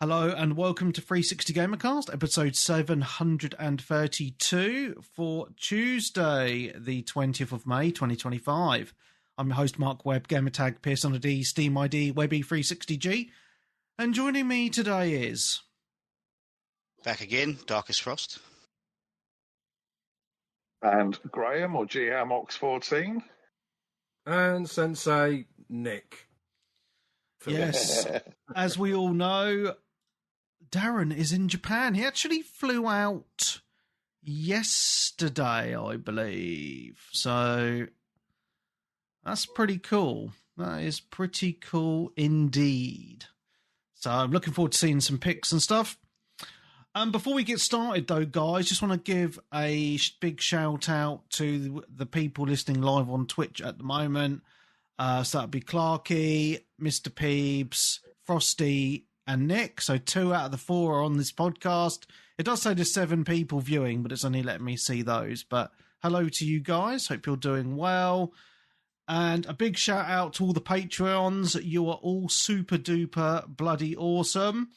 Hello and welcome to 360GamerCast, episode 732 for Tuesday, the 20th of May, 2025. I'm your host, Mark Webb, gamertag Pierce on a D, Steam ID, Webby 360G. And joining me today is... Back again, Darkest Frost. And Graham, or GM Ox 14. And Sensei Nick. Yes, as we all know, Darren is in Japan. He actually flew out yesterday, I believe. So that's pretty cool. That is pretty cool indeed. So I'm looking forward to seeing some pics and stuff. Before we get started, though, guys, just want to give a big shout out to the people listening live on Twitch at the moment. So that'd be Clarky, Mr. Peebs, Frosty, and Nick. So 2 out of the 4 are on this podcast. It does say there's 7 people viewing, but it's only letting me see those. But hello to you guys. Hope you're doing well. And a big shout out to all the Patreons. You are all super duper bloody awesome.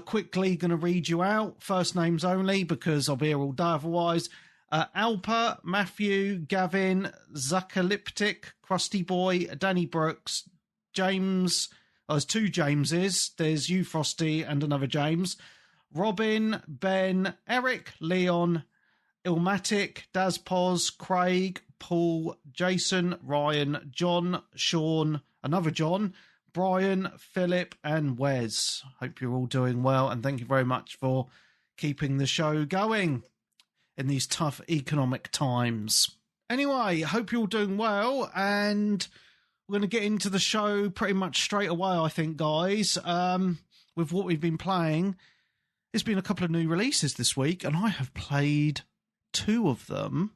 Quickly going to read you out. First names only, because I'll be here all day otherwise. Alpa, Matthew, Gavin, Zuckalyptic, Krusty Boy, Danny Brooks, James. Oh, there's 2 Jameses. There's you, Frosty, and another James. Robin, Ben, Eric, Leon, Ilmatic, Dazpoz, Craig, Paul, Jason, Ryan, John, Sean, another John, Brian, Philip, and Wes. Hope you're all doing well, and thank you very much for keeping the show going in these tough economic times. Anyway, hope you're all doing well, and we're going to get into the show pretty much straight away, I think, guys. With what we've been playing, there's been a couple of new releases this week, and I have played 2 of them.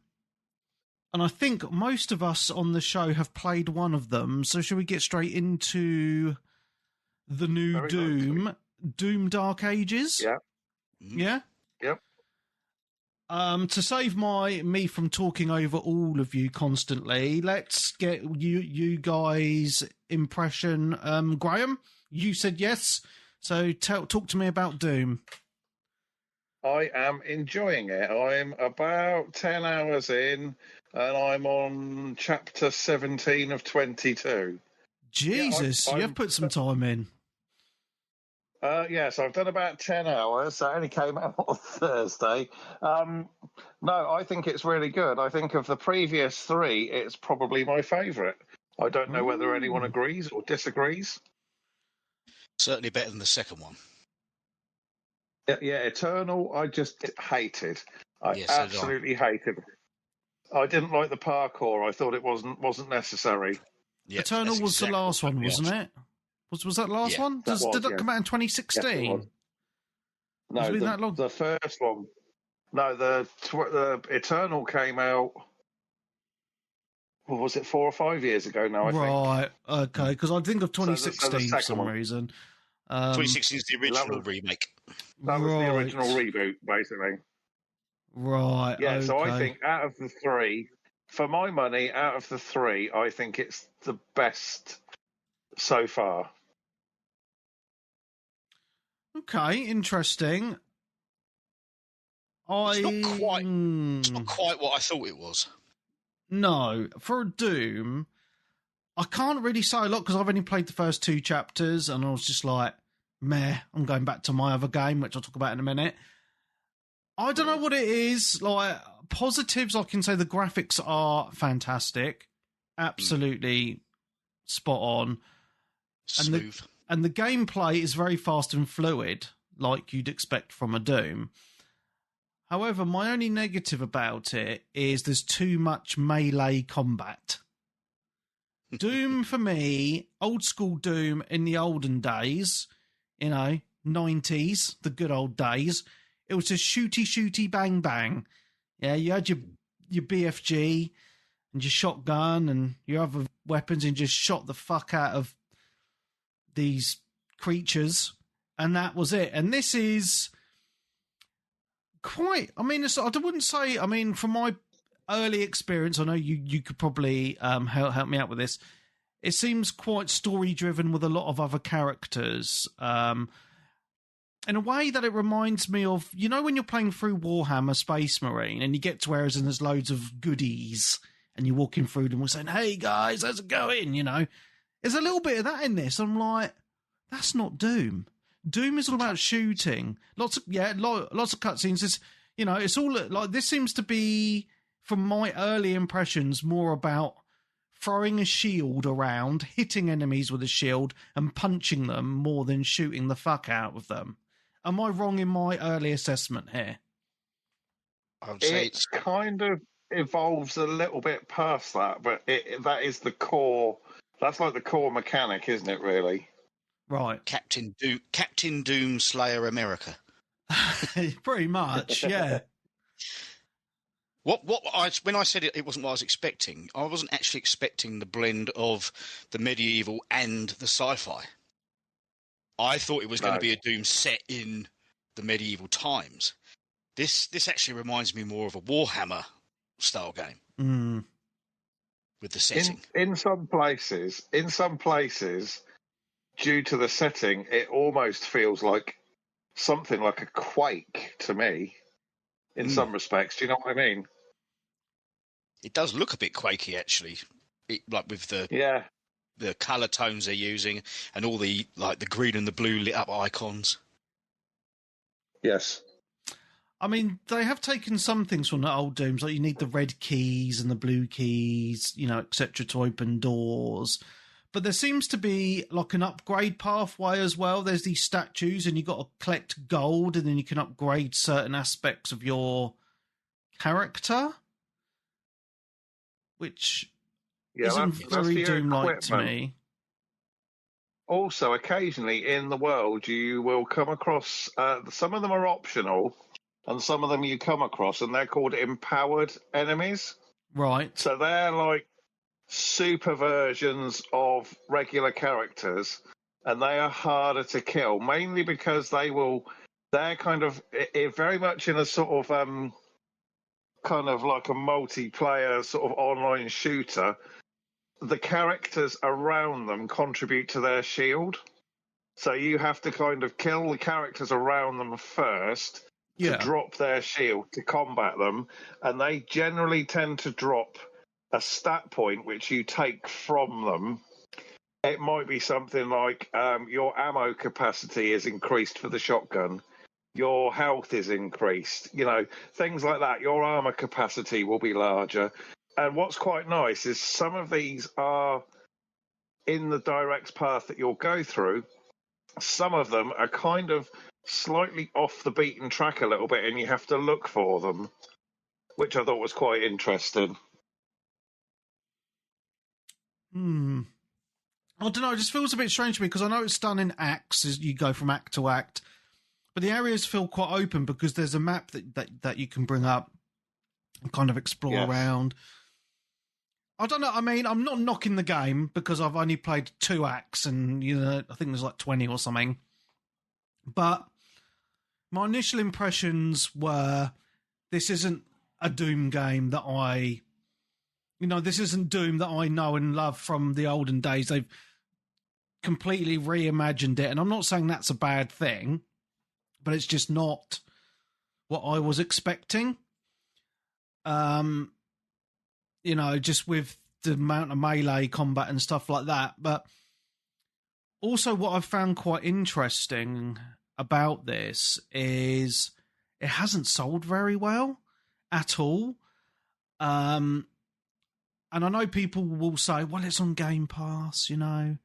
And I think most of us on the show have played one of them. So shall we get straight into the new Very Doom? nicely. Doom Dark Ages? Yeah. Yeah? Yep. To save me from talking over all of you constantly, let's get you guys' impression. Graham, you said yes. So talk to me about Doom. I am enjoying it. I'm about 10 hours in, and I'm on chapter 17 of 22. Jesus, Yeah, you've put some time in. Yes, I've done about 10 hours. That only came out on Thursday. No, I think it's really good. I think of the previous 3, it's probably my favourite. I don't know whether anyone agrees or disagrees. Certainly better than the second one. Yeah, Eternal, I just hated. I Yes, so did I. absolutely hated. I didn't like the parkour. I thought it wasn't necessary. Yeah, Eternal that's was exactly the last what one, put me wasn't off. it? Was that last Yeah, one? that was, Did that yeah. come out in Yes, it 2016? was. No, Has it been that long? the first one. No, the Eternal came out. What was it, 4 or 5 years ago now? I think. Right, okay, because I think of So the 2016 for second some one. reason. 2016 is the original was- remake. That was the Right. original reboot, basically. Right, Yeah, okay. so I think out of the 3, for my money, out of the 3, I think it's the best so far. Okay, interesting. It's not quite what I thought it was. No, for a Doom, I can't really say a lot because I've only played the first 2 chapters and I was just like, meh, I'm going back to my other game, which I'll talk about in a minute. I don't know what it is. Like, positives, I can say the graphics are fantastic. Absolutely spot on. Smooth. And the gameplay is very fast and fluid, like you'd expect from a Doom. However, my only negative about it is there's too much melee combat. Doom, for me, old school Doom in the olden days, 90s, the good old days, it was just shooty, bang, bang. Yeah, you had your BFG and your shotgun and your other weapons and just shot the fuck out of these creatures, and that was it. And this is quite, I wouldn't say, from my early experience, I know you could probably help me out with this. It seems quite story driven with a lot of other characters. in a way that it reminds me of, you know, when you're playing through Warhammer Space Marine and you get to areas and there's loads of goodies and you're walking through them, we're saying, hey guys, how's it going? You know, there's a little bit of that in this. I'm like, that's not Doom. Doom is all about shooting. Lots of cutscenes. It's, you know, it's all like, this seems to be, from my early impressions, more about throwing a shield around, hitting enemies with a shield and punching them more than shooting the fuck out of them. Am I wrong in my early assessment here? I would say It kind of evolves a little bit past that, but that is the core. That's like the core mechanic, isn't it, really? Right. Captain Doom Slayer America. Pretty much, yeah. When I said it wasn't what I was expecting, I wasn't actually expecting the blend of the medieval and the sci-fi. I thought it was going to be a Doom set in the medieval times. This actually reminds me more of a Warhammer style game with the setting. In some places, due to the setting, it almost feels like something like a Quake to me. In some respects, do you know what I mean? It does look a bit Quakey, actually, like with the colour tones they're using and all the green and the blue lit up icons. Yes. I mean, they have taken some things from the old Dooms, like you need the red keys and the blue keys, you know, etc., to open doors. But there seems to be like an upgrade pathway as well. There's these statues and you've got to collect gold and then you can upgrade certain aspects of your character, which isn't very Doom-like to me. Also, occasionally in the world, you will come across, some of them are optional, and some of them you come across, and they're called empowered enemies. Right. So they're like super versions of regular characters, and they are harder to kill, mainly because they're kind of very much in a sort of kind of like a multiplayer sort of online shooter. The characters around them contribute to their shield, so you have to kind of kill the characters around them first to drop their shield to combat them, and they generally tend to drop a stat point which you take from them. It might be something like your ammo capacity is increased for the shotgun, your health is increased, you know, things like that. Your armor capacity will be larger. And what's quite nice is some of these are in the direct path that you'll go through. Some of them are kind of slightly off the beaten track a little bit, and you have to look for them, which I thought was quite interesting. I don't know, it just feels a bit strange to me because I know it's done in acts as you go from act to act, but the areas feel quite open because there's a map that you can bring up and kind of explore around. I don't know, I mean, I'm not knocking the game because I've only played 2 acts and, you know, I think there's like 20 or something. But my initial impressions were this isn't a Doom game that this isn't Doom that I know and love from the olden days. They've completely reimagined it. And I'm not saying that's a bad thing, but it's just not what I was expecting. You know, just with the amount of melee combat and stuff like that. But also what I've found quite interesting about this is it hasn't sold very well at all. And I know people will say, well, it's on Game Pass, you know.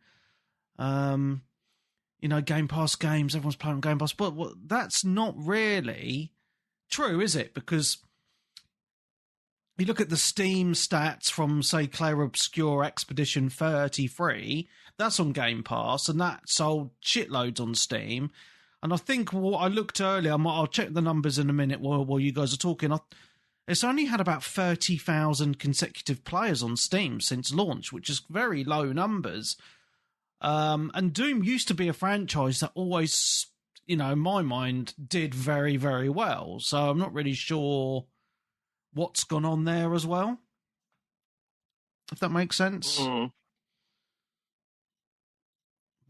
Game Pass games, everyone's playing on Game Pass. But that's not really true, is it? Because you look at the Steam stats from, say, Clair Obscur Expedition 33, that's on Game Pass, and that sold shitloads on Steam. And I think I looked earlier, I'll check the numbers in a minute while you guys are talking. It's only had about 30,000 consecutive players on Steam since launch, which is very low numbers. And Doom used to be a franchise that always, you know, in my mind, did very, very well. So I'm not really sure what's gone on there as well, if that makes sense.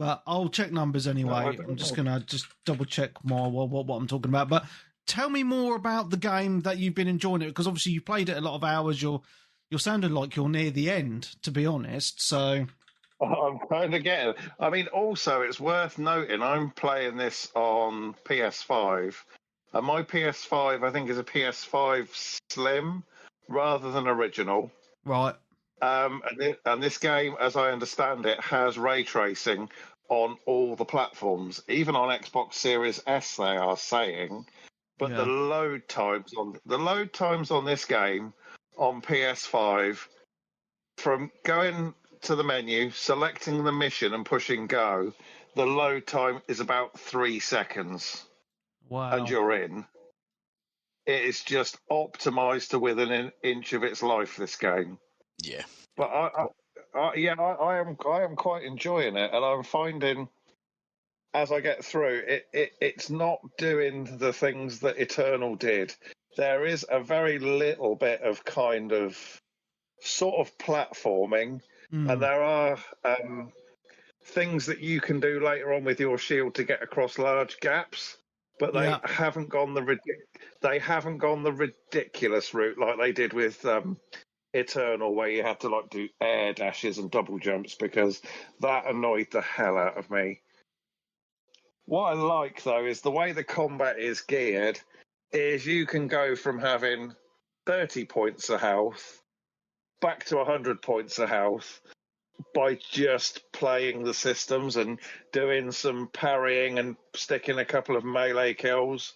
But I'll check numbers anyway. I'm just going to double check more what I'm talking about. But tell me more about the game that you've been enjoying it, because obviously you played it a lot of hours. You're sounding like you're near the end, to be honest. So I'm kind of getting. I mean, also it's worth noting I'm playing this on PS5, and my PS5 I think is a PS5 Slim rather than original. Right. And this game, as I understand it, has ray tracing on all the platforms, even on Xbox Series S. They are saying, but the load times on this game on PS5, from going to the menu, selecting the mission, and pushing go, the load time is about 3 seconds. Wow! And you're in. It is just optimized to within an inch of its life. This game. Yeah. But I am quite enjoying it, and I'm finding as I get through it's not doing the things that Eternal did. There is a very little bit of kind of sort of platforming, and there are things that you can do later on with your shield to get across large gaps, but they haven't gone the ridiculous route like they did with Eternal, where you had to like do air dashes and double jumps, because that annoyed the hell out of me. What I like though is the way the combat is geared is you can go from having 30 points of health back to 100 points of health by just playing the systems and doing some parrying and sticking a couple of melee kills,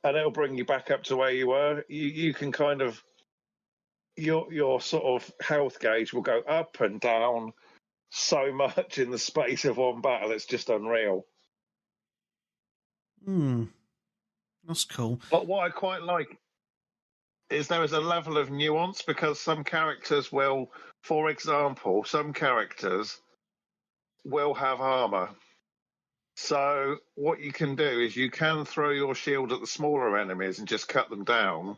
and it'll bring you back up to where you were. You can kind of your sort of health gauge will go up and down so much in the space of one battle. It's just unreal. That's cool. But what I quite like is there is a level of nuance, because some characters will, for example, some characters will have armor. So what you can do is you can throw your shield at the smaller enemies and just cut them down.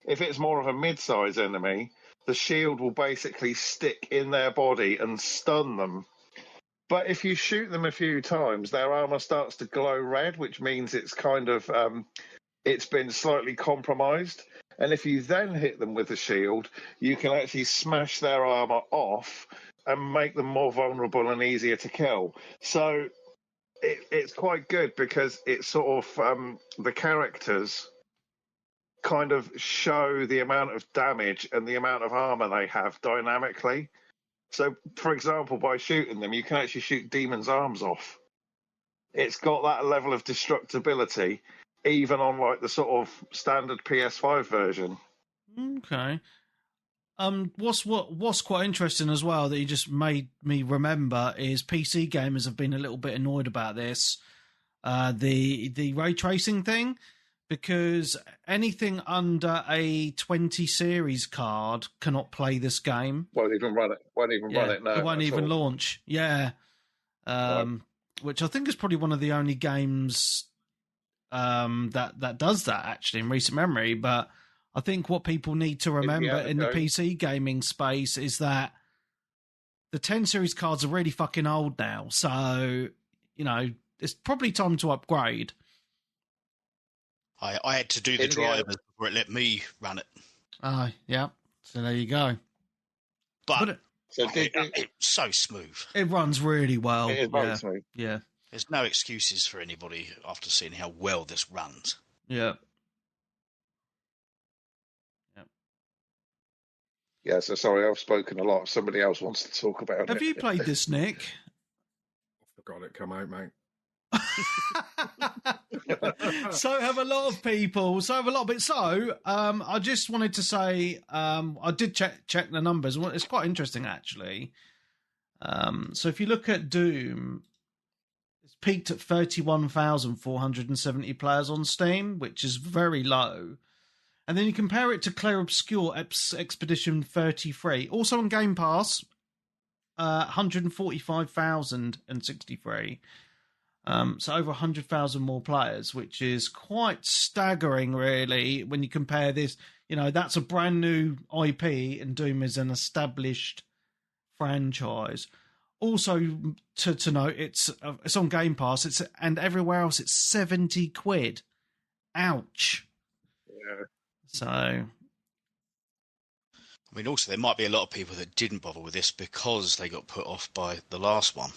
If it's more of a mid-size enemy, the shield will basically stick in their body and stun them. But if you shoot them a few times, their armor starts to glow red, which means it's kind of it's been slightly compromised. And if you then hit them with the shield, you can actually smash their armor off and make them more vulnerable and easier to kill. So it's quite good, because it's sort of the characters kind of show the amount of damage and the amount of armor they have dynamically. So, for example, by shooting them, you can actually shoot demons' arms off. It's got that level of destructibility, even on like the sort of standard PS5 version. Okay. What's quite interesting as well that you just made me remember is PC gamers have been a little bit annoyed about this, the ray tracing thing, because anything under a 20 series card cannot play this game. Won't even run it. Run it now. It won't even launch. Yeah. Which I think is probably one of the only games that does that actually in recent memory. But I think what people need to remember in the PC gaming space is that the 10 series cards are really fucking old now. So, it's probably time to upgrade. I had to do the drivers before it let me run it. Oh, yeah. So there you go. But it's so smooth. It runs really well. It is very smooth. Yeah. There's no excuses for anybody after seeing how well this runs. Yeah. Yeah, so sorry, I've spoken a lot. Somebody else wants to talk about it. Have you played this, Nick? I forgot it come out, mate. So have a lot of people. So I just wanted to say, I did check the numbers. It's quite interesting, actually. So if you look at Doom, it's peaked at 31,470 players on Steam, which is very low. And then you compare it to Clair Obscur Expedition 33, also on Game Pass, 145,063. So over 100,000 more players, which is quite staggering, really, when you compare this. That's a brand new IP, and Doom is an established franchise. Also, to note, it's on Game Pass. And everywhere else it's £70. Ouch. Yeah. So, I mean, also there might be a lot of people that didn't bother with this because they got put off by the last one.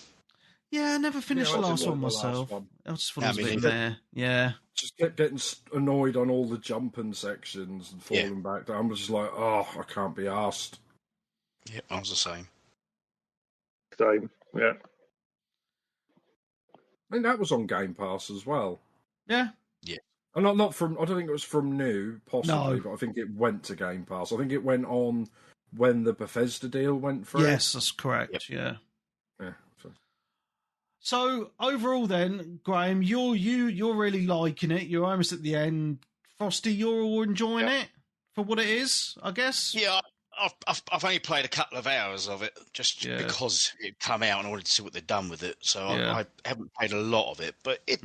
yeah, I never finished the last one the last myself. one. I just thought it was a bit mean, there. Yeah. Just kept getting annoyed on all the jumping sections and falling back down. I was just like, oh, I can't be arsed. Yeah, I was the same. Same. Yeah. I think that was on Game Pass as well. Yeah. And not from. I don't think it was from new, possibly, No. but I think it went to Game Pass. I think it went on when the Bethesda deal went through. Yes, that's correct. Yep. Yeah. Yeah. So overall, then, Graham, you're really liking it. You're almost at the end. Frosty, you're all enjoying it for what it is, I guess. Yeah, I've only played a couple of hours of it just because it come out and I wanted to see what they'd done with it. So I haven't played a lot of it, but it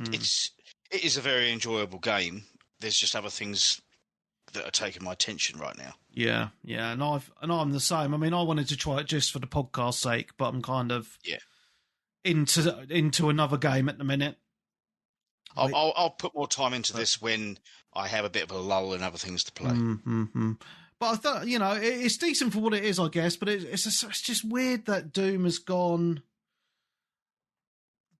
is a very enjoyable game. There's just other things that are taking my attention right now. Yeah, and I'm the same. I mean, I wanted to try it just for the podcast's sake, but I'm kind of into another game at the minute. I'll put more time into this when I have a bit of a lull and other things to play. Mm-hmm. But I thought, it's decent for what it is, I guess. But it's just weird that Doom has gone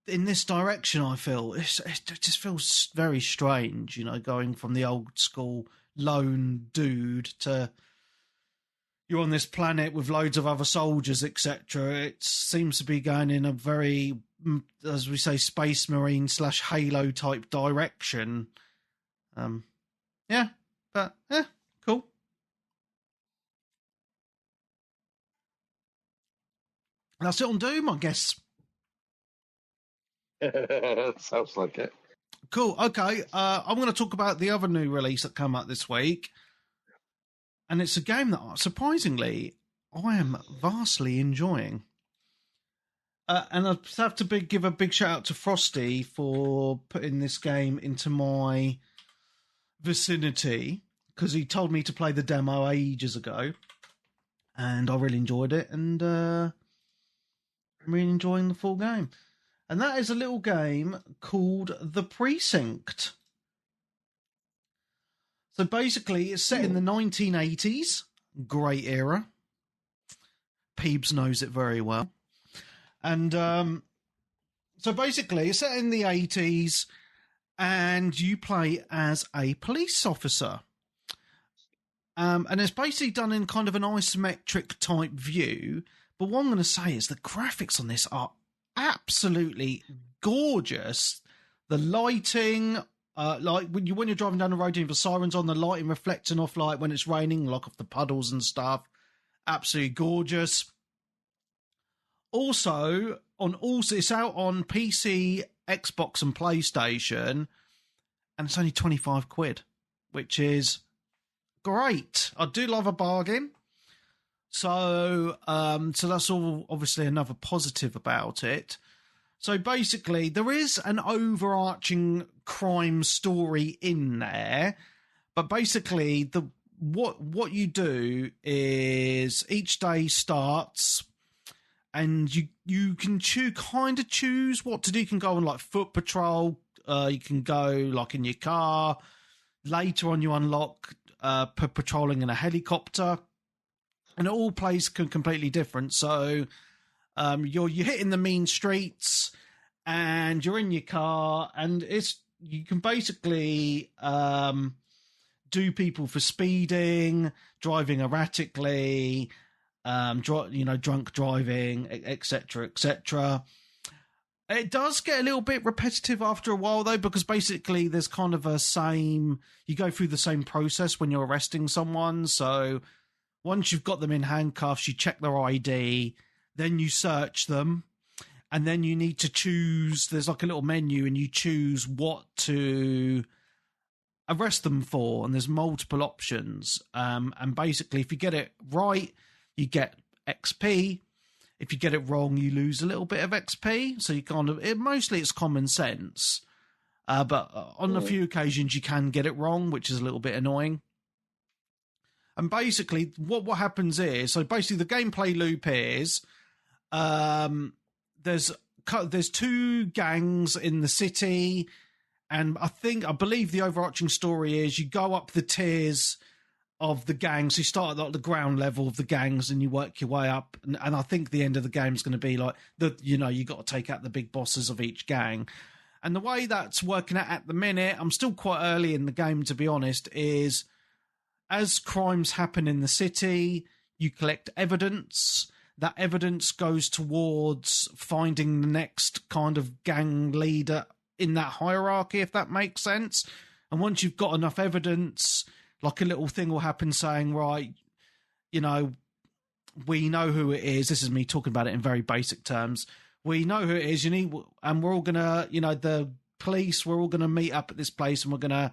in this direction. I feel it just feels very strange, going from the old school lone dude to you're on this planet with loads of other soldiers, etc. It seems to be going in a very, as we say, Space Marine / Halo type direction. Cool. That's it on Doom, I guess. Sounds like it. Cool. Okay. I'm going to talk about the other new release that came out this week. And it's a game that, surprisingly, I am vastly enjoying. And I have to give a big shout out to Frosty for putting this game into my vicinity, because he told me to play the demo ages ago. And I really enjoyed it. And I'm really enjoying the full game. And that is a little game called The Precinct. So basically, it's set in the 1980s. Great era. Peebs knows it very well. And so basically, it's set in the 80s, and you play as a police officer. And it's basically done in kind of an isometric type view. But what I'm going to say is the graphics on this are absolutely gorgeous. The lighting, like when you're driving down the road and the sirens on, the lighting reflecting off like when it's raining, like off the puddles and stuff. Absolutely gorgeous. Also, it's out on PC, Xbox, and PlayStation, and it's only £25, which is great. I do love a bargain. So that's all obviously another positive about it. So basically, there is an overarching crime story in there, but basically what you do is each day starts, and you can choose what to do. You can go on like foot patrol. You can go like in your car. Later on, you unlock patrolling in a helicopter. And it all plays completely different. So you're hitting the mean streets, and you're in your car, and you can basically do people for speeding, driving erratically, drunk driving, etc., etc. It does get a little bit repetitive after a while, though, because basically there's kind of you go through the same process when you're arresting someone. So once you've got them in handcuffs, you check their ID, then you search them, and then you need to choose. There's like a little menu, and you choose what to arrest them for, and there's multiple options. And basically, if you get it right, you get XP. If you get it wrong, you lose a little bit of XP. So you mostly it's common sense. But on a few occasions, you can get it wrong, which is a little bit annoying. And basically, what happens is, so basically the gameplay loop is, there's two gangs in the city, and I believe the overarching story is you go up the tiers of the gangs. You start at like the ground level of the gangs and you work your way up, and I think the end of the game is going to be like you got to take out the big bosses of each gang. And the way that's working out at the minute, I'm still quite early in the game to be honest, is as crimes happen in the city, you collect evidence. That evidence goes towards finding the next kind of gang leader in that hierarchy, if that makes sense. And once you've got enough evidence, like a little thing will happen saying, right, we know who it is. This is me talking about it in very basic terms. We know who it is, and we're all going to, the police, we're all going to meet up at this place and we're going to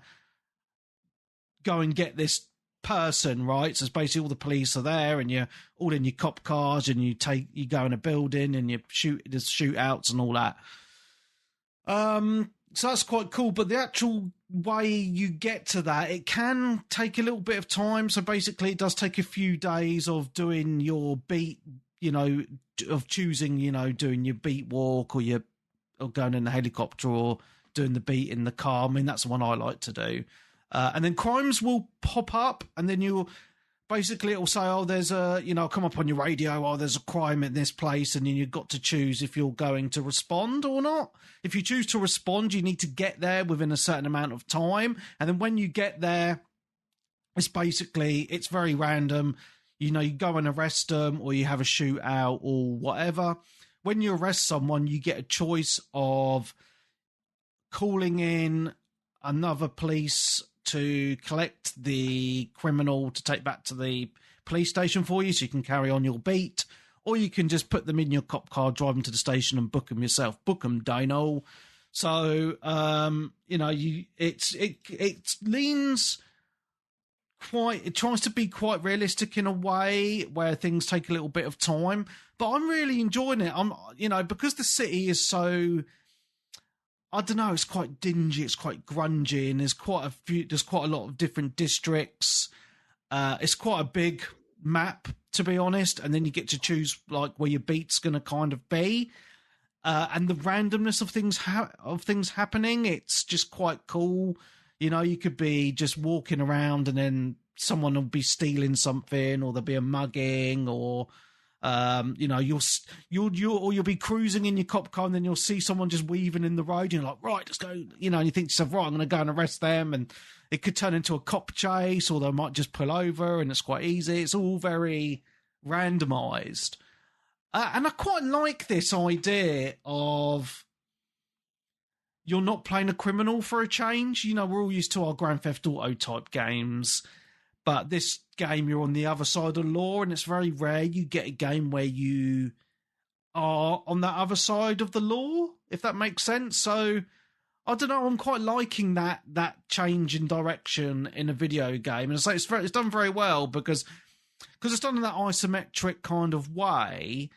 go and get this person, right? So it's basically all the police are there and you're all in your cop cars and you go in a building and there's shootouts and all that. So that's quite cool, but the actual way you get to that, it can take a little bit of time. So basically it does take a few days of doing your beat, of choosing, doing your beat walk or going in the helicopter or doing the beat in the car. I mean, that's the one I like to do. And then crimes will pop up, and then it'll say, oh, there's come up on your radio, oh, there's a crime in this place, and then you've got to choose if you're going to respond or not. If you choose to respond, you need to get there within a certain amount of time, and then when you get there, it's very random. You go and arrest them, or you have a shootout, or whatever. When you arrest someone, you get a choice of calling in another police to collect the criminal to take back to the police station for you so you can carry on your beat, or you can just put them in your cop car, drive them to the station and book them yourself. Book them, Dino. So, it tries to be quite realistic in a way where things take a little bit of time, but I'm really enjoying it. Because the city is so, I don't know, it's quite dingy, it's quite grungy, and there's quite a lot of different districts. It's quite a big map, to be honest, and then you get to choose like where your beat's going to kind of be. And the randomness of things happening, it's just quite cool. You could be just walking around and then someone will be stealing something, or there'll be a mugging, or you'll be cruising in your cop car and then you'll see someone just weaving in the road. And you're like, right, let's go. And you think to yourself, right, I'm going to go and arrest them. And it could turn into a cop chase, or they might just pull over, and it's quite easy. It's all very randomized. And I quite like this idea of you're not playing a criminal for a change. We're all used to our Grand Theft Auto type games, but this game, you're on the other side of law, and it's very rare you get a game where you are on that other side of the law, if that makes sense. So, I don't know, I'm quite liking that change in direction in a video game. And it's done very well because it's done in that isometric kind of way.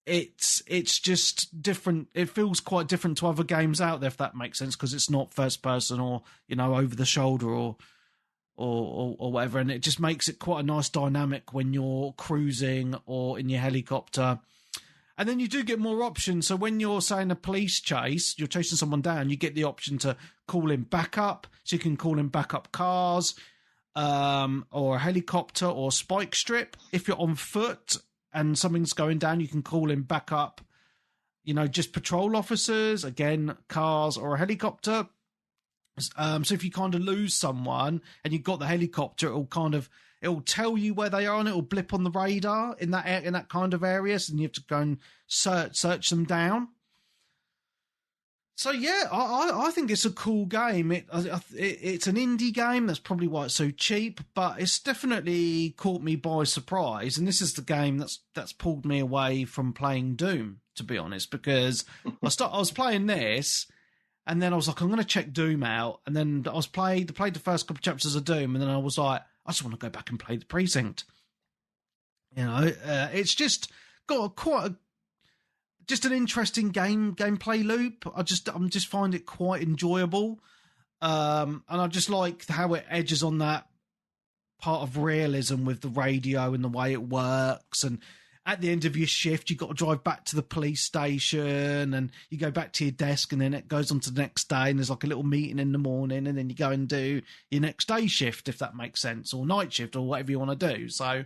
It's just different. It feels quite different to other games out there, if that makes sense, because it's not first person or over the shoulder or whatever, and it just makes it quite a nice dynamic when you're cruising or in your helicopter. And then you do get more options. So when you're saying a police chase, you're chasing someone down, you get the option to call in backup. So you can call in backup cars, or a helicopter or spike strip. If you're on foot and something's going down, you can call in backup, just patrol officers, again, cars or a helicopter. So if you kind of lose someone and you've got the helicopter, it'll tell you where they are, and it'll blip on the radar in that kind of area, and you have to go and search them down. So yeah, I think it's a cool game. It's an indie game. That's probably why it's so cheap, but it's definitely caught me by surprise. And this is the game that's pulled me away from playing Doom, to be honest, because I was playing this. And then I was like, I'm going to check Doom out. And then I played the first couple of chapters of Doom. And then I was like, I just want to go back and play the Precinct. It's just got just an interesting gameplay loop. I just find it quite enjoyable. And I just like how it edges on that part of realism with the radio and the way it works. And at the end of your shift, you've got to drive back to the police station, and you go back to your desk, and then it goes on to the next day, and there's like a little meeting in the morning, and then you go and do your next day shift, if that makes sense, or night shift, or whatever you want to do. So,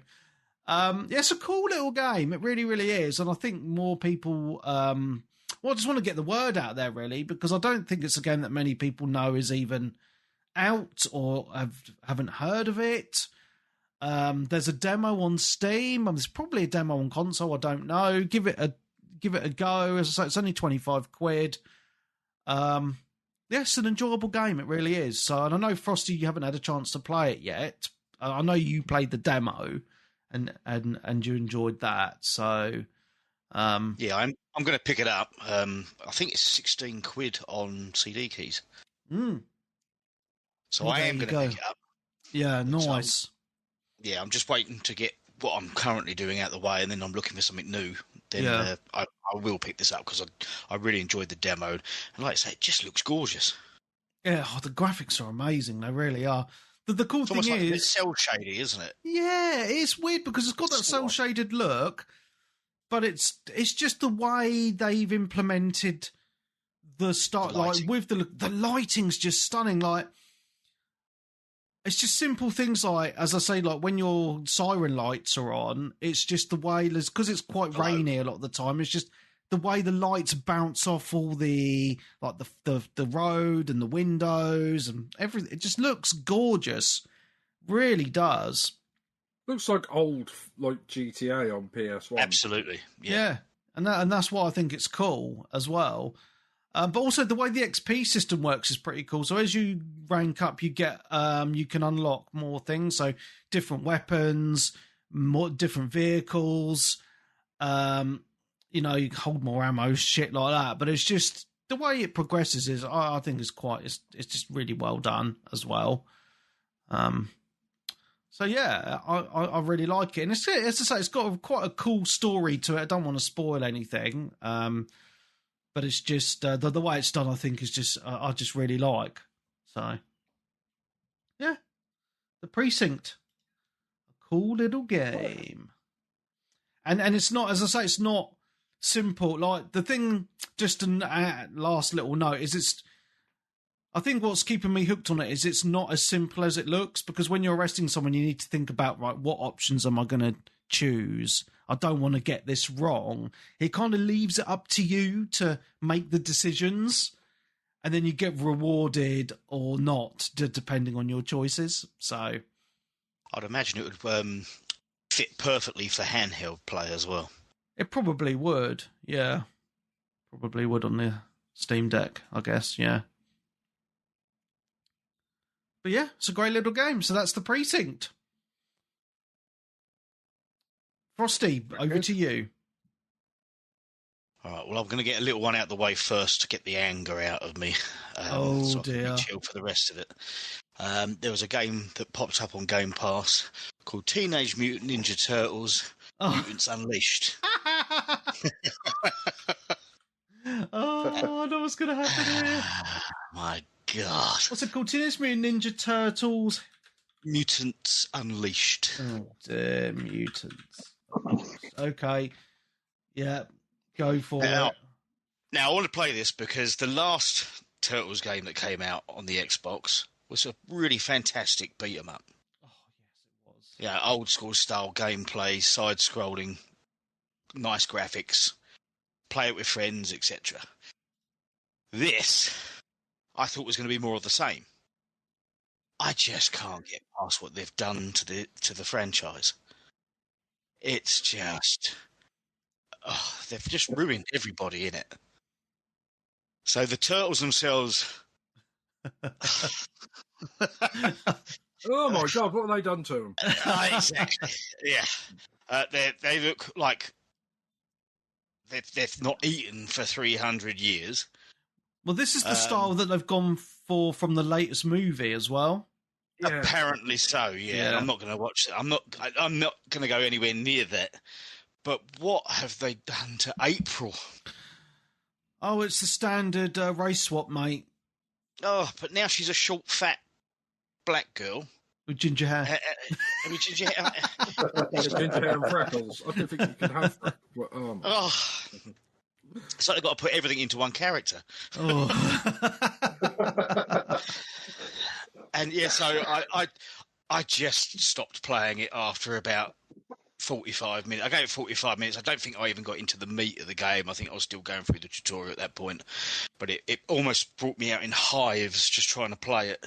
it's a cool little game. It really, really is. And I think more people, I just want to get the word out there, really, because I don't think it's a game that many people know is even out or haven't heard of it. There's a demo on Steam. There's probably a demo on console. I don't know. Give it a go. As I say, it's only £25. It's an enjoyable game. It really is. So, and I know Frosty, you haven't had a chance to play it yet. I know you played the demo, and you enjoyed that. So, yeah, I'm going to pick it up. I think it's £16 on CD keys. So I am going to pick it up. Yeah, nice. Yeah, I'm just waiting to get what I'm currently doing out of the way, and then I'm looking for something new. Then I will pick this up because I really enjoyed the demo. And like I say, it just looks gorgeous. Yeah, the graphics are amazing. They really are. The cool thing is... it's cel shady, isn't it? Yeah, it's weird because it's got that cel shaded look, but it's just the way they've implemented the start. Like with the lighting's just stunning. Like, it's just simple things like, as I say, like when your siren lights are on, it's just the way, because it's quite rainy a lot of the time, it's just the way the lights bounce off all the, like the road and the windows and everything. It just looks gorgeous. Really does. Looks like old, like GTA on PS1. Absolutely. Yeah. And that's why I think it's cool as well. But also the way the XP system works is pretty cool. So as you rank up, you get you can unlock more things. So different weapons, more different vehicles. You hold more ammo, shit like that. But it's just the way it progresses is, I think, is it's just really well done as well. So yeah, I really like it, and as I say, it's got quite a cool story to it. I don't want to spoil anything. But it's just the way it's done, I think, is just I just really like. So, yeah, the Precinct, a cool little game, and it's not, as I say, it's not simple. Like the thing, just a last little note is I think what's keeping me hooked on it is it's not as simple as it looks, because when you're arresting someone, you need to think about, right, what options am I going to choose? I don't want to get this wrong. It kind of leaves it up to you to make the decisions, and then you get rewarded or not, depending on your choices. So, I'd imagine it would fit perfectly for handheld play as well. It probably would, yeah. Probably would on the Steam Deck, I guess, yeah. But yeah, it's a great little game. So that's the Precinct. Frosty, over to you. All right, well, I'm going to get a little one out of the way first to get the anger out of me. So dear. I can be chill for the rest of it. There was a game that popped up on Game Pass called Teenage Mutant Ninja Turtles Mutants Unleashed. I know what's going to happen here. My God. What's it called? Teenage Mutant Ninja Turtles? Mutants Unleashed. Oh, dear, mutants. Okay. Yeah, go for it. Now, I want to play this because the last Turtles game that came out on the Xbox was a really fantastic beat-em-up. Oh, yes, it was. Yeah, old-school style gameplay, side-scrolling, nice graphics, play it with friends, etc. This, I thought, was going to be more of the same. I just can't get past what they've done to the franchise. It's just... they've just ruined everybody in it. So the Turtles themselves... Oh my God, what have they done to them? Exactly, yeah. They look like they've not eaten for 300 years. Well, this is the style that they've gone for from the latest movie as well. Yeah. Apparently so, yeah. I'm not going to watch it. I'm not going to go anywhere near that. But what have they done to April? Oh, it's the standard race swap, mate. Oh, but now she's a short, fat black girl. With ginger hair. With ginger hair. Ginger hair and freckles. I don't think you can have freckles. Oh. It's like they've got to put everything into one character. Oh. And yeah, so I just stopped playing it after about 45 minutes. I gave it 45 minutes. I don't think I even got into the meat of the game. I think I was still going through the tutorial at that point. But it almost brought me out in hives just trying to play it.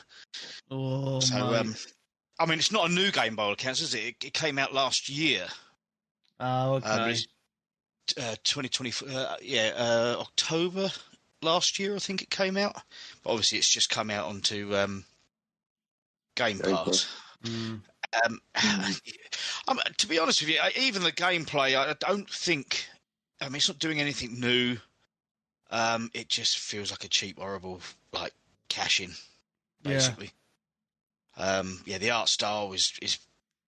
Oh, so, I mean, it's not a new game by all accounts, is it? It came out last year. Oh, okay. 2020, October last year, I think it came out. But obviously, it's just come out onto Game Pass. To be honest with you, even the gameplay, I don't think. I mean, it's not doing anything new. It just feels like a cheap, horrible, like cash-in, basically. The art style is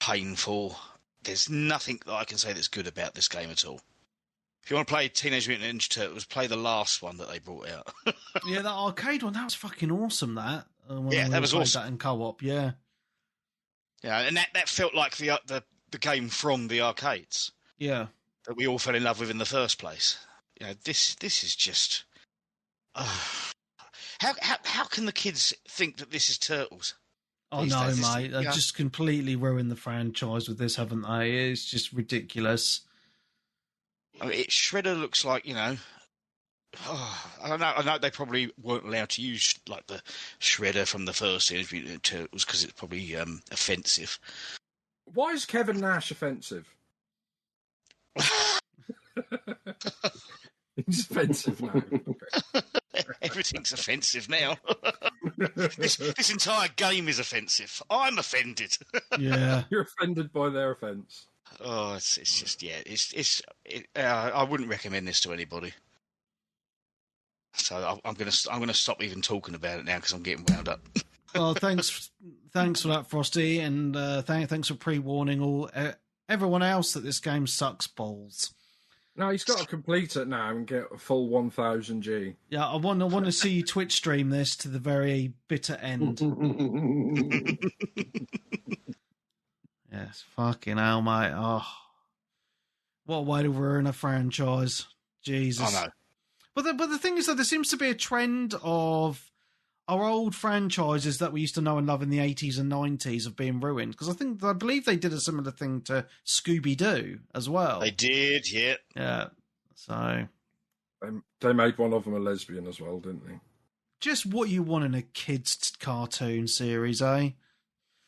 painful. There's nothing that I can say that's good about this game at all. If you want to play Teenage Mutant Ninja Turtles, play the last one that they brought out. Yeah, that arcade one, that was fucking awesome, that. That was awesome. That in co-op, yeah. Yeah, and that felt like the game from the arcades. Yeah. That we all fell in love with in the first place. You know, this is just... How can the kids think that this is Turtles? Oh, no, mate. They've just completely ruined the franchise with this, haven't they? It's just ridiculous. I mean, Shredder looks like, you know... I know they probably weren't allowed to use like the Shredder from the first Teenage Mutant Ninja Turtles because it's probably offensive. Why is Kevin Nash offensive? He's offensive now. Everything's offensive now. This entire game is offensive. I'm offended. Yeah, you're offended by their offence. Oh, it's just I wouldn't recommend this to anybody. So I'm gonna stop even talking about it now because I'm getting wound up. Well, thanks for that, Frosty, and thanks for pre-warning all everyone else that this game sucks balls. No, he's got to complete it now and get a full 1000G. Yeah, I want to see you Twitch stream this to the very bitter end. Yes, fucking hell, mate. Oh, what a way to ruin a franchise. Jesus. I know. But the thing is that there seems to be a trend of our old franchises that we used to know and love in the 80s and 90s of being ruined. Because I believe they did a similar thing to Scooby-Doo as well. They did, yeah. Yeah. So they made one of them a lesbian as well, didn't they? Just what you want in a kids' cartoon series, eh?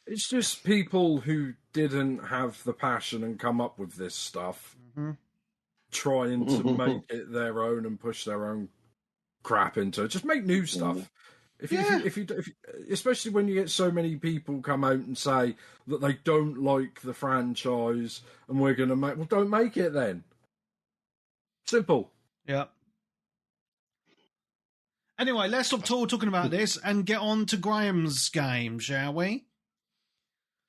It's just people who didn't have the passion and come up with this stuff. Mm-hmm. Trying to make it their own and push their own crap into it. Just make new stuff. If you, especially when you get so many people come out and say that they don't like the franchise and we're going to make, well, don't make it then. Simple. Yeah. Anyway, let's stop talking about this and get on to Graham's game, shall we?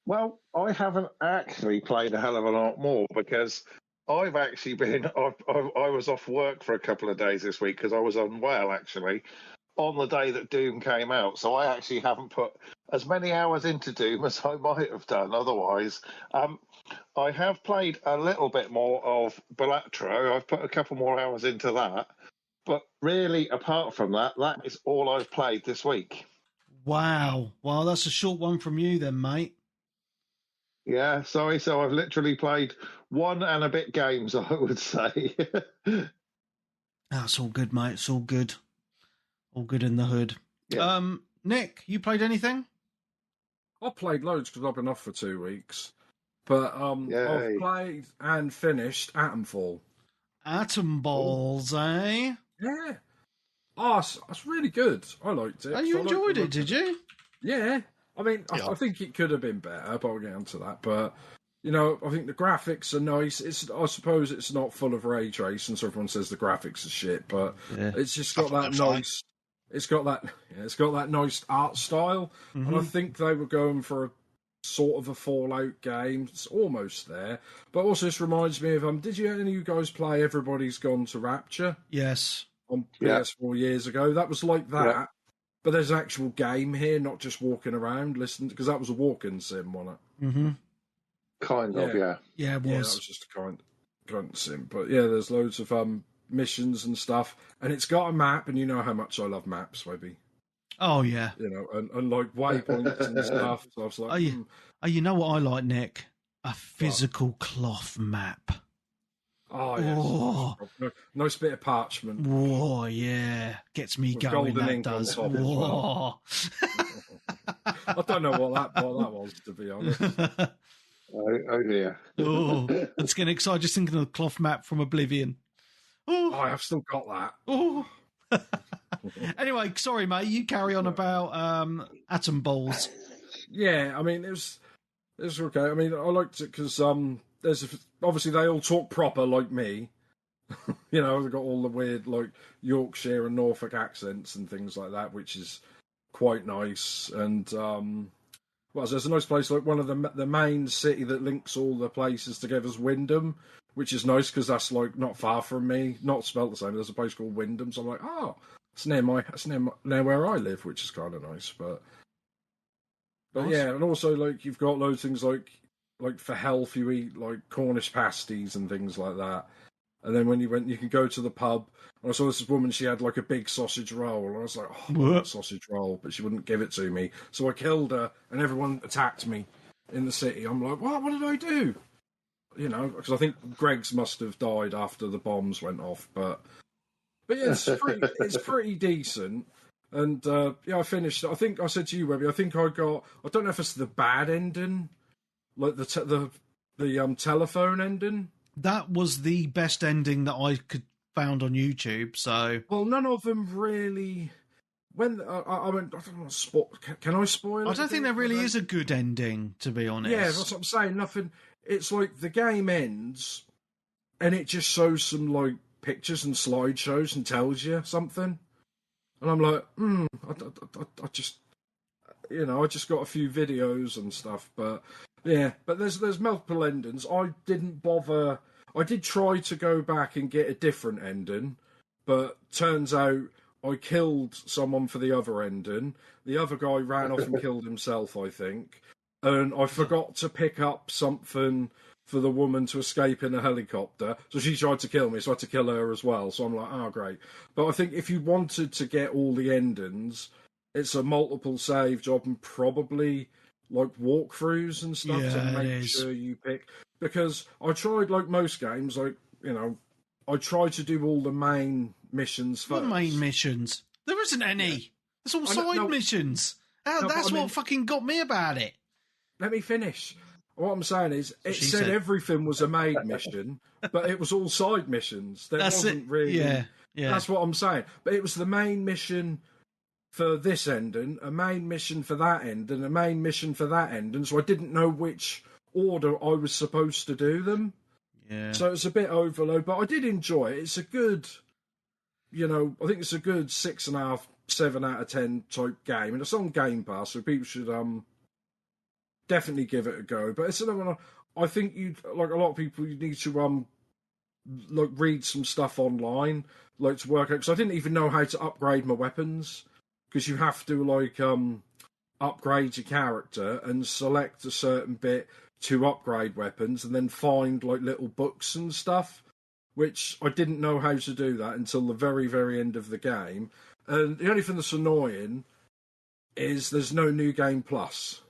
Well, I haven't actually played a hell of a lot more because I've actually been... I was off work for a couple of days this week because I was unwell, actually, on the day that Doom came out. So I actually haven't put as many hours into Doom as I might have done otherwise. I have played a little bit more of Balatro. I've put a couple more hours into that. But really, apart from that, that is all I've played this week. Wow. Well, that's a short one from you then, mate. Yeah, sorry. So I've literally played one and a bit games, I would say. That's all good, mate. It's all good. All good in the hood. Yeah. Nick, you played anything? I played loads because I've been off for 2 weeks. But I've played and finished Atomfall. Atom Balls, eh? Yeah. Oh, it's really good. I liked it. And you enjoyed it, did you? Yeah. I mean, I think it could have been better, but I'll get onto that. But, you know, I think the graphics are nice. I suppose it's not full of ray tracing, so everyone says the graphics are shit, but it's just got that nice... It's got that nice art style, and I think they were going for a sort of a Fallout game. It's almost there, but also this reminds me of did any of you guys play Everybody's Gone to Rapture? Yes, on PS4 years ago. That was like that, but there's an actual game here, not just walking around listening, because that was a walking sim, wasn't it? Mm-hmm. Kind of, yeah. Yeah, it was. Yeah, that was just a kind of sim. But yeah, there's loads of missions and stuff, and it's got a map, and you know how much I love maps, Webby. Oh yeah. You know, and like waypoints and stuff. So I was like, you know what I like, Nick? A physical cloth map. Oh yes. Oh. Nice bit of parchment. Whoa, yeah. Gets me with going, golden that ink does. on top as well. I don't know what that was, to be honest. Oh dear. Oh, it's getting excited just thinking of the cloth map from Oblivion. Oh, I've still got that. Oh. Anyway, sorry, mate. You carry on about atom balls. Yeah, I mean, it was okay. I mean, I liked it because obviously they all talk proper like me. You know, they've got all the weird like Yorkshire and Norfolk accents and things like that, which is quite nice. And there's a nice place, like one of the main city that links all the places together is Wyndham, which is nice because that's like not far from me, not spelt the same. There's a place called Wyndham, so I'm like, oh, it's near where I live, which is kind of nice. But Nice. yeah, and also like you've got loads of things like for health, you eat like Cornish pasties and things like that. And then when you can go to the pub. And I saw this woman, she had like a big sausage roll. And I was like, oh, I want a sausage roll. But she wouldn't give it to me. So I killed her and everyone attacked me in the city. I'm like, what did I do? You know, because I think Greg's must have died after the bombs went off. But yeah, it's pretty decent. And I finished. I think I said to you, Webby, I think I don't know if it's the bad ending, like the telephone ending. That was the best ending that I could found on YouTube. So, well, none of them really. When I went, I don't want to spoil. Can I spoil? I don't think there really is a good ending, to be honest. Yeah, that's what I'm saying. Nothing. It's like the game ends, and it just shows some like pictures and slideshows and tells you something, and I'm like, I just, I just got a few videos and stuff, but. Yeah, but there's multiple endings. I didn't bother. I did try to go back and get a different ending, but turns out I killed someone for the other ending. The other guy ran off and killed himself, I think. And I forgot to pick up something for the woman to escape in a helicopter. So she tried to kill me, so I had to kill her as well. So I'm like, oh, great. But I think if you wanted to get all the endings, it's a multiple save job and probably... like walkthroughs and stuff to make sure you pick. Because I tried, like most games, like, I tried to do all the main missions first. What main missions? There isn't any. Yeah. It's all side missions. That's what fucking got me about it. Let me finish. What I'm saying is, it said everything was a main mission, but it was all side missions. There wasn't really... Yeah. That's what I'm saying. But it was the main mission... for this ending, a main mission for that end, and a main mission for that end, and so I didn't know which order I was supposed to do them. Yeah. So it's a bit overload, but I did enjoy it. It's a good, I think it's a good 6.5, 7 out of 10 type game, and it's on Game Pass, so people should definitely give it a go. But it's another one. I think like a lot of people, you need to like read some stuff online, like to work out. Because I didn't even know how to upgrade my weapons. Because you have to like upgrade your character and select a certain bit to upgrade weapons, and then find like little books and stuff, which I didn't know how to do that until the very, very end of the game. And the only thing that's annoying is there's no New Game Plus.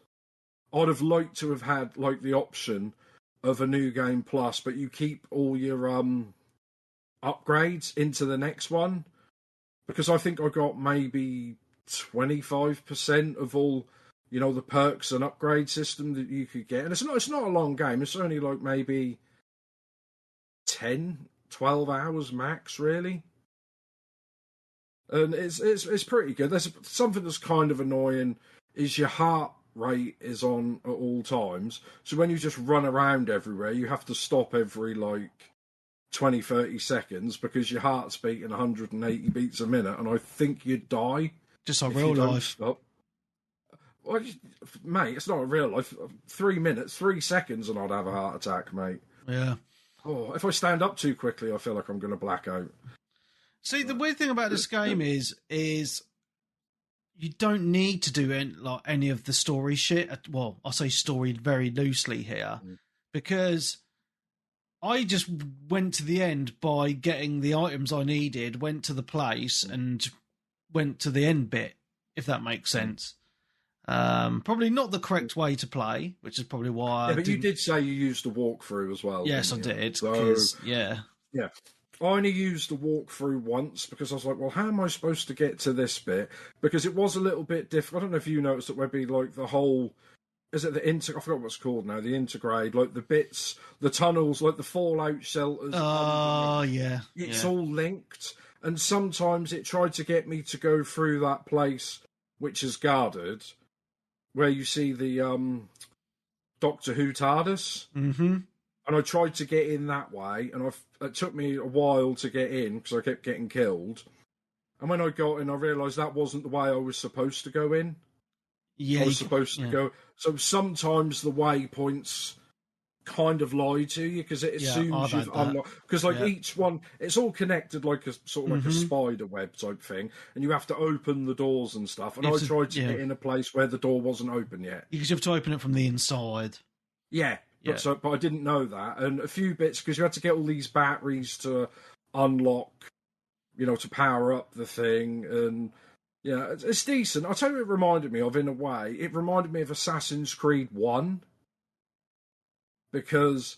I'd have liked to have had like the option of a New Game Plus, but you keep all your upgrades into the next one, because I think I got maybe 25% of all, the perks and upgrade system that you could get. And it's not a long game. It's only like maybe 10, 12 hours max, really. And it's pretty good. There's something that's kind of annoying is your heart rate is on at all times. So when you just run around everywhere, you have to stop every like 20, 30 seconds because your heart's beating 180 beats a minute, and I think you'd die. Just like real life. Stop. Well, mate, it's not a real life. 3 minutes, 3 seconds, and I'd have a heart attack, mate. Yeah. Oh, if I stand up too quickly, I feel like I'm going to black out. See, the weird thing about this game is you don't need to do any of the story shit. Well, I say story very loosely here, because I just went to the end by getting the items I needed, went to the place, and went to the end bit, if that makes sense. Probably not the correct way to play, which is probably why. Yeah, but you did say you used the walkthrough as well. Yes, I didn't you? did. So, yeah. I only used the walkthrough once because I was like, well, how am I supposed to get to this bit? Because it was a little bit different. I don't know if you noticed that Webby, like the whole, is it the I forgot what it's called now, the intergrade, like the bits, the tunnels, like the fallout shelters. Oh, yeah. It's all linked. And sometimes it tried to get me to go through that place which is guarded, where you see the Doctor Who TARDIS. Mm-hmm. And I tried to get in that way, and it took me a while to get in because I kept getting killed. And when I got in, I realised that wasn't the way I was supposed to go in. Yeah, I was supposed to go. So sometimes the waypoints kind of lie to you because it assumes you've unlocked. Because each one, it's all connected like a sort of like a spider web type thing, and you have to open the doors and stuff. And I tried to get in a place where the door wasn't open yet. Because you have to open it from the inside. Yeah. But I didn't know that. And a few bits, because you had to get all these batteries to unlock, to power up the thing. And, it's decent. I'll tell you what it reminded me of, in a way. It reminded me of Assassin's Creed 1. Because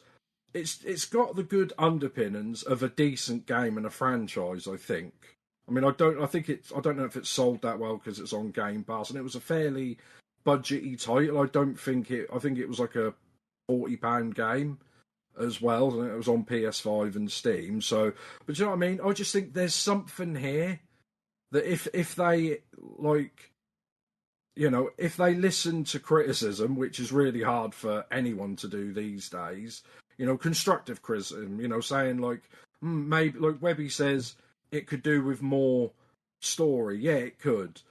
it's got the good underpinnings of a decent game and a franchise, I think. I mean, I don't know if it's sold that well because it's on Game Pass. And it was a fairly budgety title. I think it was like a £40 game as well, and it was on PS5 and Steam. So, but you know what I mean? I just think there's something here that if they if they listen to criticism, which is really hard for anyone to do these days, constructive criticism, saying maybe like Webby says it could do with more story. Yeah, it could.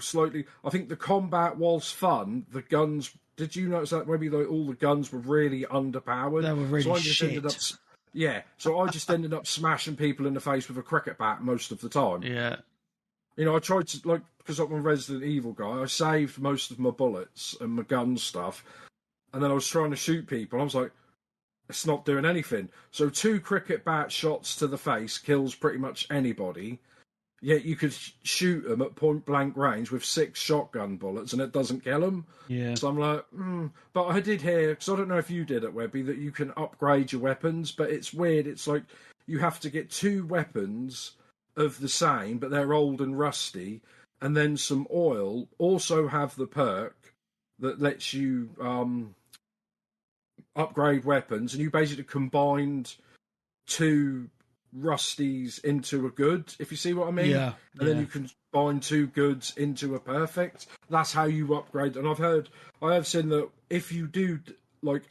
Slightly. I think the combat was fun. The guns. Did you notice that maybe all the guns were really underpowered? They were really so I just ended up smashing people in the face with a cricket bat most of the time. Yeah. I tried to, because I'm a Resident Evil guy, I saved most of my bullets and my gun stuff, and then I was trying to shoot people. I was like, it's not doing anything. So 2 cricket bat shots to the face kills pretty much anybody. Yet you could shoot them at point blank range with 6 shotgun bullets and it doesn't kill them. Yeah. So I'm like, But I did hear, because I don't know if you did at Webby, that you can upgrade your weapons, but it's weird. It's like you have to get 2 weapons of the same, but they're old and rusty, and then some oil. Also have the perk that lets you upgrade weapons, and you basically combined 2 rusties into a good, if you see what I mean. Yeah. And then you can combine 2 goods into a perfect. That's how you upgrade. And I have seen that if you do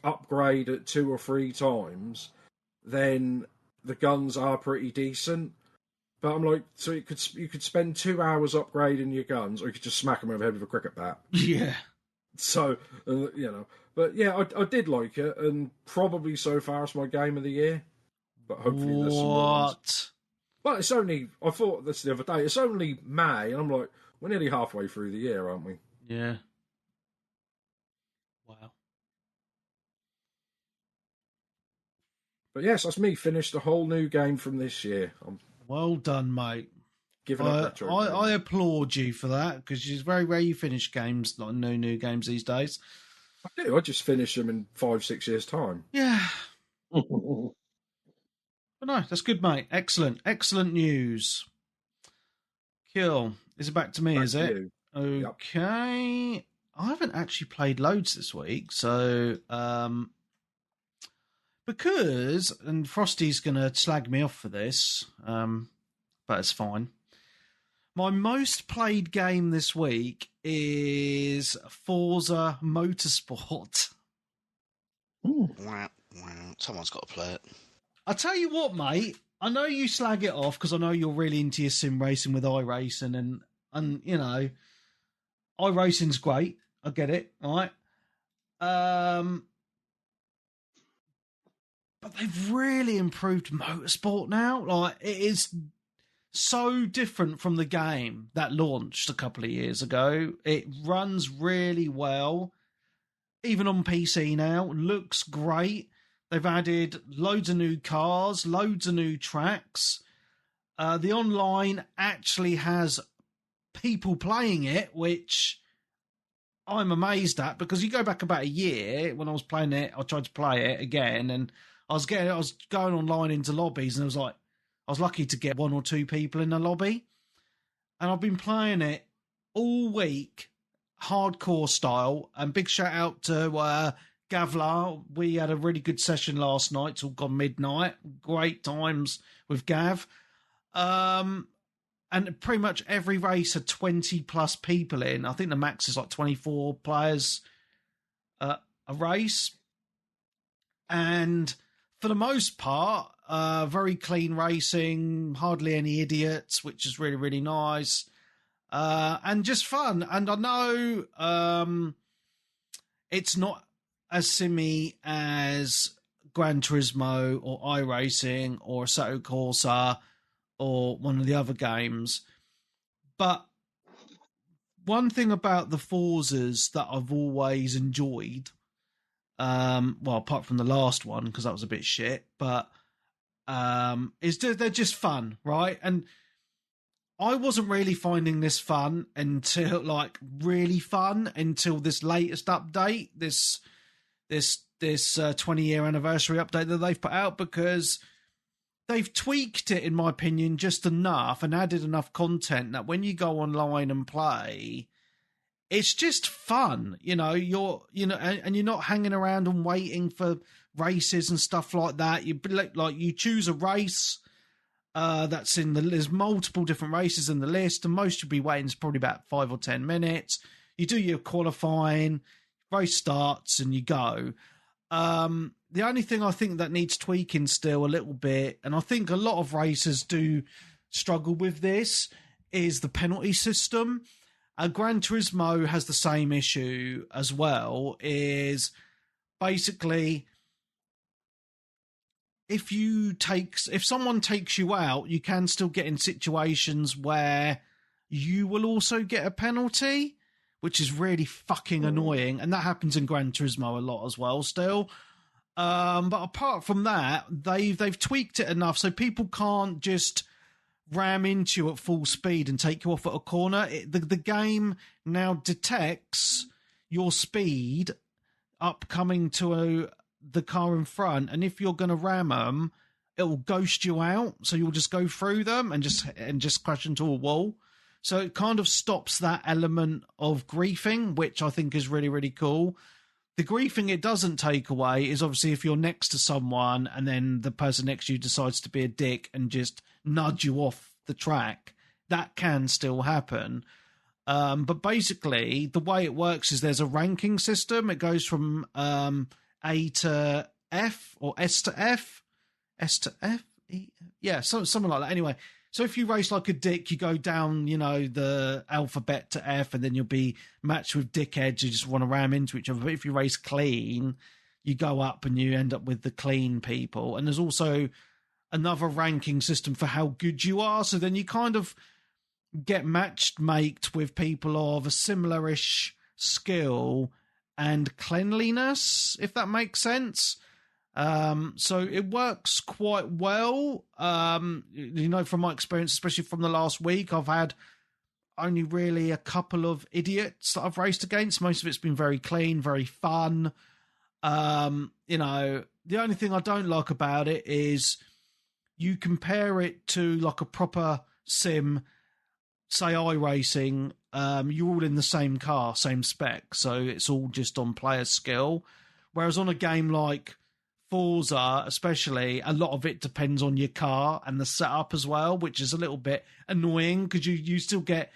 upgrade it 2 or 3 times, then the guns are pretty decent. But I'm like, so you could spend 2 hours upgrading your guns, or you could just smack them over the head with a cricket bat. Yeah. So, but yeah, I did like it, and probably so far it's my game of the year. But hopefully there's some more ones. But it's only, I thought this the other day, it's only May, and I'm like, we're nearly halfway through the year, aren't we? Yeah. Wow. But yes, that's me, finished a whole new game from this year. Well done, mate. Giving up retro. I applaud you for that, because it's very rare you finish games, like no new games these days. I do, I just finish them in 5-6 years' time. Yeah. But no, that's good, mate. Excellent. Excellent news. Cool. Is it back to me, is it? You. Okay. Yep. I haven't actually played loads this week, so because, and Frosty's going to slag me off for this, but it's fine. My most played game this week is Forza Motorsport. Wow. Someone's got to play it. I tell you what, mate, I know you slag it off because I know you're really into your sim racing with iRacing, and iRacing's great. I get it, all right? But they've really improved motorsport now. Like, it is so different from the game that launched a couple of years ago. It runs really well, even on PC now. Looks great. They've added loads of new cars, loads of new tracks. The online actually has people playing it, which I'm amazed at, because you go back about a year when I was playing it, I tried to play it again, and I was going online into lobbies, and I was lucky to get 1 or 2 people in the lobby, and I've been playing it all week, hardcore style. And big shout out to Gavlar. We had a really good session last night till gone midnight. Great times with Gav. And pretty much every race had 20 plus people in. I think the max is like 24 players a race. And for the most part, very clean racing, hardly any idiots, which is really, really nice. And just fun. And I know it's not as simmy as Gran Turismo or iRacing or Assetto Corsa or one of the other games. But one thing about the Forzas that I've always enjoyed, well, apart from the last one, because that was a bit shit, but is they're just fun, right? And I wasn't really finding this fun until, like, really fun until this latest update, this 20-year anniversary update that they've put out, because they've tweaked it, in my opinion, just enough and added enough content that when you go online and play, it's just fun. And you're not hanging around and waiting for races and stuff like that. You choose a race that's there's multiple different races in the list, and most you'll be waiting is probably about 5 or 10 minutes. You do your qualifying, race starts, and you go. The only thing I think that needs tweaking still a little bit, and I think a lot of racers do struggle with this, is the penalty system. Gran Turismo has the same issue as well, is basically if someone takes you out, you can still get in situations where you will also get a penalty, which is really fucking annoying. And that happens in Gran Turismo a lot as well still. But apart from that, they've tweaked it enough so people can't just ram into you at full speed and take you off at a corner. The game now detects your speed up coming to the car in front, and if you're going to ram them, it will ghost you out, so you'll just go through them and just crash into a wall. So it kind of stops that element of griefing, which I think is really, really cool. The griefing it doesn't take away is obviously if you're next to someone and then the person next to you decides to be a dick and just nudge you off the track. That can still happen. But basically, the way it works is there's a ranking system. It goes from A to F or S to F. S to F? Yeah, something like that. Anyway, so if you race like a dick, you go down, the alphabet to F, and then you'll be matched with dickheads who just want to ram into each other. But if you race clean, you go up and you end up with the clean people. And there's also another ranking system for how good you are. So then you kind of get matched with people of a similar-ish skill and cleanliness, if that makes sense. So it works quite well. From my experience, especially from the last week, I've had only really a couple of idiots that I've raced against. Most of it's been very clean, very fun. The only thing I don't like about it is you compare it to like a proper sim, say iRacing, you're all in the same car, same spec, so it's all just on player skill. Whereas on a game like Forza, especially, a lot of it depends on your car and the setup as well, which is a little bit annoying because you still get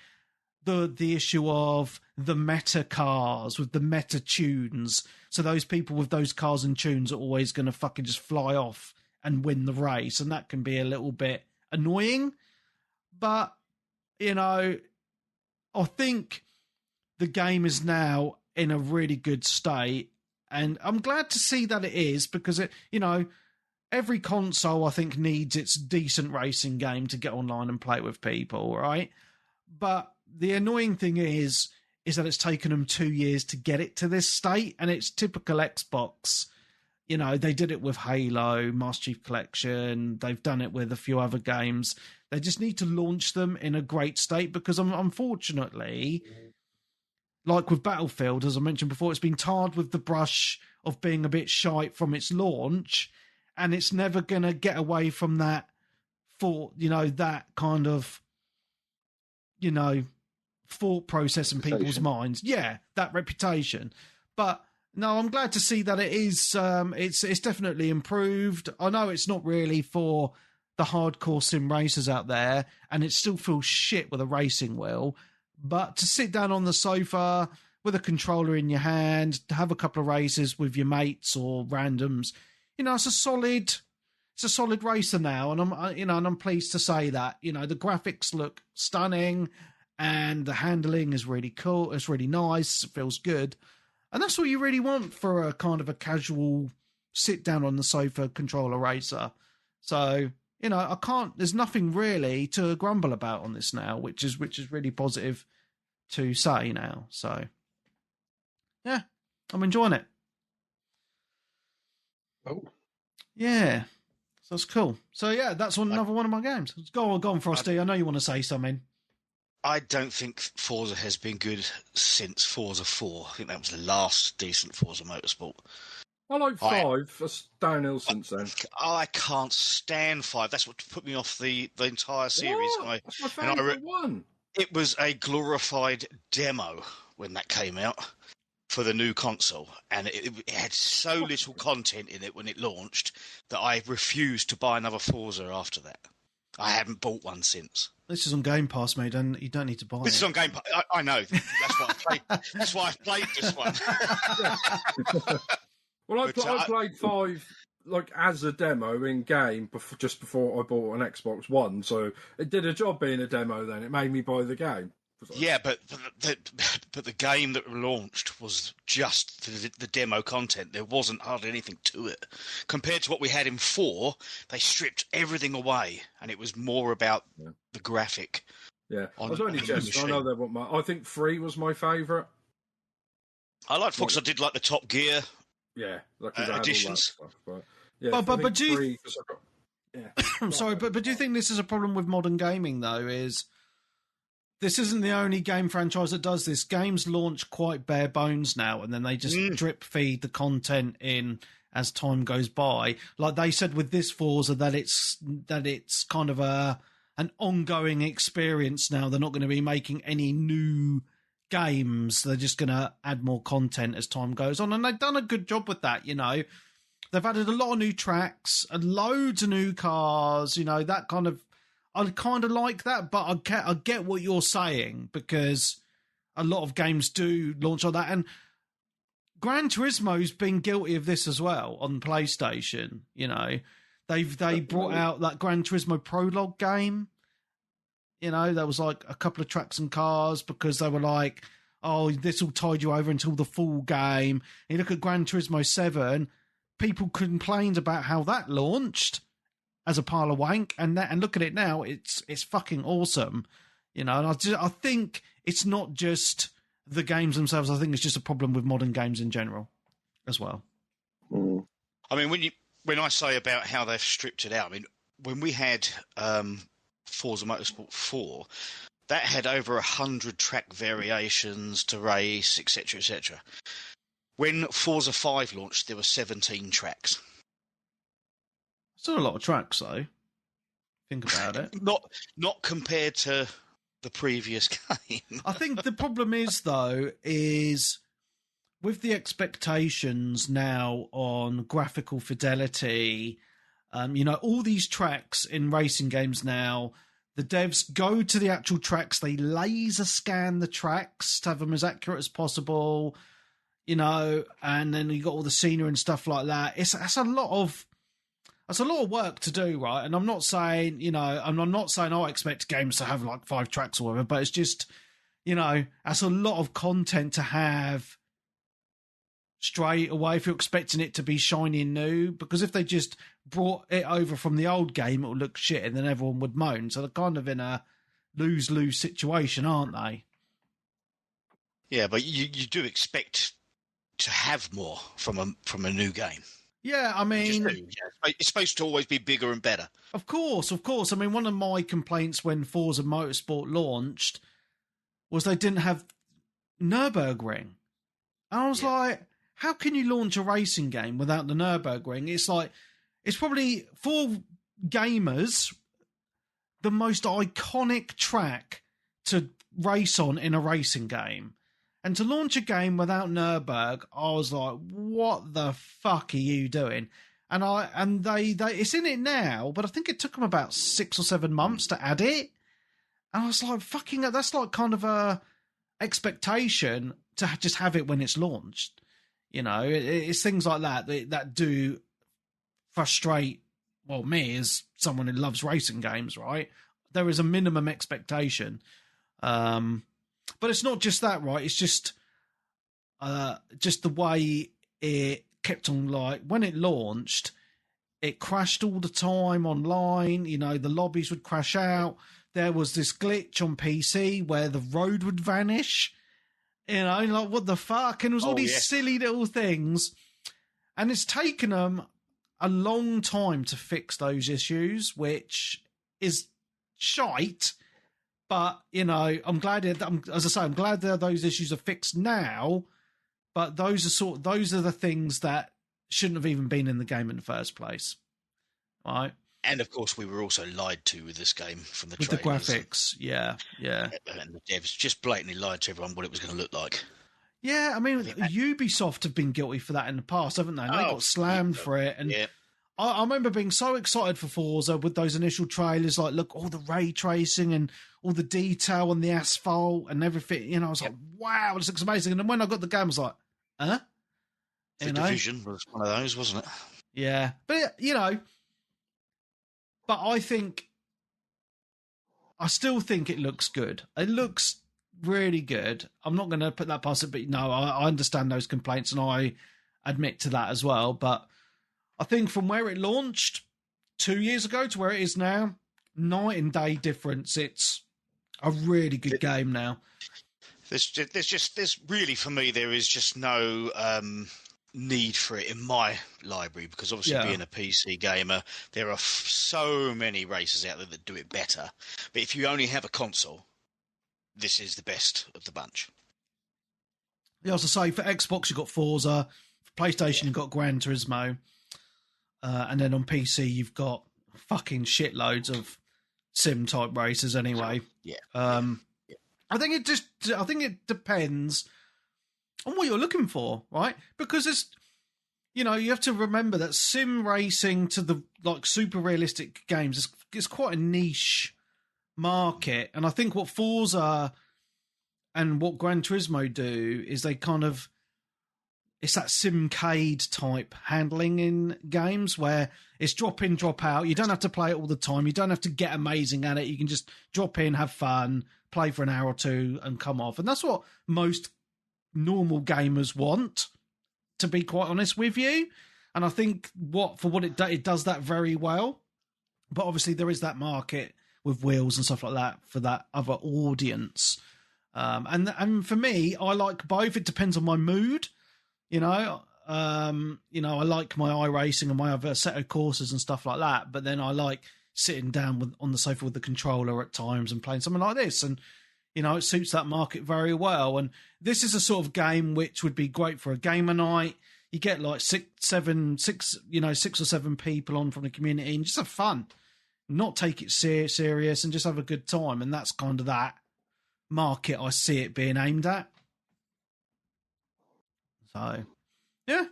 the issue of the meta cars with the meta tunes. So those people with those cars and tunes are always going to fucking just fly off and win the race, and that can be a little bit annoying. But I think the game is now in a really good state, and I'm glad to see that it is, because every console, I think, needs its decent racing game to get online and play with people, right? But the annoying thing is that it's taken them 2 years to get it to this state, and it's typical Xbox. You know, they did it with Halo, Master Chief Collection. They've done it with a few other games. They just need to launch them in a great state because, unfortunately, like with Battlefield, as I mentioned before, it's been tarred with the brush of being a bit shite from its launch, and it's never going to get away from that that kind of, thought process in people's minds. Yeah, that reputation. But no, I'm glad to see that it is. It's definitely improved. I know it's not really for the hardcore sim racers out there, and it still feels shit with a racing wheel. But to sit down on the sofa with a controller in your hand, to have a couple of races with your mates or randoms, it's a solid racer now, and I'm pleased to say that. The graphics look stunning, and the handling is really cool. It's really nice. It feels good. And that's what you really want for a kind of a casual sit down on the sofa controller racer. So, there's nothing really to grumble about on this now, which is really positive to say now. So, yeah, I'm enjoying it. Oh. Yeah. So that's cool. So, yeah, that's another one of my games. Go on, Frosty. I know you want to say something. I don't think Forza has been good since Forza 4. I think that was the last decent Forza Motorsport. I like 5. That's downhill since then. I can't stand 5. That's what put me off the entire series. That's my favourite one. It was a glorified demo when that came out for the new console, and it had so little content in it when it launched that I refused to buy another Forza after that. I haven't bought one since. This is on Game Pass, mate, and you don't need to buy it. This is on Game Pass. I know. That's why I played this one. Well, I played 5 as a demo in game just before I bought an Xbox One, so it did a job being a demo. Then it made me buy the game. Yeah, but the game that launched was just the demo content. There wasn't hardly anything to it. Compared to what we had in 4, they stripped everything away, and it was more about the graphic. Yeah, I was only just. I know they want I think 3 was my favourite. I liked 4 because I did like the Top Gear. Yeah, additions. But do you? I'm sorry, but do you think this is a problem with modern gaming though? This isn't the only game franchise that does this. Games launch quite bare bones now, and then they just drip feed the content in as time goes by. Like they said with this Forza, that it's kind of an ongoing experience now. They're not going to be making any new games. They're just going to add more content as time goes on, and they've done a good job with that. They've added a lot of new tracks and loads of new cars. That kind of. I kind of like that, but I get what you're saying because a lot of games do launch on that. And Gran Turismo's been guilty of this as well on PlayStation. They brought out that Gran Turismo Prologue game. There was like a couple of tracks and cars because they were like, oh, this will tide you over until the full game. And you look at Gran Turismo 7, people complained about how that launched as a pile of wank, and look at it now, it's fucking awesome, And I think it's not just the games themselves. I think it's just a problem with modern games in general, as well. Mm. I mean, when I say about how they've stripped it out, I mean when we had Forza Motorsport 4, that had over 100 track variations to race, etc., etc. When Forza 5 launched, there were 17 tracks. Still a lot of tracks, though. Think about it. Not compared to the previous game. I think the problem is, though, is with the expectations now on graphical fidelity, all these tracks in racing games now, the devs go to the actual tracks, they laser scan the tracks to have them as accurate as possible, and then you got all the scenery and stuff like that. That's a lot of work to do, right? And I'm not saying, I'm not saying I expect games to have like 5 tracks or whatever, but it's just, that's a lot of content to have straight away if you're expecting it to be shiny and new, because if they just brought it over from the old game, it would look shit and then everyone would moan. So they're kind of in a lose-lose situation, aren't they? Yeah, but you do expect to have more from a new game. Yeah, I mean, it's supposed to always be bigger and better. Of course. I mean, one of my complaints when Forza Motorsport launched was they didn't have Nürburgring. And I was like, how can you launch a racing game without the Nürburgring? It's like, it's probably, for gamers, the most iconic track to race on in a racing game. And to launch a game without Nürburg, I was like, what the fuck are you doing? And they it's in it now, but I think it took them about 6 or 7 months to add it. And I was like, fucking, that's like kind of a expectation to just have it when it's launched. You know, it's things like that do frustrate, well, me as someone who loves racing games, right? There is a minimum expectation. But it's not just that, right? It's just the way it kept on, like, when it launched, it crashed all the time online. You know, the lobbies would crash out. There was this glitch on PC where the road would vanish. You know, like, what the fuck? And it was all these silly little things. And it's taken them a long time to fix those issues, which is shite. But, you know, I'm glad, as I say, I'm glad that those issues are fixed now. But those are the things that shouldn't have even been in the game in the first place, right? And of course, we were also lied to with this game from the trailers. The graphics, yeah. And the devs just blatantly lied to everyone what it was going to look like. Yeah, I mean, Ubisoft have been guilty for that in the past, haven't they? And they got slammed for it, and I remember being so excited for Forza with those initial trailers, like, look, all the ray tracing and all the detail on the asphalt and everything. You know, I was like, wow, this looks amazing. And then when I got the game, I was like, huh? The Division was one of those, wasn't it? Yeah. But, you know, but I still think it looks good. It looks really good. I'm not going to put that past it, but no, I understand those complaints and I admit to that as well. But I think from where it launched 2 years ago to where it is now, night and day difference. It's a really good game now. There's really, for me, there is just no need for it in my library, because obviously being a PC gamer, there are so many races out there that do it better. But if you only have a console, this is the best of the bunch. Yeah, as I say, for Xbox you've got Forza, for PlayStation you've got Gran Turismo, and then on PC you've got fucking shitloads of sim type races anyway. I think it depends on what you're looking for, right? Because it's, you know, you have to remember that sim racing to the, like, super realistic games is quite a niche market. And I think what Forza and what Gran Turismo do is they kind of, it's that simcade type handling in games where it's drop in, drop out. You don't have to play it all the time. You don't have to get amazing at it. You can just drop in, have fun, play for an hour or two and come off. And that's what most normal gamers want, to be quite honest with you. And I think it does that very well. But obviously there is that market with wheels and stuff like that for that other audience. And for me, I like both. It depends on my mood. You know, I like my iRacing and my other set of courses and stuff like that. But then I like sitting down on the sofa with the controller at times and playing something like this. And, you know, it suits that market very well. And this is a sort of game which would be great for a gamer night. You get like six or seven people on from the community and just have fun. Not take it serious and just have a good time. And that's kind of that market I see it being aimed at. So, yeah.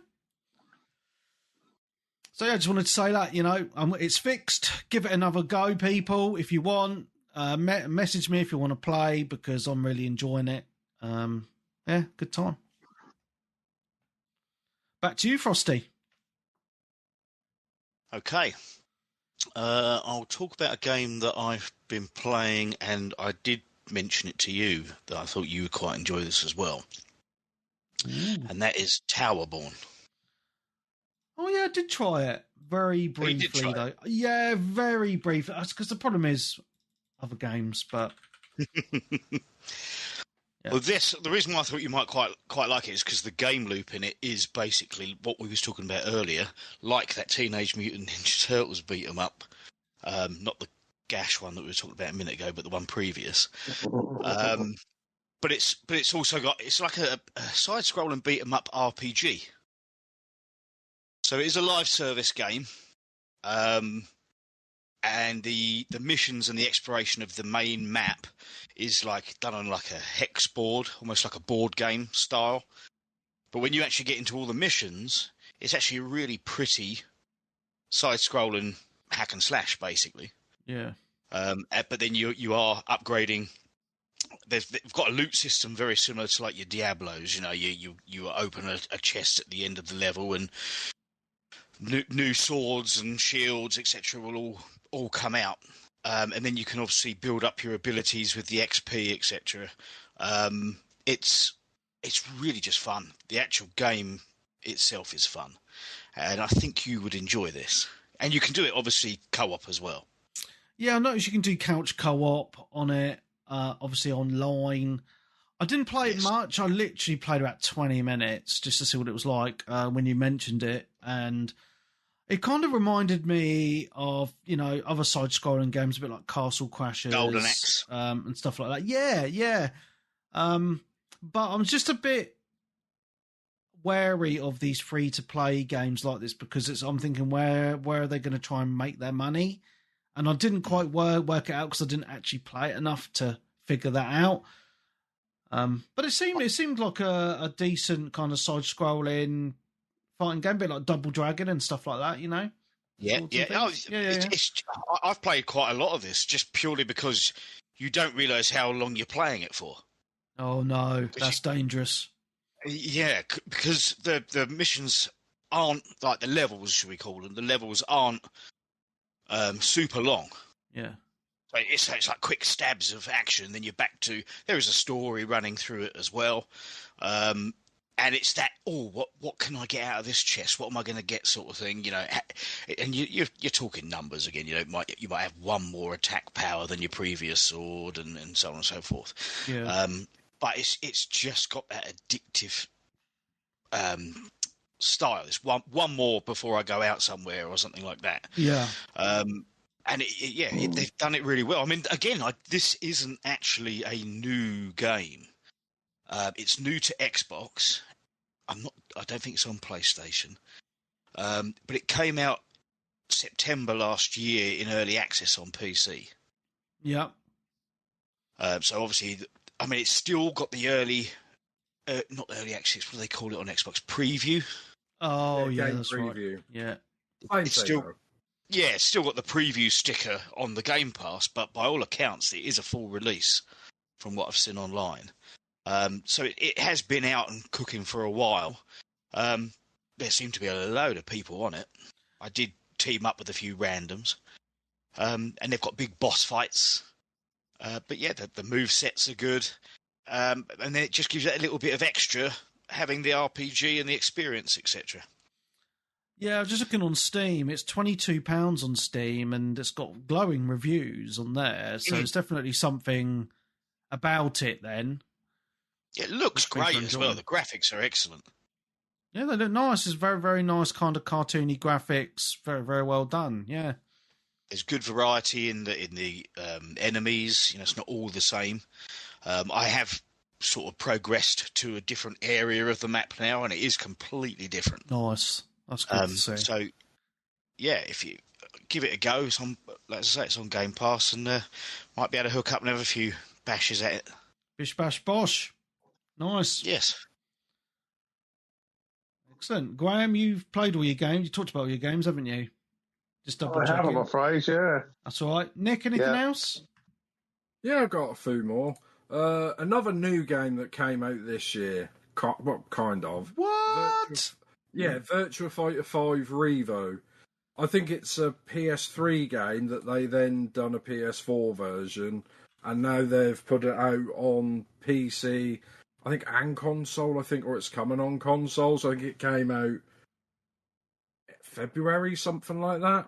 So, yeah, I just wanted to say that, you know, it's fixed. Give it another go, people, if you want. Message me if you want to play, because I'm really enjoying it. Yeah, good time. Back to you, Frosty. Okay. I'll talk about a game that I've been playing, and I did mention it to you that I thought you would quite enjoy this as well. and that is Towerborn. Oh yeah, I did try it very briefly though. Yeah, very brief. That's because the problem is other games, but yeah. Well, the reason why I thought you might quite like it is because the game loop in it is basically what we was talking about earlier, like that Teenage Mutant Ninja Turtles beat 'em up. Not the Gash one that we were talking about a minute ago, but the one previous. But it's also got, it's like a side-scrolling beat 'em up RPG. So it is a live service game. And the missions and the exploration of the main map is like done on like a hex board, almost like a board game style. But when you actually get into all the missions, it's actually a really pretty side-scrolling hack and slash, basically. Yeah. But then you are upgrading. They've got a loot system very similar to like your Diablos. You know, you open a chest at the end of the level, and new swords and shields, etc., will all come out, and then you can obviously build up your abilities with the XP, etc. It's really just fun. The actual game itself is fun, and I think you would enjoy this. And you can do it obviously co-op as well. Yeah, I noticed you can do couch co-op on it, obviously online. I didn't play it much. I literally played about 20 minutes just to see what it was like when you mentioned it, and it kind of reminded me of, you know, other side-scrolling games, a bit like Castle Crashers, Golden Axe, and stuff like that. Yeah. But I'm just a bit wary of these free-to-play games like this because I'm thinking, where are they going to try and make their money? And I didn't quite work it out because I didn't actually play it enough to figure that out. But it seemed like a decent kind of side-scrolling fighting game, a bit like Double Dragon and stuff like that, you know? Yeah. I've played quite a lot of this just purely because you don't realise how long you're playing it for. Oh no, that's dangerous. Yeah, because the missions aren't like the levels, should we call them? The levels aren't super long. Yeah. So it's like quick stabs of action. Then you're back to, there is a story running through it as well. And it's that, what can I get out of this chest? What am I going to get, sort of thing, you know? And you're talking numbers again. You know, you might have one more attack power than your previous sword, and so on and so forth. Yeah. But it's just got that addictive style. It's one more before I go out somewhere or something like that. Yeah. And they've done it really well. I mean, again, this isn't actually a new game. It's new to Xbox. I don't think it's on PlayStation. But it came out September last year in early access on PC. Yeah. So obviously, I mean, it's still got the early, not early access. What do they call it on Xbox? Preview. Oh yeah, that's preview. Right. Yeah. It's still got the preview sticker on the Game Pass, but by all accounts, it is a full release from what I've seen online. So it has been out and cooking for a while. There seem to be a load of people on it. I did team up with a few randoms. And they've got big boss fights. But yeah, the move sets are good. And then it just gives it a little bit of extra, having the RPG and the experience, etc. Yeah, I was just looking on Steam. It's £22 on Steam, and it's got glowing reviews on there. So it's definitely something about it then. It looks great as well. The graphics are excellent. Yeah, they look nice. It's very, very nice kind of cartoony graphics. Very, very well done. Yeah. There's good variety in the enemies. You know, it's not all the same. I have sort of progressed to a different area of the map now, and it is completely different. Nice. That's good to see. So, yeah, if you give it a go, it's on, like I say, it's on Game Pass, and might be able to hook up and have a few bashes at it. Bish bash bosh. Nice. Yes. Excellent. Graham, you've played all your games. You talked about all your games, haven't you? Just double checking. I have, I'm afraid, yeah. That's all right. Nick, anything else? Yeah, I've got a few more. Another new game that came out this year. Kind of. What? Virtua Fighter 5 Revo. I think it's a PS3 game that they then done a PS4 version, and now they've put it out on PC, and console, or it's coming on console. So I think it came out February, something like that.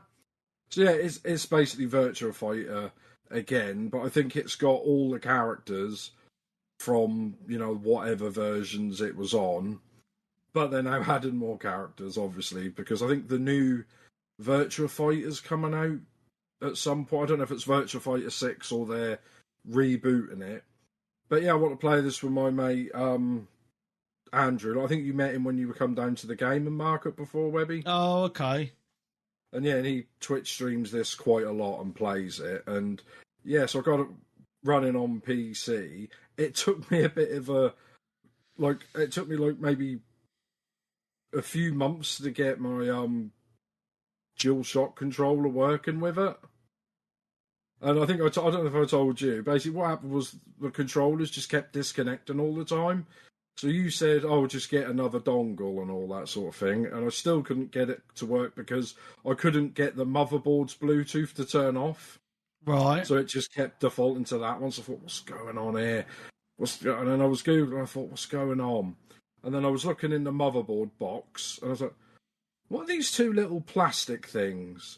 So yeah, it's basically Virtua Fighter again, but I think it's got all the characters from, whatever versions it was on. But they're now adding more characters, obviously, because I think the new Virtua Fighter's coming out at some point. I don't know if it's Virtua Fighter 6 or they're rebooting it. But yeah, I want to play this with my mate, Andrew. I think you met him when you come down to the gaming market before, Webby. Oh, okay. And yeah, and he Twitch streams this quite a lot and plays it. And yeah, so I got it running on PC. It took me a bit of maybe a few months to get my DualShock controller working with it. And I think I don't know if I told you. Basically, what happened was the controllers just kept disconnecting all the time. So you said, just get another dongle and all that sort of thing. And I still couldn't get it to work because I couldn't get the motherboard's Bluetooth to turn off. Right. So it just kept defaulting to that one. So I thought, what's going on here? And then I was Googling and I thought, what's going on? And then I was looking in the motherboard box and I was like, what are these two little plastic things?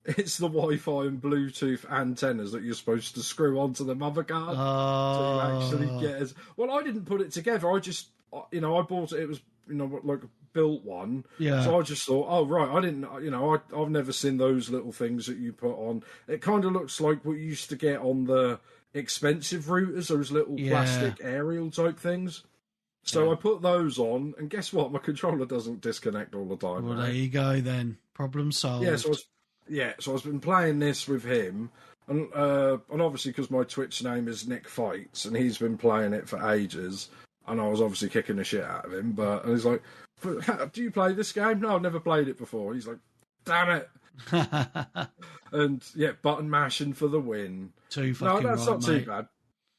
It's the Wi-Fi and Bluetooth antennas that you're supposed to screw onto the motherboard. So you actually get as well. I didn't put it together. I just, I bought it. It was, like a built one. Yeah. So I just thought, oh right, I didn't, I've never seen those little things that you put on. It kind of looks like what you used to get on the expensive routers, those little plastic aerial type things. So I put those on, and guess what? My controller doesn't disconnect all the time. Well, there you go then. Problem solved. So I've been playing this with him, and obviously because my Twitch name is Nick Fights, and he's been playing it for ages, and I was obviously kicking the shit out of him. And he's like, "Do you play this game?" No, I've never played it before. He's like, "Damn it!" And yeah, button mashing for the win. That's not too bad.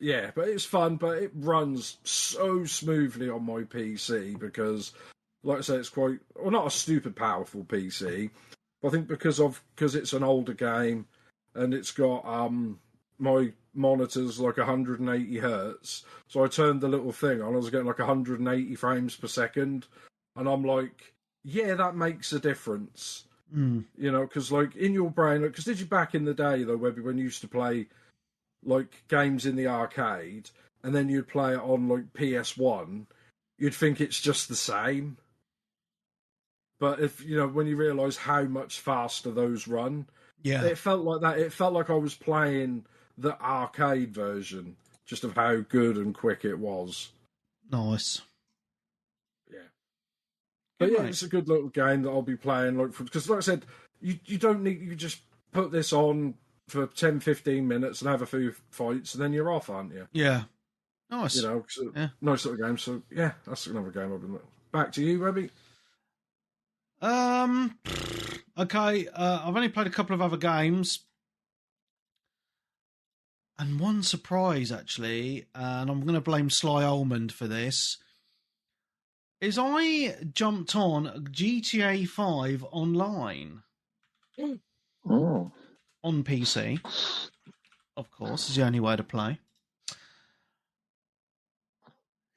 Yeah, but it's fun, but it runs so smoothly on my PC because, like I say, it's not a stupid powerful PC. But I think because it's an older game and it's got my monitor's like 180 hertz, so I turned the little thing on. I was getting like 180 frames per second, and I'm like, yeah, that makes a difference. Because like in your brain, because did you back in the day though, Webby, when you used to play like games in the arcade, and then you'd play it on like PS1, you'd think it's just the same. But if when you realise how much faster those run, it felt like that. It felt like I was playing the arcade version, just of how good and quick it was. Nice. Yeah. But yeah, it's a good little game that I'll be playing. Because like I said, you don't need, you just put this on for 10-15 minutes and have a few fights, and then you're off, aren't you? Yeah. Nice. Nice little game. So, yeah, that's another game I've been looking. Back to you, Webby. Okay, I've only played a couple of other games. And one surprise, actually, and I'm going to blame Sly Almond for this, is I jumped on GTA 5 online. Oh. On PC, of course, is the only way to play.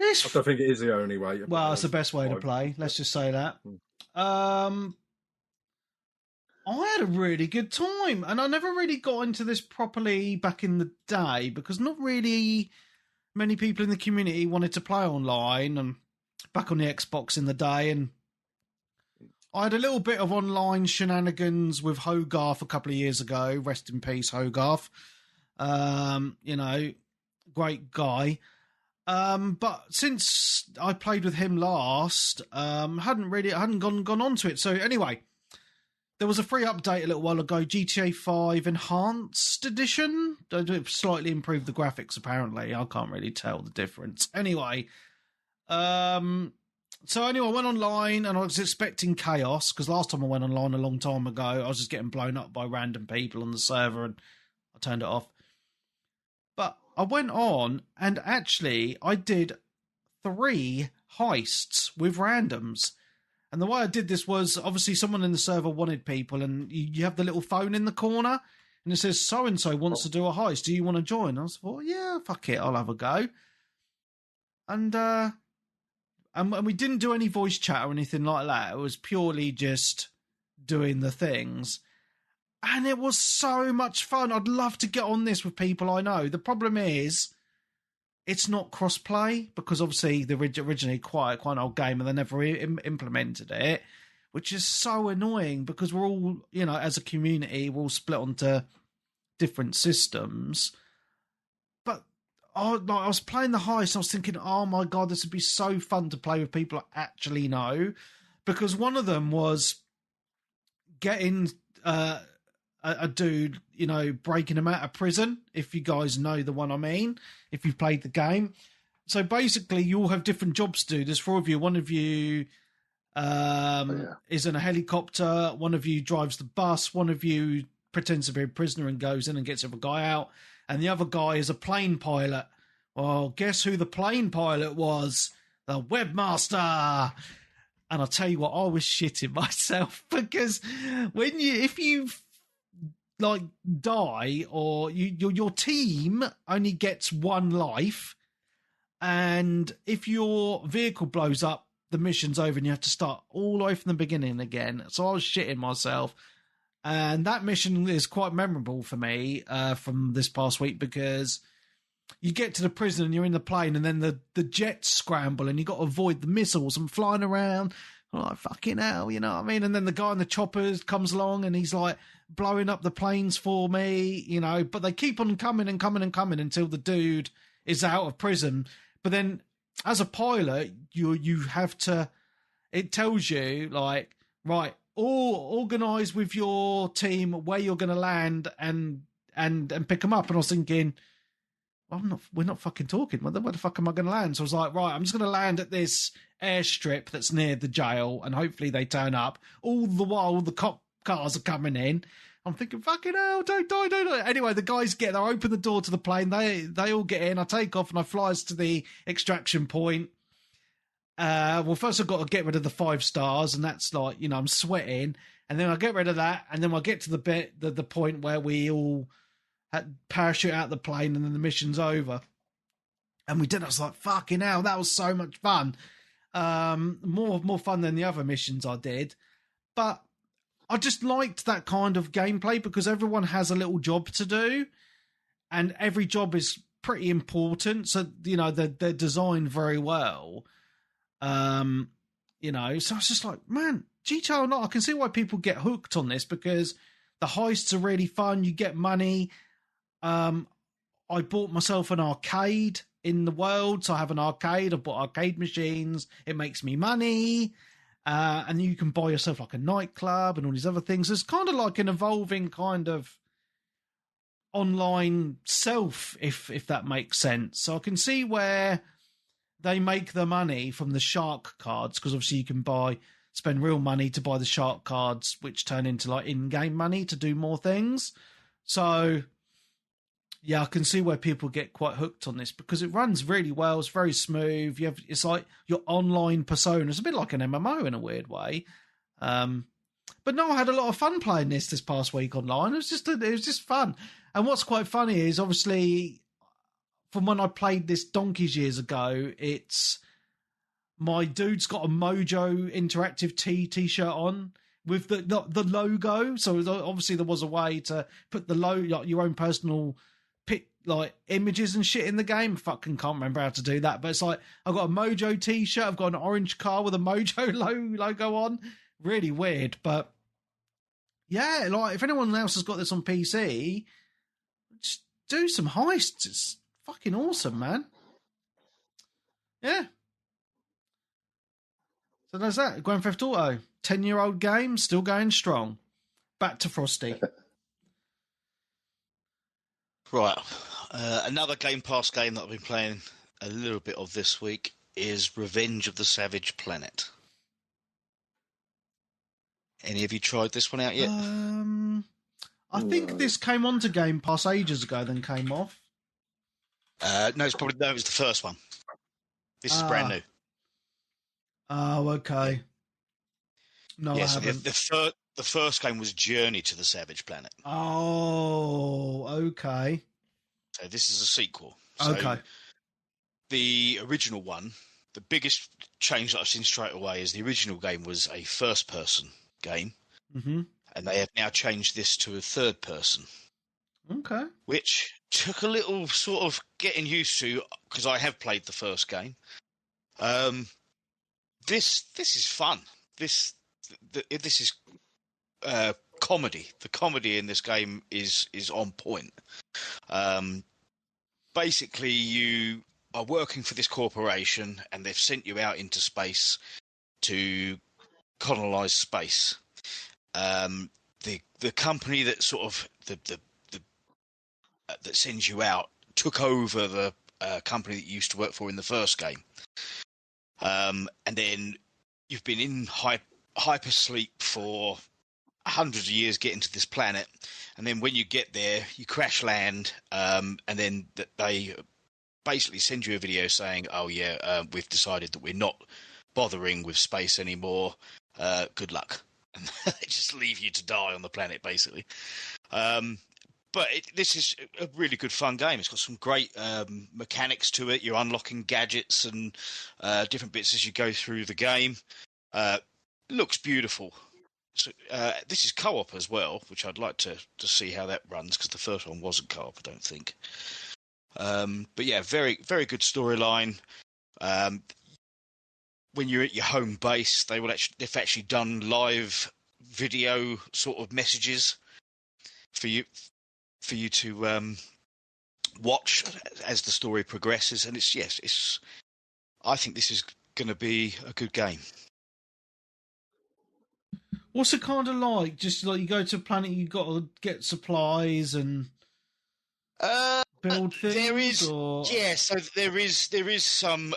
I don't think it is the only way. Well, it's the best way to play. Let's just say that. I had a really good time, and I never really got into this properly back in the day because not really many people in the community wanted to play online and back on the Xbox in the day, and I had a little bit of online shenanigans with Hogarth a couple of years ago. Rest in peace, Hogarth. Great guy. But since I played with him last, hadn't gone on to it. So anyway, there was a free update a little while ago, GTA 5 Enhanced Edition. They've slightly improved the graphics, apparently. I can't really tell the difference. Anyway, I went online and I was expecting chaos because last time I went online a long time ago, I was just getting blown up by random people on the server and I turned it off. But I went on and actually I did 3 heists with randoms. And the way I did this was obviously someone in the server wanted people and you have the little phone in the corner and it says so-and-so wants to do a heist. Do you want to join? I was like, yeah, fuck it, I'll have a go. And we didn't do any voice chat or anything like that. It was purely just doing the things. And it was so much fun. I'd love to get on this with people I know. The problem is, it's not cross-play, because obviously they're originally quite an old game and they never implemented it, which is so annoying because we're all, as a community, we're all split onto different systems. But I was playing the heist and I was thinking, oh my God, this would be so fun to play with people I actually know, because one of them was getting a dude, breaking him out of prison, if you guys know the one I mean, if you've played the game. So basically, you all have different jobs to do. There's 4 of you. One of you is in a helicopter. One of you drives the bus. One of you pretends to be a prisoner and goes in and gets the other guy out. And the other guy is a plane pilot. Well, guess who the plane pilot was? The webmaster. And I'll tell you what, I was shitting myself, because if you die, or your team only gets one life, and if your vehicle blows up, the mission's over and you have to start all the way from the beginning again. So I was shitting myself. And that mission is quite memorable for me from this past week, because you get to the prison and you're in the plane, and then the jets scramble and you got to avoid the missiles and flying around. I'm like, fucking hell, you know what I mean? And then the guy in the choppers comes along and he's like blowing up the planes for me, but they keep on coming and coming and coming until the dude is out of prison. But then as a pilot, you have to, it tells you like, right, organise with your team where you're going to land and pick them up. And I was thinking, we're not fucking talking. Where the fuck am I going to land? So I was like, right, I'm just going to land at this airstrip that's near the jail, and hopefully they turn up. All the while, the cop cars are coming in. I'm thinking, fucking hell, don't die. Anyway, the guys they open the door to the plane. They all get in. I take off and I fly us to the extraction point. Well, first I've got to get rid of the 5 stars, and that's like, I'm sweating. And then I get rid of that, and then I get to the point where we all parachute out the plane, and then the mission's over. And we did. I was like, fucking hell, that was so much fun. More fun than the other missions I did. But I just liked that kind of gameplay, because everyone has a little job to do, and every job is pretty important. So, they're designed very well. So I was just like, man, GTA or not, I can see why people get hooked on this, because the heists are really fun. You get money. I bought myself an arcade in the world, so I have an arcade. I bought arcade machines. It makes me money. And you can buy yourself like a nightclub and all these other things. It's kind of like an evolving kind of online self, if that makes sense. So I can see where they make the money from the shark cards, because obviously you can spend real money to buy the shark cards, which turn into like in-game money to do more things. So yeah, I can see where people get quite hooked on this, because it runs really well. It's very smooth. It's like your online persona. It's a bit like an MMO in a weird way. But no, I had a lot of fun playing this past week online. It was just fun. And what's quite funny is, obviously, from when I played this donkeys years ago, it's my dude's got a Mojo Interactive T-shirt on with the logo. So obviously there was a way to put the like your own personal like images and shit in the game. Fucking can't remember how to do that, but it's like I've got a Mojo T-shirt. I've got an orange car with a Mojo logo on. Really weird, but yeah, like if anyone else has got this on PC, just do some heists. It's fucking awesome, man. Yeah. So there's that. Grand Theft Auto, 10-year-old game, still going strong. Back to Frosty. Right. Another Game Pass game that I've been playing a little bit of this week is Revenge of the Savage Planet. Any of you tried this one out yet? I think this came onto Game Pass ages ago, then came off. No, it was the first one. This is brand new. Oh, okay. No, yeah, I haven't. The first game was Journey to the Savage Planet. Oh, okay. So this is a sequel. Okay. the original one, the biggest change that I've seen straight away is the original game was a first-person game, and they have now changed this to a third-person. Okay. Which took a little sort of getting used to because I have played the first game. This is fun. This is comedy. The comedy in this game is on point. Basically, you are working for this corporation, and they've sent you out into space to colonize space. The company that sort of that sends you out took over the company that you used to work for in the first game, and then you've been in hypersleep for hundreds of years getting to this planet, and then when you get there, you crash land, and then they basically send you a video saying, "Oh yeah, we've decided that we're not bothering with space anymore. Good luck," and they just leave you to die on the planet, basically. But this is a really good fun game. It's got some great mechanics to it. You're unlocking gadgets and different bits as you go through the game. Looks beautiful. So, this is co-op as well, which I'd like to see how that runs, because the first one wasn't co-op, I don't think. But yeah, very, very good storyline. When you're at your home base, they've actually done live video sort of messages for you to watch as the story progresses, and I think this is going to be a good game. What's it kind of like? Just like you go to a planet, you got to get supplies and build things. So there is some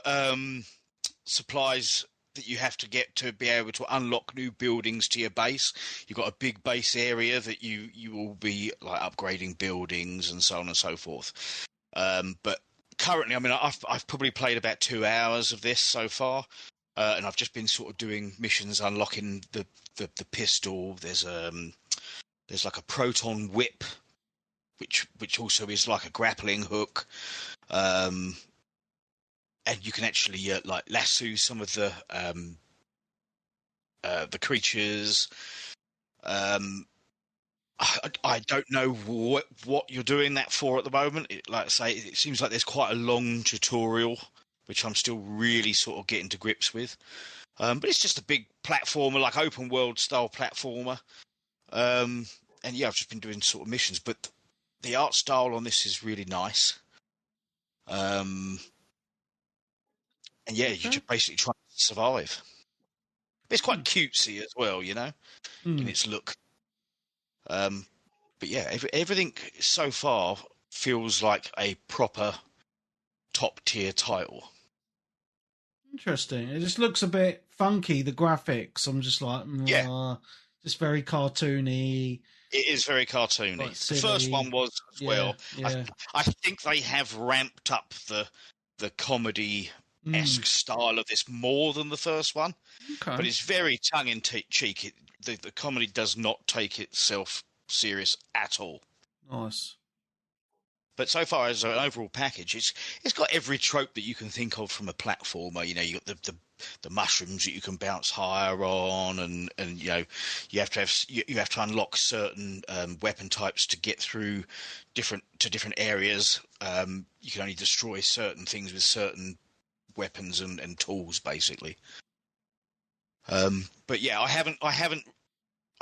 supplies that you have to get to be able to unlock new buildings to your base. You've got a big base area that you will be like upgrading buildings and so on and so forth. But currently, I mean, I've probably played about 2 hours of this so far, and I've just been sort of doing missions, unlocking the pistol. There's like a proton whip, which also is like a grappling hook. And you can actually like lasso some of the creatures. I don't know what you're doing that for at the moment. Like I say, it seems like there's quite a long tutorial, which I'm still really sort of getting to grips with. But it's just a big platformer, like open world style platformer. And yeah, I've just been doing sort of missions, but the art style on this is really nice. And yeah, you're just basically trying to survive. It's quite cutesy as well, you know, in its look. But yeah, everything so far feels like a proper top-tier title. Interesting. It just looks a bit funky, the graphics. I'm just like, just very cartoony. It is very cartoony. The first one was as well. Yeah. I think they have ramped up the comedy-esque style of this more than the first one. Okay. But it's very tongue-in-cheek. The comedy does not take itself serious at all. Nice. But so far as an overall package, it's got every trope that you can think of from a platformer. You know, you got the mushrooms that you can bounce higher on, and you know you have to unlock certain weapon types to get through different areas. You can only destroy certain things with certain weapons and tools, basically. But yeah, I think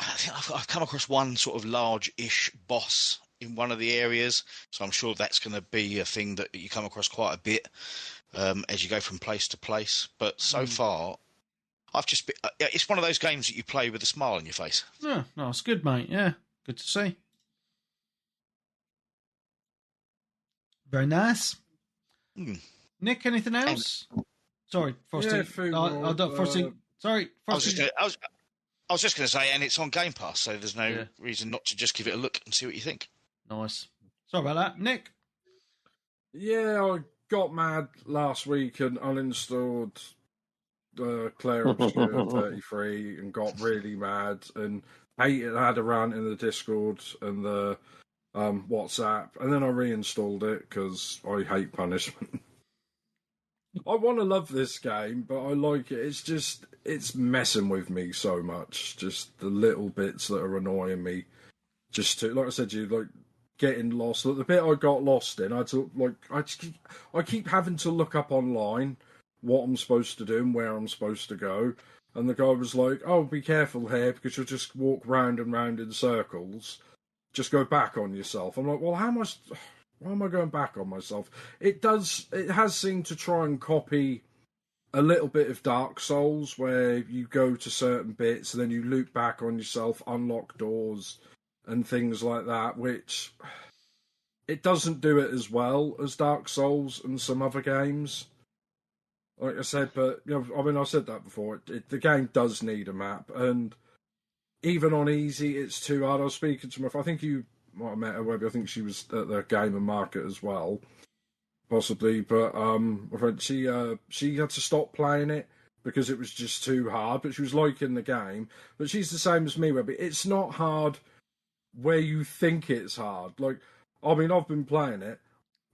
I've come across one sort of large-ish boss in one of the areas, so I'm sure that's going to be a thing that you come across quite a bit as you go from place to place. But so far, I've just been, it's one of those games that you play with a smile on your face. Yeah, no, it's good, mate. Yeah, good to see. Very nice. Nick, anything else? Sorry, Frosty. Yeah, Frosty. Sorry, Frosty. I was just going to say, and it's on Game Pass, so there's no reason not to just give it a look and see what you think. Nice. Sorry about that, Nick. Yeah, I got mad last week and uninstalled Claire Obscure 33 and got really mad and hated. I had a rant in the Discord and the WhatsApp, and then I reinstalled it because I hate punishment. I want to love this game, but I like it. It's messing with me so much. Just the little bits that are annoying me. Just to, like I said to you, like getting lost. Like, the bit I got lost in, I keep having to look up online what I'm supposed to do and where I'm supposed to go. And the guy was like, "Oh, be careful here because you'll just walk round and round in circles. Just go back on yourself." I'm like, "Well, why am I going back on myself?" It has seemed to try and copy a little bit of Dark Souls, where you go to certain bits and then you loop back on yourself, unlock doors and things like that, which it doesn't do it as well as Dark Souls and some other games. Like I said, but I've said that before. The game does need a map, and even on easy, it's too hard. I was speaking to I think you might have met her, Webby. I think she was at the Game and Market as well, possibly. But my friend, she had to stop playing it because it was just too hard. But she was liking the game. But she's the same as me, Webby. It's not hard where you think it's hard. Like, I've been playing it.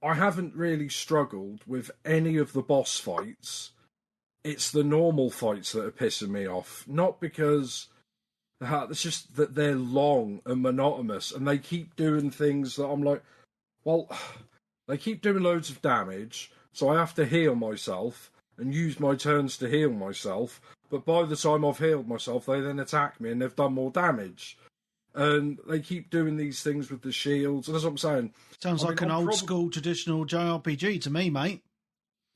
I haven't really struggled with any of the boss fights. It's the normal fights that are pissing me off. Not because it's just that they're long and monotonous, and they keep doing things that I'm like, well, they keep doing loads of damage, so I have to heal myself and use my turns to heal myself. But by the time I've healed myself, they then attack me and they've done more damage. And they keep doing these things with the shields. And that's what I'm saying. Sounds like an old school traditional JRPG to me, mate.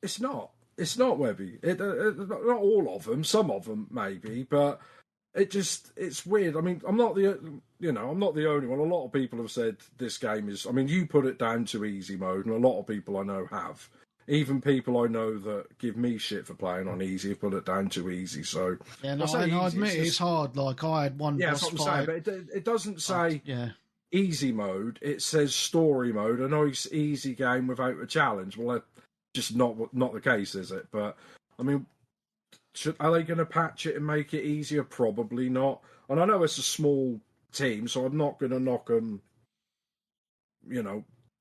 It's not. It's not, Webby. Not all of them. Some of them, maybe. But it's weird. I'm not the only one. A lot of people have said this game is... you put it down to easy mode, and a lot of people I know have. Even people I know that give me shit for playing on easy have put it down to easy. So yeah, no, I admit it's hard. Like, I had one boss that's what fight. I'm saying, but it doesn't say easy mode. It says story mode. A nice easy game without a challenge. Well, that's just not the case, is it? But are they going to patch it and make it easier? Probably not. And I know it's a small team, so I'm not going to knock them.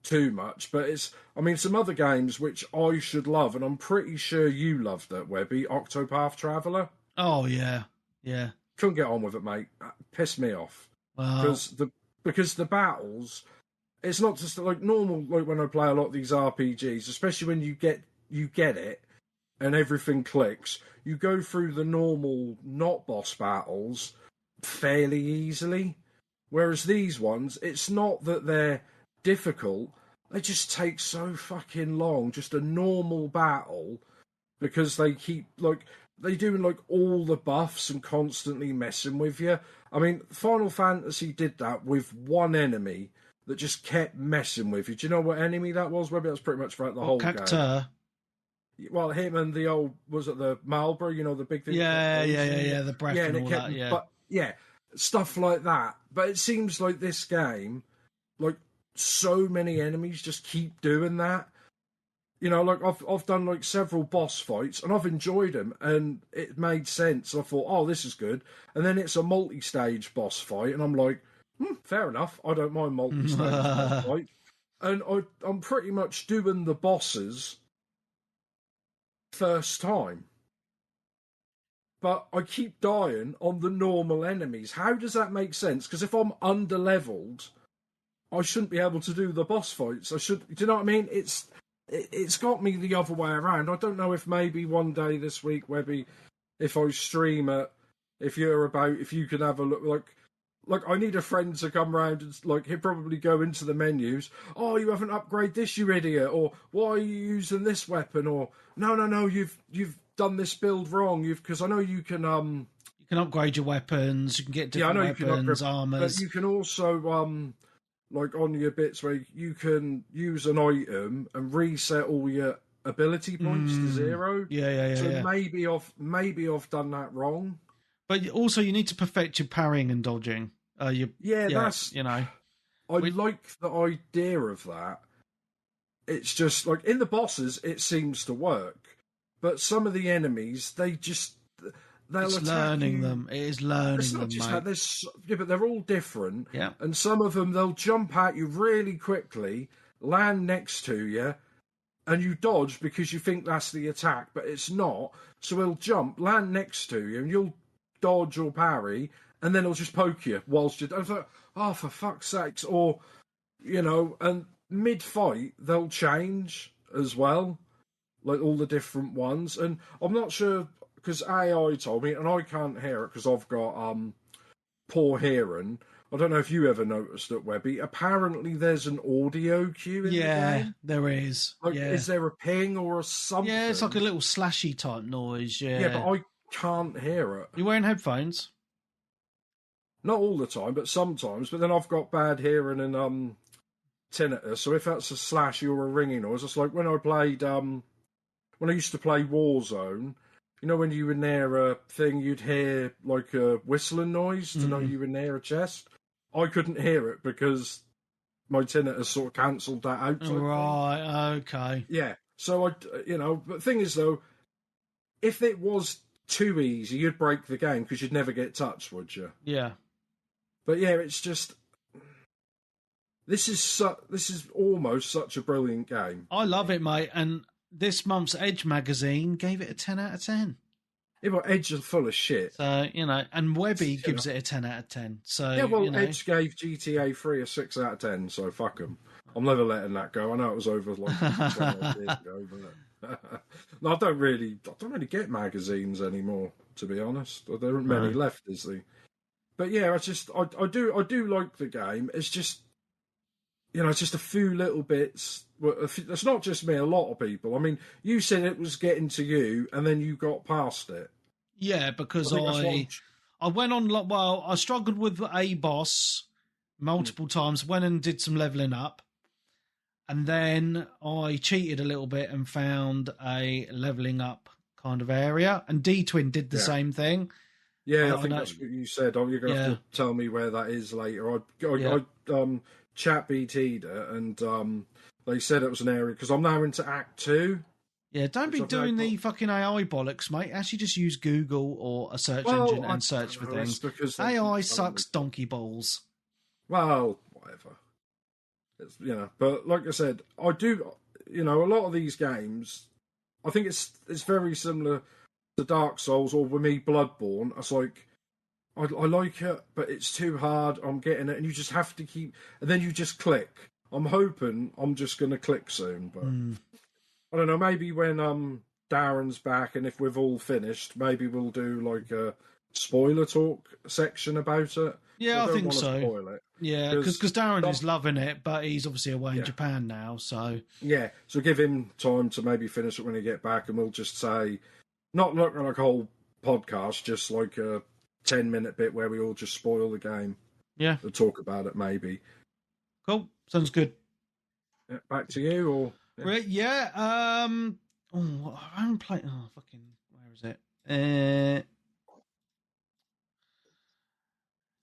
Too much, but it's some other games which I should love, and I'm pretty sure you loved it, Webby. Octopath Traveler. Oh yeah. Couldn't get on with it, mate. Pissed me off. Because the battles, it's not just like normal. Like when I play a lot of these RPGs, especially when you get it and everything clicks, you go through the normal not boss battles fairly easily. Whereas these ones, it's not that they're difficult, they just take so fucking long. Just a normal battle, because they keep they do all the buffs and constantly messing with you. Final Fantasy did that with one enemy that just kept messing with you. Do you know what enemy that was? Maybe that was pretty much throughout the whole game. Well, him and the old, was it the Marlborough? The big thing. Yeah. The breath and all that. Yeah, but stuff like that. But it seems like this game, so many enemies just keep doing that. I've done several boss fights and I've enjoyed them and it made sense. I thought, oh, this is good. And then it's a multi-stage boss fight and I'm like, fair enough. I don't mind multi-stage boss fight. And I'm pretty much doing the bosses first time. But I keep dying on the normal enemies. How does that make sense? Because if I'm under-leveled, I shouldn't be able to do the boss fights. Do you know what I mean? It's got me the other way around. I don't know if maybe one day this week, Webby, if I stream it, if you can have a look. I need a friend to come round and he'll probably go into the menus. Oh, you haven't upgraded this, you idiot! Or why are you using this weapon? Or no, you've done this build wrong. Because I know you can you can upgrade your weapons. You can get different weapons, armors. But you can also on your bits where you can use an item and reset all your ability points to 0. Yeah. So maybe I've done that wrong. But also you need to perfect your parrying and dodging. That's I like the idea of that. It's just in the bosses it seems to work, but some of the enemies they'll attack learning you. them. It is learning it's not them, just mate. But they're all different. Yeah. And some of them, they'll jump at you really quickly, land next to you, and you dodge because you think that's the attack, but it's not. So he'll jump, land next to you, and you'll dodge or parry, and then he'll just poke you whilst you're... I was like, oh, for fuck's sakes. Or, and mid-fight, they'll change as well, like all the different ones. And I'm not sure, because AI told me, and I can't hear it because I've got poor hearing. I don't know if you ever noticed it, Webby. Apparently, there's an audio cue in the game. There is. Like, is there a ping or a something? Yeah, it's like a little slashy type noise. Yeah, but I can't hear it. You're wearing headphones? Not all the time, but sometimes. But then I've got bad hearing and tinnitus. So if that's a slashy or a ringing noise, it's like when I played when I used to play Warzone. When you were near a thing, you'd hear like a whistling noise to know you were near a chest. I couldn't hear it because my tinnitus sort of cancelled that out. Right, okay. Yeah. So, but the thing is, though, if it was too easy, you'd break the game because you'd never get touched, would you? Yeah. But yeah, it's just... This is almost such a brilliant game. I love it, mate, and this month's Edge magazine gave it a 10 out of 10. Yeah, but Edge is full of shit. So, and Webby gives it a 10 out of 10. So, yeah, well, Edge gave GTA 3 a 6 out of 10, so fuck them. I'm never letting that go. I know it was over like 12 years ago, but no, I don't really get magazines anymore, to be honest. There aren't many left, is there? But yeah, I do like the game. It's just, it's just a few little bits. It's not just me, a lot of people. I mean, you said it was getting to you, and then you got past it. Yeah, because I went on, I struggled with a boss multiple times, went and did some leveling up, and then I cheated a little bit and found a leveling up kind of area, and D-Twin did the same thing. Yeah, I think that's what you said. You're going to have to tell me where that is later. I chat BT'd it, and they said it was an area, because I'm now into Act 2. Yeah, don't be doing the fucking AI bollocks, mate. Actually just use Google or a search engine and search for things. Because AI sucks donkey balls. Well, whatever. It's, but like I said, I do, a lot of these games, I think it's very similar to Dark Souls, or with me, Bloodborne. It's like, I like it, but it's too hard. I'm getting it, and you just have to keep, and then you just click. I'm hoping I'm just going to click soon, but I don't know. Maybe when Darren's back, and if we've all finished, maybe we'll do like a spoiler talk section about it. Yeah, I think so. Spoil it. Yeah, because Darren is loving it, but he's obviously away in Japan now, so yeah. So give him time to maybe finish it when he get back, and we'll just say, not like a whole podcast, just like a 10-minute bit where we all just spoil the game. Yeah. And talk about it, maybe. Cool. Sounds good. Yeah, back to you, or... Yeah. I haven't played... Oh, fucking... Where is it?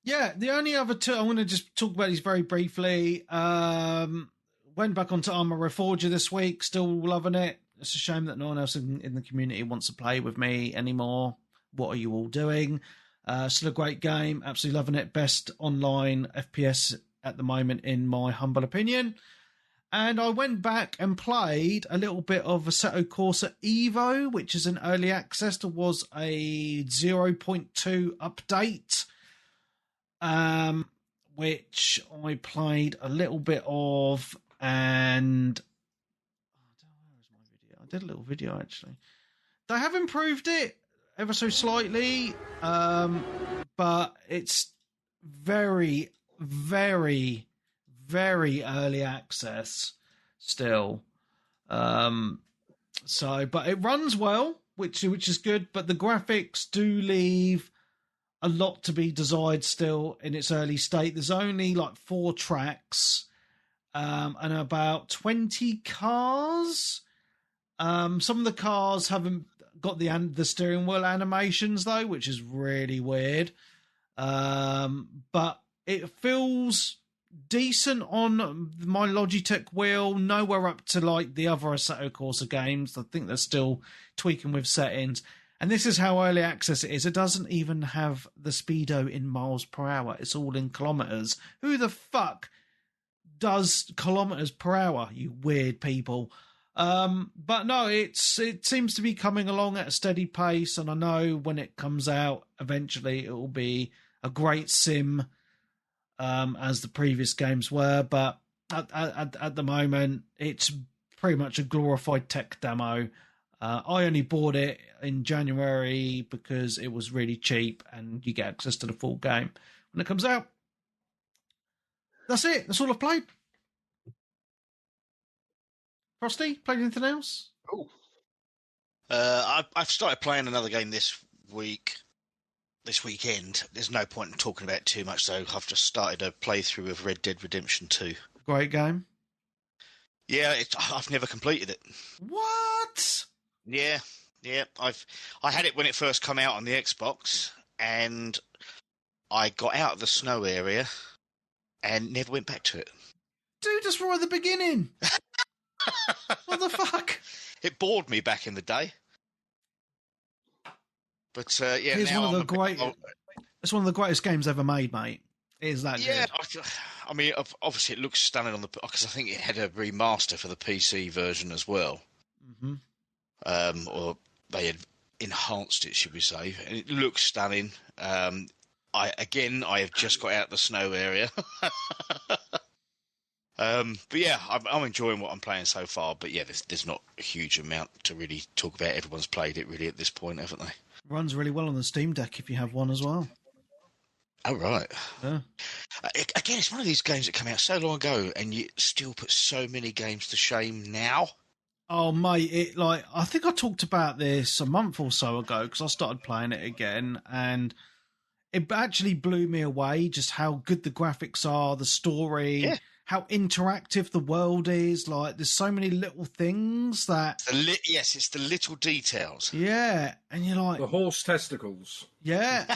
Yeah, the only other two... I want to just talk about these very briefly. Went back onto Arma Reforger this week. Still loving it. It's a shame that no one else in the community wants to play with me anymore. What are you all doing? Still a great game. Absolutely loving it. Best online FPS at the moment, in my humble opinion. And I went back and played a little bit of Assetto Corsa Evo, which is an early access. There was a 0.2 update, which I played a little bit of, and I did a little video, actually. They have improved it ever so slightly, but it's very, very, very early access still. But it runs well, which is good, but the graphics do leave a lot to be desired still in its early state. There's only like 4 tracks, and about 20 cars. Some of the cars haven't got the steering wheel animations though, which is really weird. But it feels decent on my Logitech wheel, nowhere up to like the other Assetto Corsa games. I think they're still tweaking with settings. And this is how early access it is. It doesn't even have the speedo in miles per hour. It's all in kilometers. Who the fuck does kilometers per hour, you weird people? But no, it seems to be coming along at a steady pace, and I know when it comes out, eventually it will be a great sim, as the previous games were. But at the moment, it's pretty much a glorified tech demo. I only bought it in January because it was really cheap, and you get access to the full game when it comes out. That's it. That's all I've played. Frosty, played anything else? Oh. I've started playing another game this weekend. There's no point in talking about it too much, though. I've just started a playthrough of Red Dead Redemption 2. Great game. Yeah, I've never completed it. What? Yeah. I had it when it first came out on the Xbox, and I got out of the snow area and never went back to it. Dude, just right at the beginning. What the fuck? It bored me back in the day. But yeah, it's now one of the it's one of the greatest games ever made, mate. It is that good. I mean, obviously it looks stunning on because I think it had a remaster for the PC version as well. Mm-hmm. Or they had enhanced it, should we say? And it looks stunning. I have just got out of the snow area. But yeah, I'm enjoying what I'm playing so far. But yeah, there's not a huge amount to really talk about. Everyone's played it really at this point, haven't they? Runs really well on the Steam Deck if you have one as well. Oh, right. Yeah. Again, it's one of these games that came out so long ago, and you still put so many games to shame now. Oh, mate, I think I talked about this a month or so ago because I started playing it again, and it actually blew me away just how good the graphics are, the story, how interactive the world is. Like, there's so many little things that... Yes, it's the little details. Yeah, and you're like... The horse testicles. Yeah.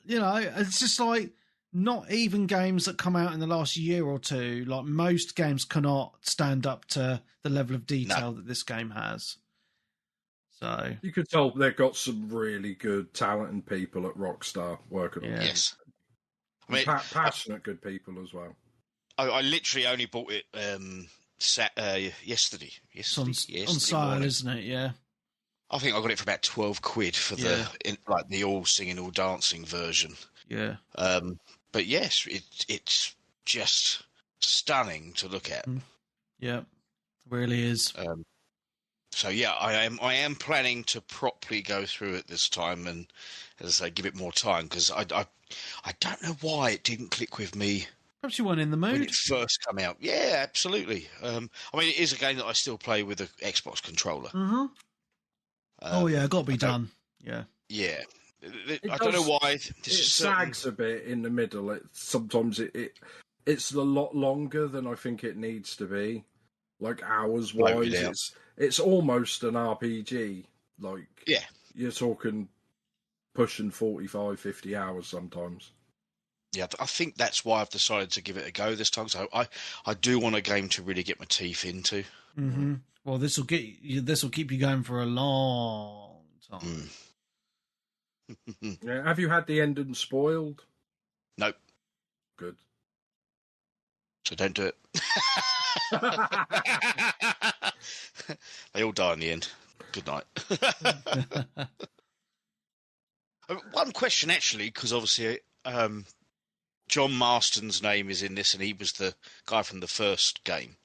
It's just like not even games that come out in the last year or two. Like, most games cannot stand up to the level of detail that this game has. So you could tell they've got some really good, talented people at Rockstar working on it. Yes. I mean, passionate, good people as well. I literally only bought it yesterday. On sale, morning. Isn't it? Yeah. I think I got it for about £12 for the all singing, all dancing version. Yeah. But yes, it's just stunning to look at. Yeah, it really is. So yeah, I am planning to properly go through it this time, and as I say, give it more time because I don't know why it didn't click with me. Perhaps you weren't in the mood when it first came out. Yeah, absolutely. I mean, it is a game that I still play with an Xbox controller. Mm-hmm. Oh yeah, got to be done. Yeah. Yeah. I don't know why. It sags a bit in the middle. Sometimes it's a lot longer than I think it needs to be. Like hours wise, it's almost an RPG. Like you're talking pushing 45, 50 hours sometimes. Yeah, I think that's why I've decided to give it a go this time. So I do want a game to really get my teeth into. Mm-hmm. Well, this will keep you going for a long time. Yeah, have you had the ending spoiled? Nope. Good. So don't do it. They all die in the end. Good night. One question, actually, because obviously John Marston's name is in this, and he was the guy from the first game.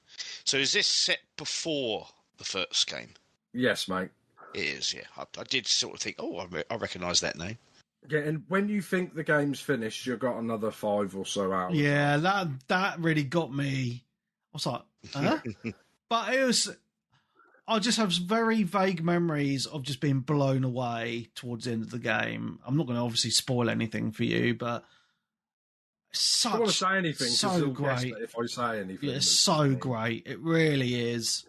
So is this set before the first game? Yes, mate. It is, yeah. I did sort of think, I recognise that name. Yeah, and when you think the game's finished, you've got another 5 or so hours. Yeah, that really got me. I was like, huh? But I just have very vague memories of just being blown away towards the end of the game. I'm not going to obviously spoil anything for you, but I don't want to say anything. So great. If I say anything, yeah, it's so great. It really is.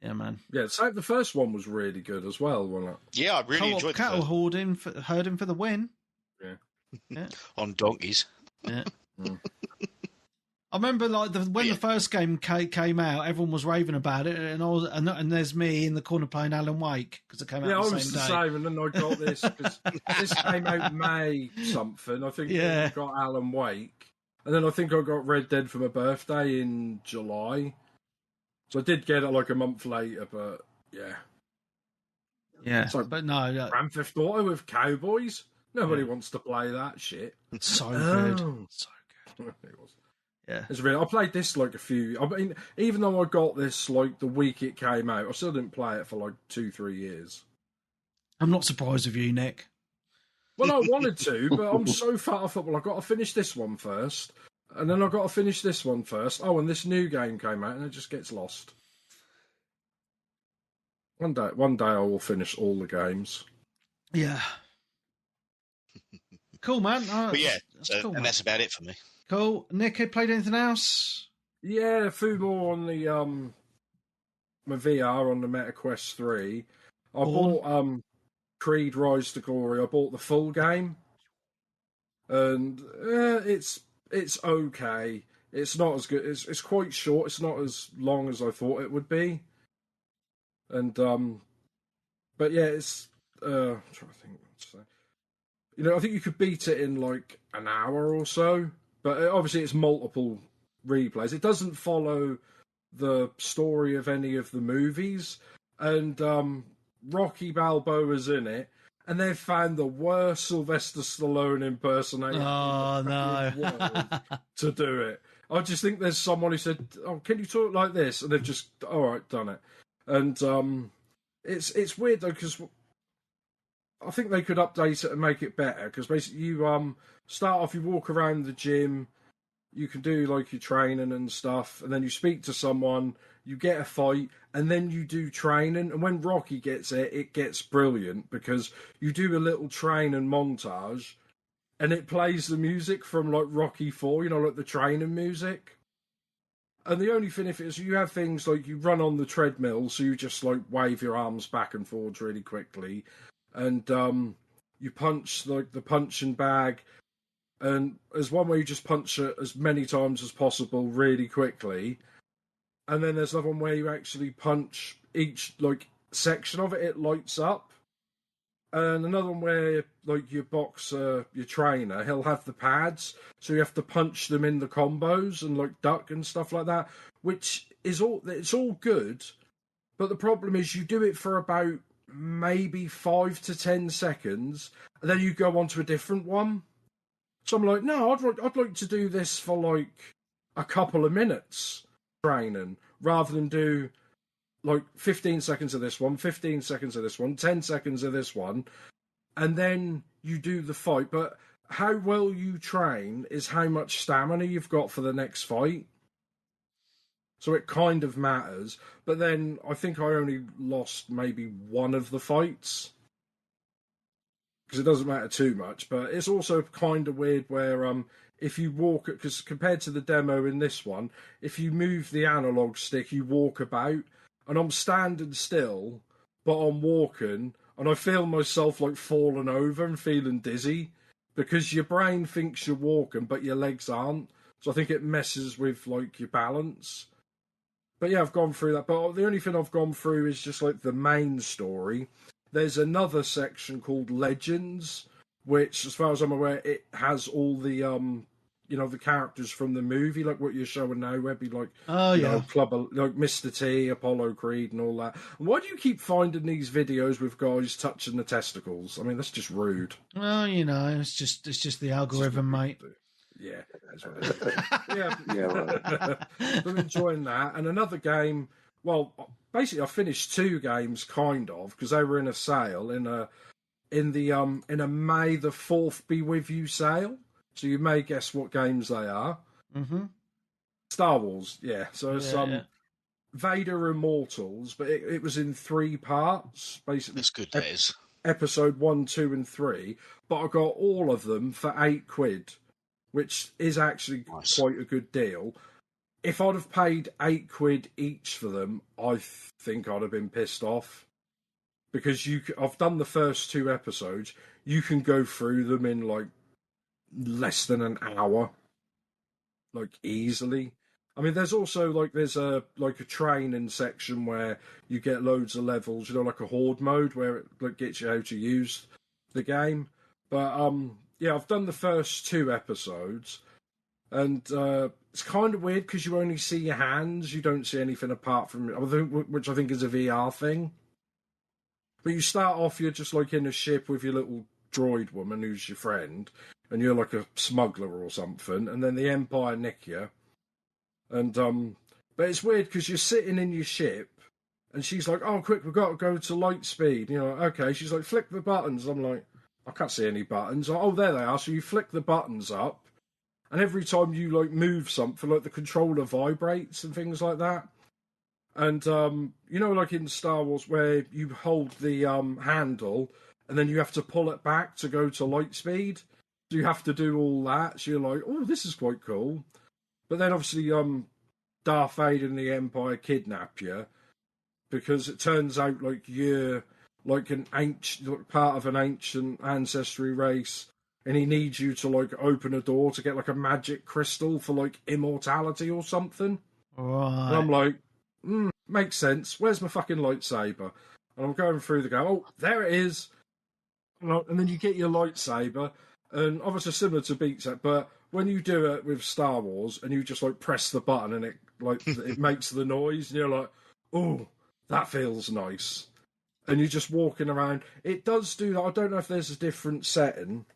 Yeah, man. Yeah, so the first one was really good as well, wasn't it? Yeah, I really enjoyed it. Cattle herding for the win. Yeah. On donkeys. Yeah. I remember when the first game came out, everyone was raving about it, and there's me in the corner playing Alan Wake because it came out the same day. Yeah, I was the same, and then I got this because this came out May something. I think I got Alan Wake, and then I think I got Red Dead for my birthday in July. So I did get it like a month later, but yeah. Yeah, but no. Grand Theft Auto with cowboys? Nobody wants to play that shit. So good. So good. It was. Yeah. It's really, I played this like I mean, even though I got this like the week it came out, I still didn't play it for like 2-3 years. I'm not surprised with you, Nick. Well, I wanted to, but I'm so fat. I thought, well, I've got to finish this one first, and then I've got to finish this one first. Oh, and this new game came out, and it just gets lost. One day I will finish all the games. Yeah. Cool, man. But yeah, cool, and that's about it for me. Cool. Nick, have played anything else? Yeah, a few more on the my VR on the Meta Quest 3. I bought Creed Rise to Glory. I bought the full game, and it's okay. It's not as good. It's quite short. It's not as long as I thought it would be. And but yeah, it's I'm trying to think what to say. You know, I think you could beat it in like an hour or so, but obviously it's multiple replays. It doesn't follow the story of any of the movies, and Rocky Balboa's in it, and they've found the worst Sylvester Stallone impersonator to do it. I just think there's someone who said, "Oh, can you talk like this?" And they've just, all right, done it. And it's weird though, because I think they could update it and make it better. Because basically, you start off, you walk around the gym, you can do like your training and stuff, and then you speak to someone, you get a fight, and then you do training. And when Rocky gets it gets brilliant because you do a little training montage, and it plays the music from like Rocky 4, you know, like the training music. And the only thing is you have things like you run on the treadmill, so you just like wave your arms back and forwards really quickly, and you punch like the punching bag, and there's one where you just punch it as many times as possible really quickly, and then there's another one where you actually punch each like section of it, it lights up. And another one where, like, your boxer, your trainer, he'll have the pads, so you have to punch them in the combos and, like, duck and stuff like that, which is it's all good, but the problem is you do it for about maybe 5 to 10 seconds, and then you go on to a different one. So I'm like, no, I'd like to do this for, like, a couple of minutes training, rather than do like 15 seconds of this one, 15 seconds of this one, 10 seconds of this one, and then you do the fight. But how well you train is how much stamina you've got for the next fight. So it kind of matters. But then I think I only lost maybe one of the fights, because it doesn't matter too much. But it's also kind of weird where if you walk, because compared to the demo in this one, if you move the analog stick, you walk about. And I'm standing still, but I'm walking, and I feel myself like falling over and feeling dizzy, because your brain thinks you're walking, but your legs aren't. So I think it messes with like your balance. But yeah, I've gone through that. But the only thing I've gone through is just like the main story. There's another section called Legends, which, as far as I'm aware, it has all the the characters from the movie, like what you're showing now, Webby, like Club, like Mr. T, Apollo Creed, and all that. And why do you keep finding these videos with guys touching the testicles? I mean, that's just rude. Well, it's just the algorithm, mate. Yeah, that's what it is. Yeah, right. I'm enjoying that. And another game. Well, basically, I finished 2 games, kind of, because they were in a sale in a May the 4th be with you sale. So you may guess what games they are. Mm-hmm. Star Wars, yeah. So it's Vader Immortals, but it was in 3 parts, basically. That's good, that is. Episode 1, 2, and 3. But I got all of them for £8, which is actually quite a good deal. If I'd have paid £8 each for them, I think I'd have been pissed off. Because I've done the first 2 episodes. You can go through them in like less than an hour, like easily. I mean, there's also like there's a training section where you get loads of levels, like a horde mode where it like gets you how to use the game. But yeah, I've done the first 2 episodes, and it's kind of weird because you only see your hands. You don't see anything apart from which I think is a VR thing. But you start off, you're just like in a ship with your little droid woman who's your friend, and you're like a smuggler or something, and then the Empire nick you. And but it's weird because you're sitting in your ship, and she's like, "Oh, quick, we've got to go to light speed." You know, okay. She's like, "Flick the buttons." I'm like, "I can't see any buttons." Oh, there they are. So you flick the buttons up, and every time you like move something, like the controller vibrates and things like that. And you know, like in Star Wars, where you hold the handle, and then you have to pull it back to go to light speed. So you have to do all that. So you're like, "Oh, this is quite cool." But then obviously, Darth Vader and the Empire kidnap you because it turns out like you're like an ancient part of an ancient ancestry race, and he needs you to like open a door to get like a magic crystal for like immortality or something. Right. And I'm like, makes sense. Where's my fucking lightsaber? And I'm going through the game. Oh, there it is. And then you get your lightsaber, and obviously similar to Beat Set, but when you do it with Star Wars and you just like press the button and it like it makes the noise, and you're like, oh, that feels nice. And you're just walking around. It does do that. I don't know if there's a different setting,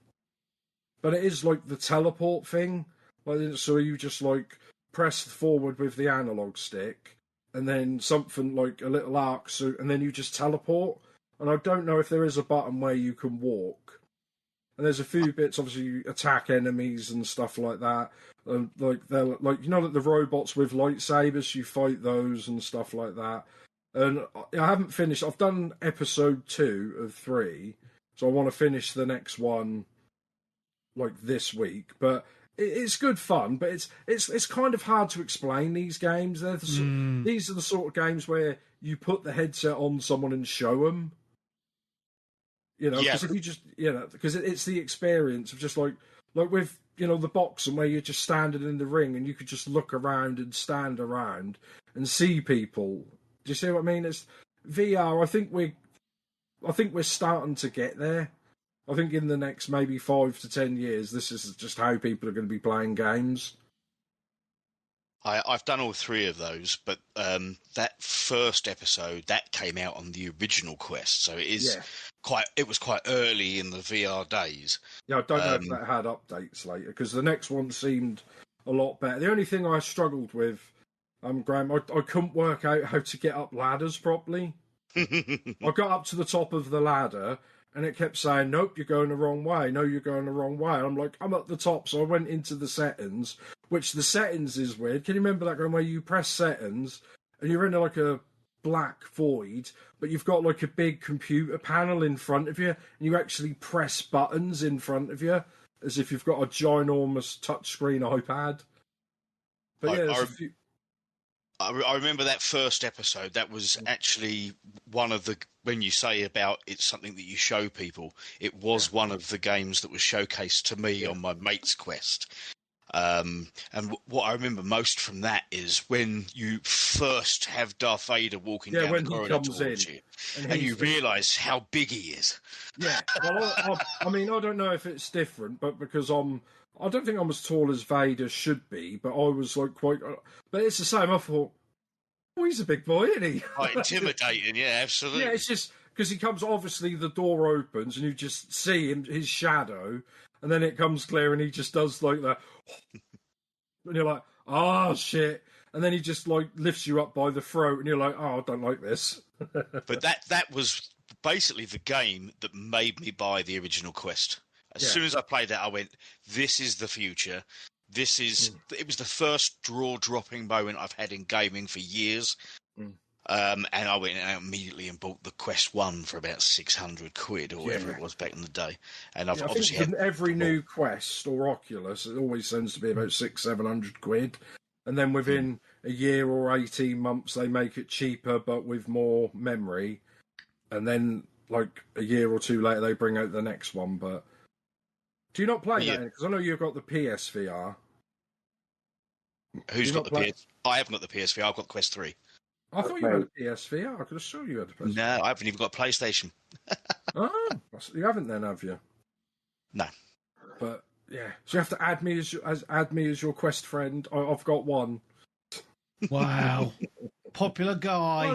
but it is like the teleport thing. Like, so you just like press forward with the analog stick, and then something like a little arc suit, and then you just teleport. And I don't know if there is a button where you can walk. And there's a few bits, obviously, you attack enemies and stuff like that. Like they're like, you know, like the robots with lightsabers, you fight those and stuff like that. And I haven't finished. I've done episode 2 of 3, so I want to finish the next one like this week. But it's good fun, but it's kind of hard to explain these games. These are the sort of games where you put the headset on someone and show them. You know, because if you just, you know, because it's the experience of just like with, you know, the boxing where you're just standing in the ring and you could just look around and stand around and see people. Do you see what I mean? It's VR. I think we're starting to get there. I think in the next maybe 5 to 10 years, this is just how people are going to be playing games. I've done all 3 of those, but that first episode that came out on the original Quest, so it was quite early in the VR days. Yeah, I don't know if that had updates later, because the next one seemed a lot better. The only thing I struggled with, Graham, I couldn't work out how to get up ladders properly. I got up to the top of the ladder, and it kept saying, "Nope, you're going the wrong way. No, you're going the wrong way." And I'm like, I'm at the top, so I went into the settings, which the settings is weird. Can you remember that, Graham, where you press settings, and you're in like a black void, but you've got like a big computer panel in front of you, and you actually press buttons in front of you as if you've got a ginormous touchscreen iPad. But yeah, there's a few. I remember that first episode. That was actually one of the, when you say about it's something that you show people, it was one of the games that was showcased to me on my mate's Quest. And what I remember most from that is when you first have Darth Vader walking down the corridor towards you, and you realise how big he is. Yeah, well, I mean, I don't know if it's different, but because I don't think I'm as tall as Vader should be, but I was like quite. But it's the same. I thought, oh, he's a big boy, isn't he? Quite intimidating, yeah, absolutely. Yeah, it's just because he comes. Obviously, the door opens and you just see him, his shadow, and then it comes clear, and he just does like that, and you're like, oh shit, and then he just like lifts you up by the throat, and you're like, oh, I don't like this. But that was basically the game that made me buy the original Quest. As soon as I played that, I went, this is the future. This is. It was the first draw-dropping moment I've had in gaming for years. And I went out immediately and bought the Quest 1 for about 600 quid or whatever it was back in the day. And I've obviously had every new Quest or Oculus, it always tends to be about 600-700 quid. And then within a year or 18 months, they make it cheaper but with more memory. And then, like, a year or two later, they bring out the next one. But do you not play that? Because I know you've got the PSVR. Who's got the PS? I haven't got the PSVR. I've got the Quest 3. I thought you had a PSVR. I could have sworn you had a PSVR. No, I haven't even got a PlayStation. Oh, you haven't then, have you? No. But Yeah, so you have to add me as your Quest friend. I've got one. Wow, popular guy. I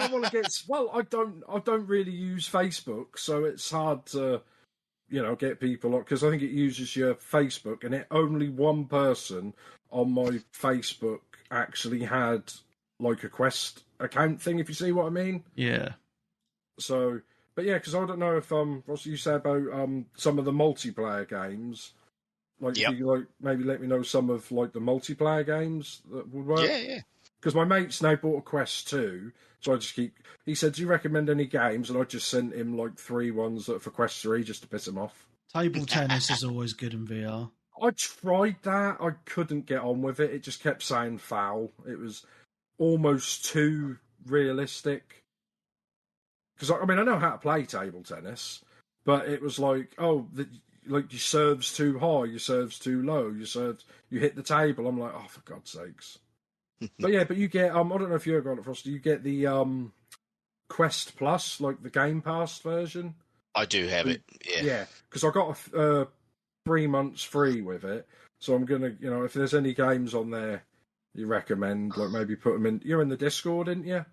want to get. Well, I don't really use Facebook, so it's hard to, get people because I think it uses your Facebook, and only one person on my Facebook actually had like a Quest account thing. If you see what I mean. Yeah. So, but yeah, because I don't know if what you say about some of the multiplayer games. Like, yep. if you maybe let me know some of the multiplayer games that would work. Yeah. Because my mate's now bought a Quest 2, so I just he said, do you recommend any games? And I just sent him 3 ones that are for Quest 3 just to piss him off. Table tennis is always good in VR. I tried that. I couldn't get on with it. It just kept saying foul. It was almost too realistic. Because, I know how to play table tennis, but it was your serve's too high, your serve's too low, you hit the table. I'm like, oh, for God's sakes. But you get, I don't know if you ever got it, Frosty, you get the Quest Plus, the Game Pass version. I do have it, yeah. Yeah, because I got 3 months free with it, so I'm going to, if there's any games on there you recommend, maybe put them in, you're in the Discord, didn't you?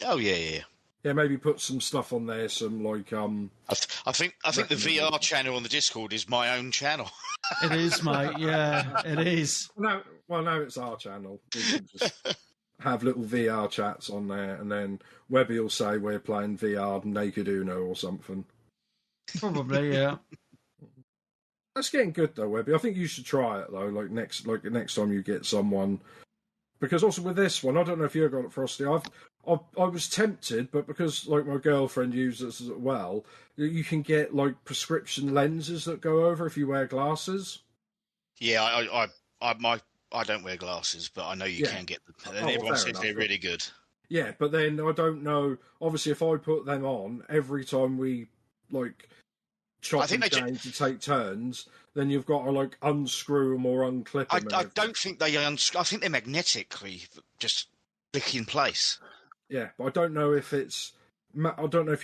Oh, yeah. Yeah, maybe put some stuff on there, some I think the VR channel on the Discord is my own channel. It is, mate. Yeah, it is. No, it's our channel. We can just have little VR chats on there, and then Webby will say we're playing VR Naked Uno or something. Probably, yeah. That's getting good though, Webby. I think you should try it though. Next time you get someone, because also with this one, I don't know if you got it, Frosty. I was tempted, but because my girlfriend uses it as well, you can get prescription lenses that go over if you wear glasses. Yeah, I don't wear glasses, but I know you can get them. And everyone says they're really good. Yeah, but then I don't know. Obviously, if I put them on every time we chop and change to take turns, then you've got to unscrew them or unclip them. I don't think they I think they're magnetically just click in place. Yeah, but I don't know if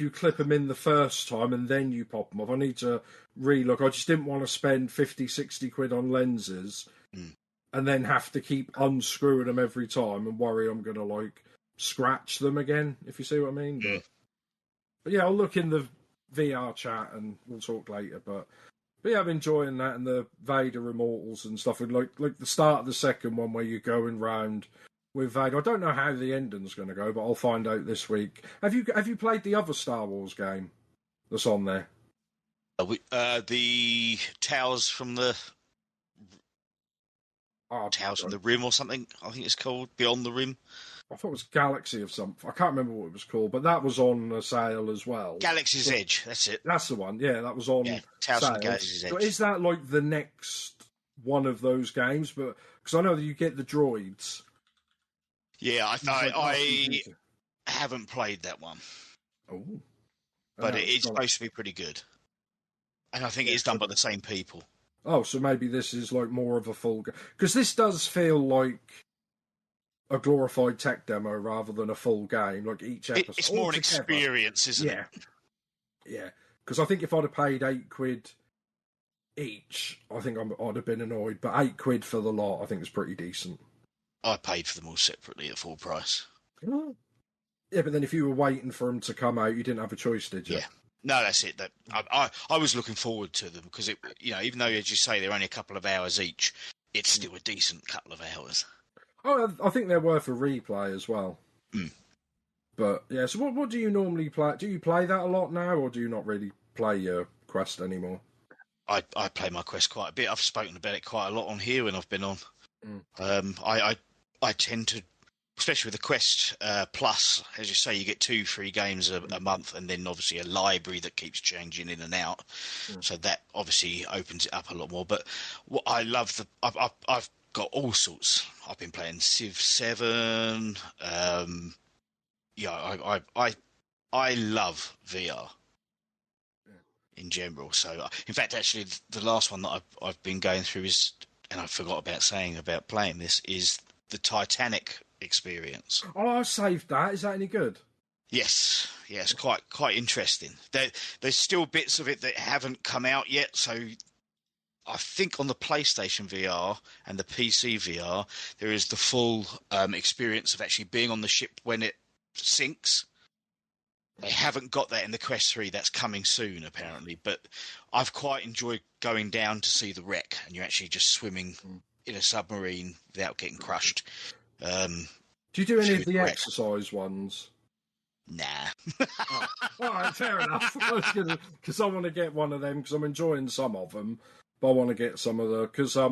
you clip them in the first time and then you pop them off. I need to re-look. I just didn't want to spend 50, 60 quid on lenses and then have to keep unscrewing them every time and worry I'm going to scratch them again, if you see what I mean. But yeah, I'll look in the VR chat and we'll talk later. But yeah, I'm enjoying that and the Vader Immortals and stuff. And like the start of the second one where you're going round with Vader. I don't know how the ending's going to go, but I'll find out this week. Have you played the other Star Wars game that's on there? The Towers from the Towers from the Rim or something, I think it's called, Beyond the Rim. I thought it was Galaxy of something. I can't remember what it was called, but that was on a sale as well. Galaxy's Edge, that's it. That's the one, yeah, that was on Towers sale. from Galaxy's Edge. So is that the next one of those games? But because I know that you get the droids. Yeah, I haven't played that one. Oh. But it's supposed to be pretty good. And I think it's done by the same people. Oh, so maybe this is more of a full game. Because this does feel like a glorified tech demo rather than a full game. Each episode. It's more an experience, isn't it? Yeah. Because I think if I'd have paid £8 each, I think I'd have been annoyed. But £8 for the lot, I think is pretty decent. I paid for them all separately at full price. Yeah, but then if you were waiting for them to come out, you didn't have a choice, did you? Yeah. No, that's it. I was looking forward to them because even though, as you say, they're only a couple of hours each, it's still a decent couple of hours. Oh, I think they're worth a replay as well. But yeah, so what do you normally play? Do you play that a lot now, or do you not really play your Quest anymore? I play my Quest quite a bit. I've spoken about it quite a lot on here when I've been on. I tend to, especially with the Quest Plus, as you say, you get 2 free games a month, and then obviously a library that keeps changing in and out. So that obviously opens it up a lot more. But what I love, I've got all sorts. I've been playing Civ 7. I love VR in general. So, in fact, actually, the last one that I've been going through is, and I forgot about playing this, is the Titanic experience. Oh, I saved that. Is that any good? Yes, it's quite interesting. There's still bits of it that haven't come out yet, so I think on the PlayStation VR and the PC VR, there is the full experience of actually being on the ship when it sinks. They haven't got that in the Quest 3. That's coming soon, apparently. But I've quite enjoyed going down to see the wreck, and you're actually just swimming in a submarine without getting crushed. Do you do any of the exercise ones? Nah. Oh, all right, fair enough. Because I want to get one of them, because I'm enjoying some of them, but I want to get some of the... Because I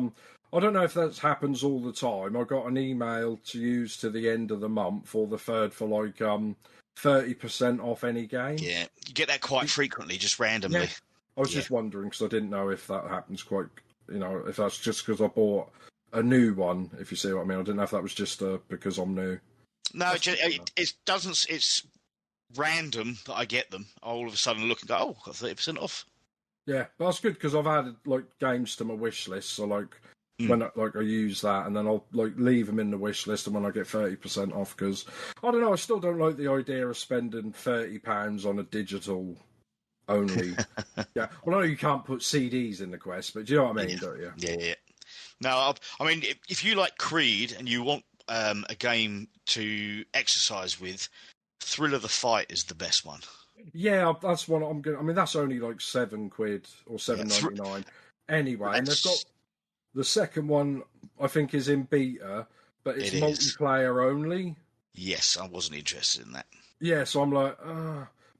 don't know if that happens all the time. I got an email to use to the end of the month, or the third, for like 30% off any game. Yeah, you get that quite frequently, just randomly. Yeah. I was just wondering, because I didn't know if that happens quite... if that's just because I bought a new one, if you see what I mean. I didn't know if that was just because I'm new. No, it doesn't... It's random that I get them. I all of a sudden look and go, oh, got 30% off. Yeah, but that's good, because I've added like games to my wish list. So like when I use that, and then I'll like leave them in the wish list, and when I get 30% off, because I don't know, I still don't like the idea of spending £30 on a digital only. Yeah, well, I know you can't put CDs in the Quest, but do you know what I mean? Don't you? Yeah. No, I mean, if you like Creed and you want a game to exercise with, Thrill of the Fight is the best one. Yeah, that's one I'm going. I mean, that's only like £7 or £7.99 anyway, and they've got the second one. I think is in beta, but it's multiplayer only. Yes, I wasn't interested in that. Yeah, so I'm like,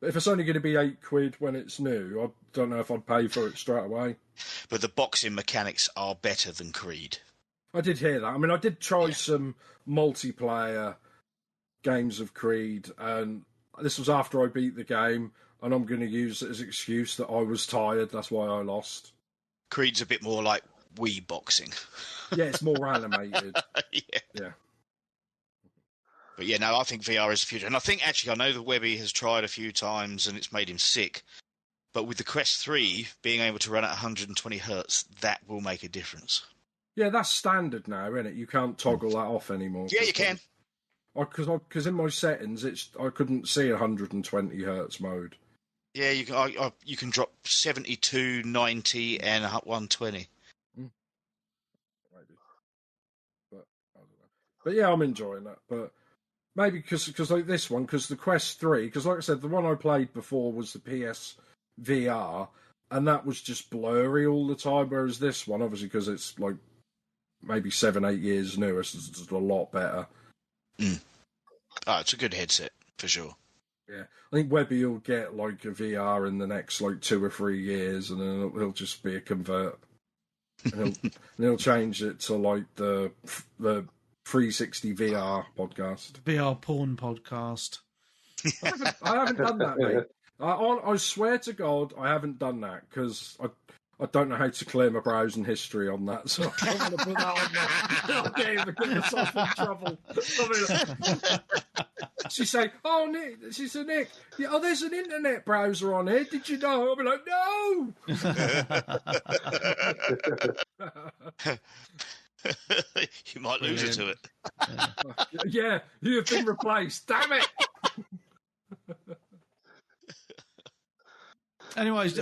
but if it's only going to be £8 when it's new, I don't know if I'd pay for it straight away. But the boxing mechanics are better than Creed. I did hear that. I mean, I did try some multiplayer games of Creed, and this was after I beat the game, and I'm going to use it as an excuse that I was tired. That's why I lost. Creed's a bit more like Wii boxing. Yeah, it's more animated. Yeah. But yeah, no, I think VR is the future. And I think, actually, I know that Webby has tried a few times and it's made him sick. But with the Quest 3 being able to run at 120 hertz, that will make a difference. Yeah, that's standard now, isn't it? You can't toggle that off anymore. Yeah, you can. Because in my settings, I couldn't see 120 hertz mode. Yeah, you can drop 72, 90, and 120. Maybe. But I don't know. But yeah, I'm enjoying that. But maybe because like this one, because the Quest 3, because like I said, the one I played before was the PS VR, and that was just blurry all the time. Whereas this one, obviously, because it's like maybe 7-8 years newer, it's just a lot better. Oh, it's a good headset for sure. Yeah, I think Webby will get like a VR in the next like 2 or 3 years, and then he'll just be a convert. And he'll change it to like the 360 VR podcast, VR porn podcast. I haven't done that, mate. I swear to God, I haven't done that because I don't know how to clear my browsing history on that, so I don't want to put that on there. I'll get myself in trouble. She say, "Oh, Nick," she said, "Nick, there's an internet browser on here. Did you know?" I'll be like, "No." You might lose it to it. Yeah, you have been replaced. Damn it. Anyways,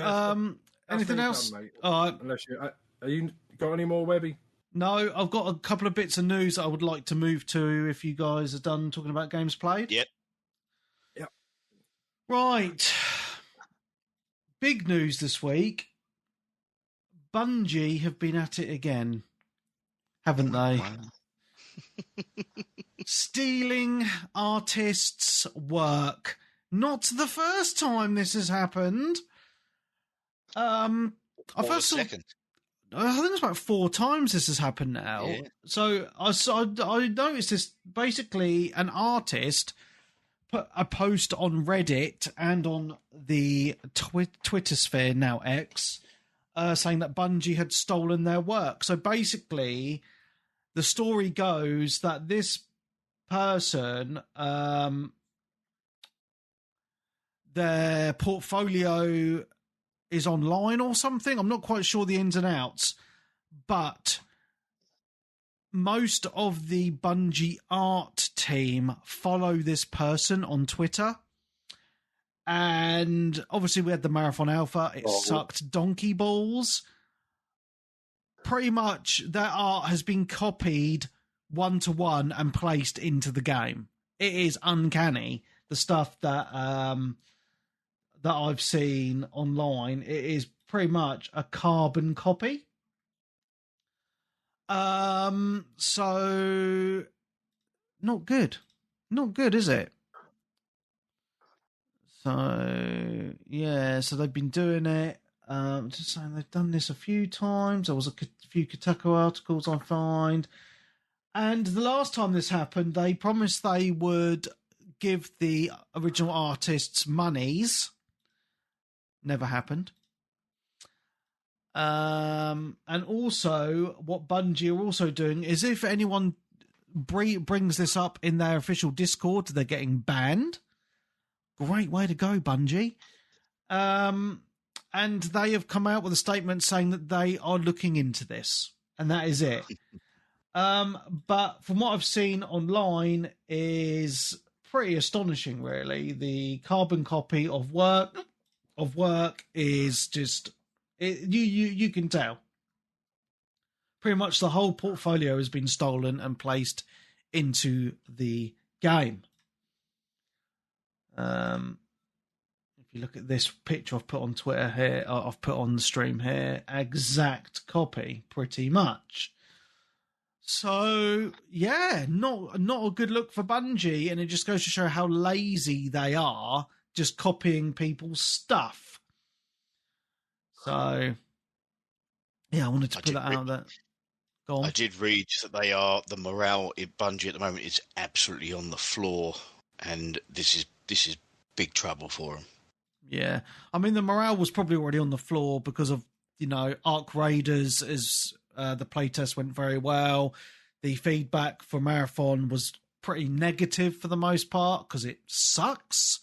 anything else? Done, unless you got any more, Webby? No, I've got a couple of bits of news that I would like to move to if you guys are done talking about games played. Yep. Right. Big news this week. Bungie have been at it again, haven't they? Wow. Stealing artists' work. Not the first time this has happened. I think it's about 4 times this has happened now. Yeah. So I noticed this. Basically, an artist put a post on Reddit and on the Twitter sphere, now X, saying that Bungie had stolen their work. So basically, the story goes that this person, their portfolio is online or something. I'm not quite sure the ins and outs, but most of the Bungie art team follow this person on Twitter. And obviously we had the Marathon Alpha. It sucked donkey balls. pretty much that art has been copied one-to-one and placed into the game. It is uncanny, the stuff that that I've seen online. It is pretty much a carbon copy. So not good. Not good, is it? So yeah, so they've been doing it. Just saying they've done this a few times. There was a few Kotaku articles I find. And the last time this happened, they promised they would give the original artists monies. Never happened. And also, what Bungie are also doing is if anyone brings this up in their official Discord, they're getting banned. Great way to go, Bungie. And they have come out with a statement saying that they are looking into this. And that is it. But from what I've seen online is pretty astonishing, really. The carbon copy of work is just you can tell. Pretty much the whole portfolio has been stolen and placed into the game. If you look at this picture I've put on Twitter here, I've put on the stream here, exact copy, pretty much. So, yeah, not a good look for Bungie, and it just goes to show how lazy they are, just copying people's stuff. So, yeah, I wanted to put that out there. Go on. I did read that the morale in Bungie at the moment is absolutely on the floor, and this is big trouble for them. Yeah, I mean, the morale was probably already on the floor because of, Arc Raiders, as the playtest went very well. The feedback for Marathon was pretty negative for the most part because it sucks.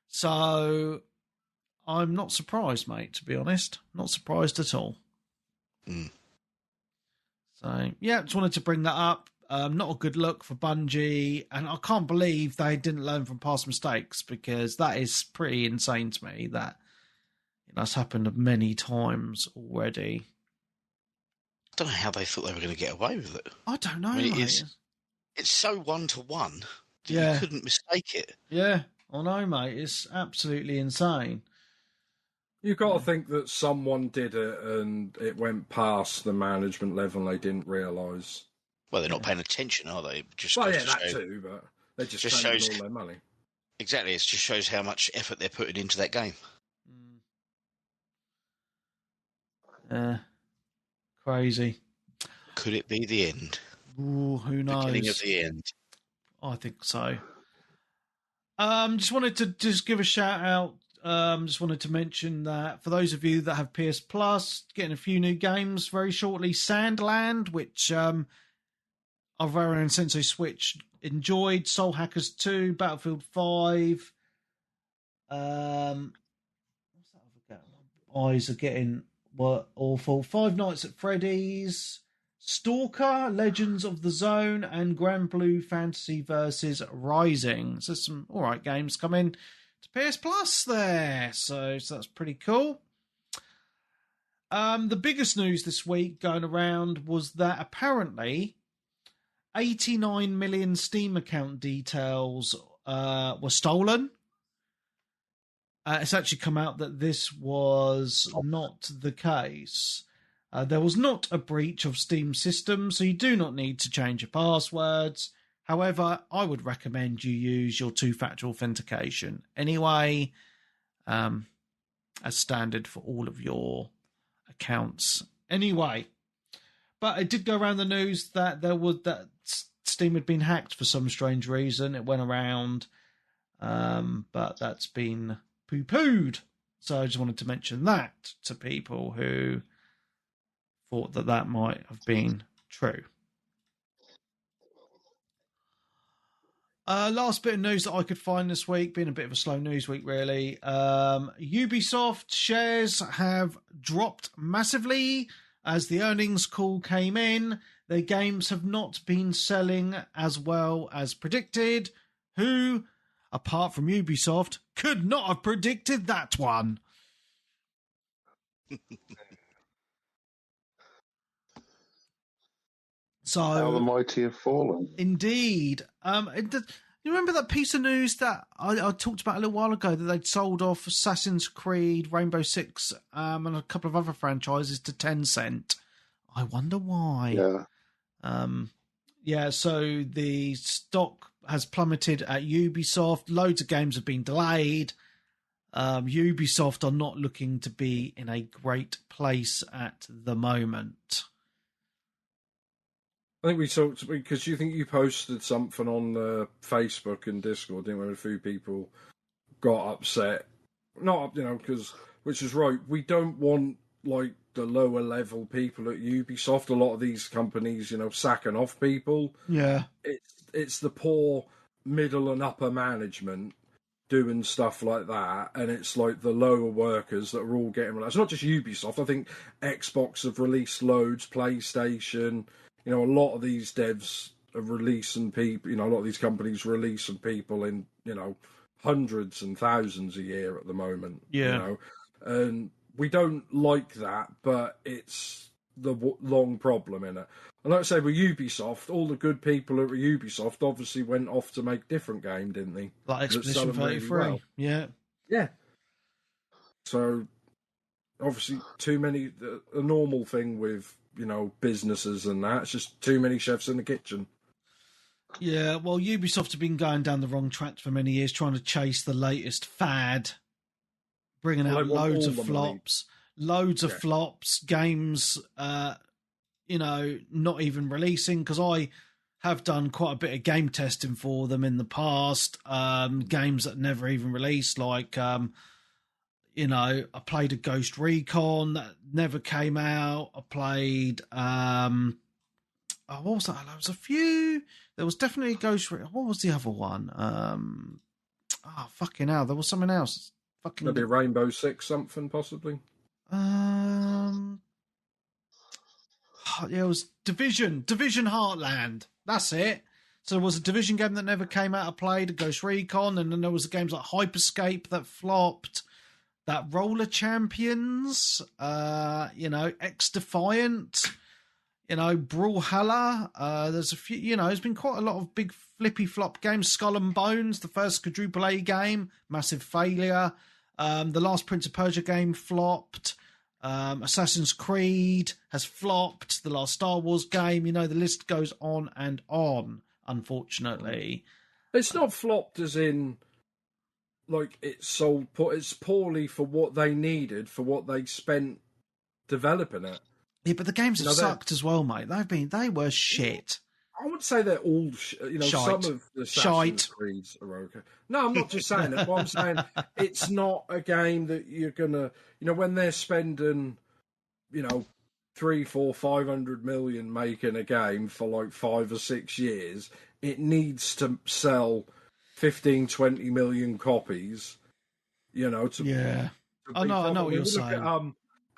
So I'm not surprised, mate, to be honest. Not surprised at all. Mm. So, yeah, just wanted to bring that up. Not a good look for Bungie, and I can't believe they didn't learn from past mistakes, because that is pretty insane to me that that's happened many times already. I don't know how they thought they were going to get away with it. I don't know, mate. It's so one-to-one that you couldn't mistake it. Yeah, I know, mate. It's absolutely insane. You've got to think that someone did it and it went past the management level and they didn't realise. Well, they're not paying attention, are they? Too, but they just shows all their money. Exactly, it just shows how much effort they're putting into that game. Crazy. Could it be the end? Ooh, who knows? Beginning of the end. I think so. Just wanted to give a shout out. Just wanted to mention that for those of you that have PS Plus, getting a few new games very shortly. Sandland, which our very own Sensei Switch enjoyed. Soul Hackers 2, Battlefield 5. What's that other game? My eyes are getting awful. Five Nights at Freddy's, Stalker, Legends of the Zone, and Grand Blue Fantasy Versus Rising. So some alright games coming to PS Plus there. So that's pretty cool. The biggest news this week going around was that apparently 89 million Steam account details were stolen. It's actually come out that this was not the case. There was not a breach of Steam system, so you do not need to change your passwords. However, I would recommend you use your two-factor authentication anyway, as standard for all of your accounts anyway. But it did go around the news that that Steam had been hacked for some strange reason. It went around, but that's been poo-pooed. So I just wanted to mention that to people who thought that might have been true. Last bit of news that I could find this week, being a bit of a slow news week really. Ubisoft shares have dropped massively as the earnings call came in. Their games have not been selling as well as predicted. Who, apart from Ubisoft, could not have predicted that one? So how the mighty have fallen. Indeed. You remember that piece of news that I talked about a little while ago, that they'd sold off Assassin's Creed, Rainbow Six, and a couple of other franchises to Tencent? I wonder why. Yeah. So the stock has plummeted at Ubisoft. Loads of games have been delayed. Ubisoft are not looking to be in a great place at the moment. I think we talked, because you think you posted something on Facebook and Discord, didn't we? A few people got upset. Not, because, which is right. We don't want, like, the lower level people at Ubisoft. A lot of these companies, sacking off people. Yeah. It's the poor middle and upper management doing stuff like that, and it's like the lower workers that are all getting. It's not just Ubisoft. I think Xbox have released loads, PlayStation. A lot of these devs are releasing people. A lot of these companies releasing people in hundreds and thousands a year at the moment. Yeah. And we don't like that, but it's the long problem in it. And like I say, with Ubisoft, all the good people at Ubisoft obviously went off to make different game, didn't they? Like Expedition 33. Really well. Yeah. Yeah. So, obviously, too many, a normal thing with, businesses and that, it's just too many chefs in the kitchen. Yeah, well, Ubisoft have been going down the wrong track for many years, trying to chase the latest fad, bringing out loads of flops, games, not even releasing, because I have done quite a bit of game testing for them in the past, games that never even released, like, I played a Ghost Recon that never came out. I played, what was that? There was a few. There was definitely a Ghost Recon. What was the other one? Fucking hell. There was something else. Maybe Rainbow Six something, possibly? Yeah, it was Division Heartland. That's it. So there was a Division game that never came out. I played a Ghost Recon, and then there was games like Hyperscape that flopped. That Roller Champions, X Defiant, Brawlhalla. There's a few, there's been quite a lot of big flippy flop games. Skull and Bones, the first quadruple A game, massive failure. The last Prince of Persia game flopped. Assassin's Creed has flopped. The last Star Wars game, the list goes on and on, unfortunately. It's not flopped as in, like, it's poorly for what they needed, for what they spent developing it. Yeah, but the games have sucked as well, mate. They were shit. I would say they're all, shite. Some of the Assassin's Creeds are okay. No, I'm not just saying it, but I'm saying it's not a game that you're gonna, when they're spending, 3, 4, 500 million making a game for like 5 or 6 years, it needs to sell 15, 20 million copies, I know what you're saying. At,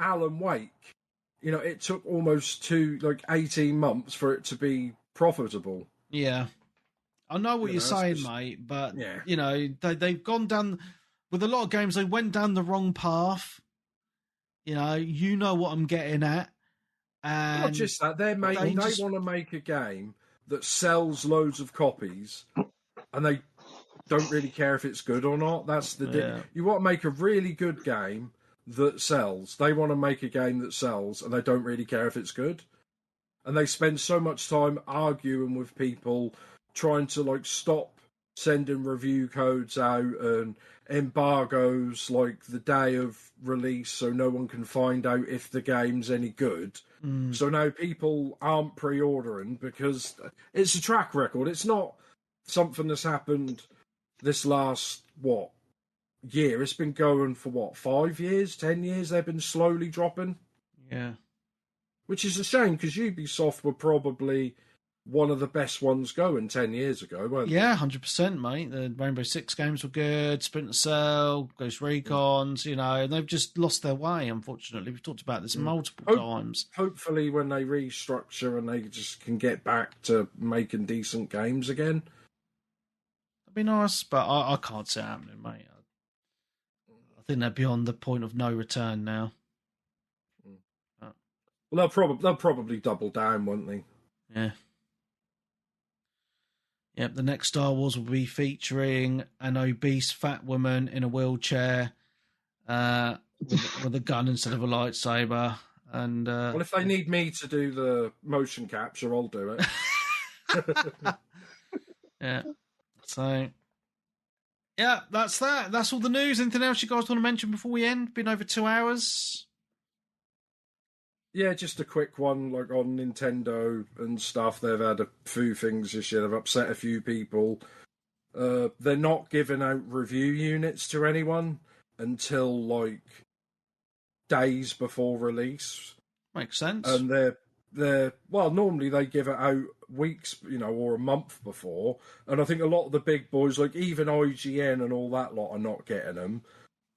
Alan Wake, it took almost 18 months for it to be profitable. Yeah. I know what you're saying, mate, but, they've gone down, with a lot of games, they went down the wrong path. You know what I'm getting at. And not just that, they want to make a game that sells loads of copies, and they don't really care if it's good or not. That's the you want to make a really good game that sells. They want to make a game that sells, and they don't really care if it's good. And they spend so much time arguing with people, trying to stop sending review codes out and embargoes the day of release, so no one can find out if the game's any good. So now people aren't pre-ordering because it's a track record. It's not something that's happened this last, year. It's been going for 5 years, 10 years. They've been slowly dropping. Yeah. Which is a shame, because Ubisoft were probably one of the best ones going 10 years ago, weren't they? Yeah, 100%, mate. The Rainbow Six games were good, Splinter Cell, Ghost Recons, and they've just lost their way, unfortunately. We've talked about this multiple times. Hopefully when they restructure and they just can get back to making decent games again. That'd be nice, but I can't see it happening, mate. I think they're beyond the point of no return now. Well, they'll probably double down, won't they? Yeah. Yep, the next Star Wars will be featuring an obese fat woman in a wheelchair with a gun instead of a lightsaber. And well, if they need me to do the motion capture, I'll do it. Yeah. So, yeah, that's that. That's all the news. Anything else you guys want to mention before we end? Been over 2 hours. Yeah, just a quick one, like on Nintendo and stuff. They've had a few things this year. They've upset a few people. They're not giving out review units to anyone until like days before release. Makes sense. And they're well, normally they give it out weeks, or a month before. And I think a lot of the big boys, like even IGN and all that lot, are not getting them.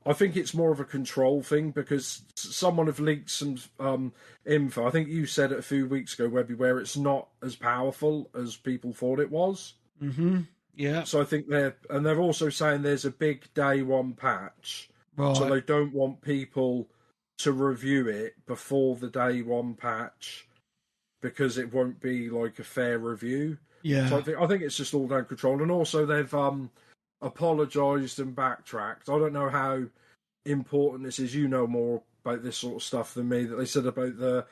I think it's more of a control thing because someone have leaked some info. I think you said it a few weeks ago, Webby, where it's not as powerful as people thought it was. Mm-hmm. Yeah. So I think they're also saying there's a big day one patch. Right. So they don't want people to review it before the day one patch because it won't be like a fair review. Yeah. So I think it's just all down control. And also they've apologised and backtracked. I don't know how important this is. You know more about this sort of stuff than me. That they said about the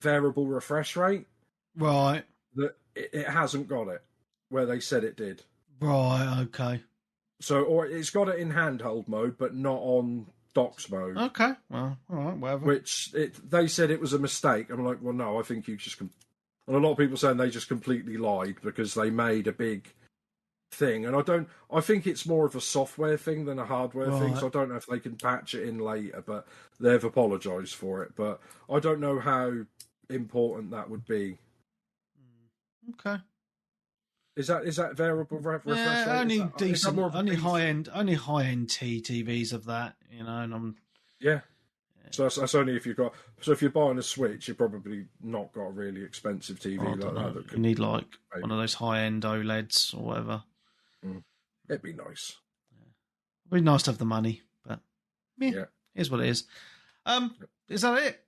variable refresh rate. Right. That it hasn't got it where they said it did. Right. Okay. So, or it's got it in handheld mode, but not on docks mode. Okay. Well, all right. Whatever. Which they said it was a mistake. I'm like, well, no, I think you just. And a lot of people saying they just completely lied because they made a big thing, and I think it's more of a software thing than a hardware thing, so I don't know if they can patch it in later, but they've apologised for it. But I don't know how important that would be. Okay. Is that variable refresh rate? Only decent, only high end TVs of that, and I'm So that's only if you've got. So if you're buying a Switch, you've probably not got a really expensive TV like that. You need like one of those high end OLEDs or whatever. It'd be nice. It'd be nice to have the money, but here's what it is. Is that it?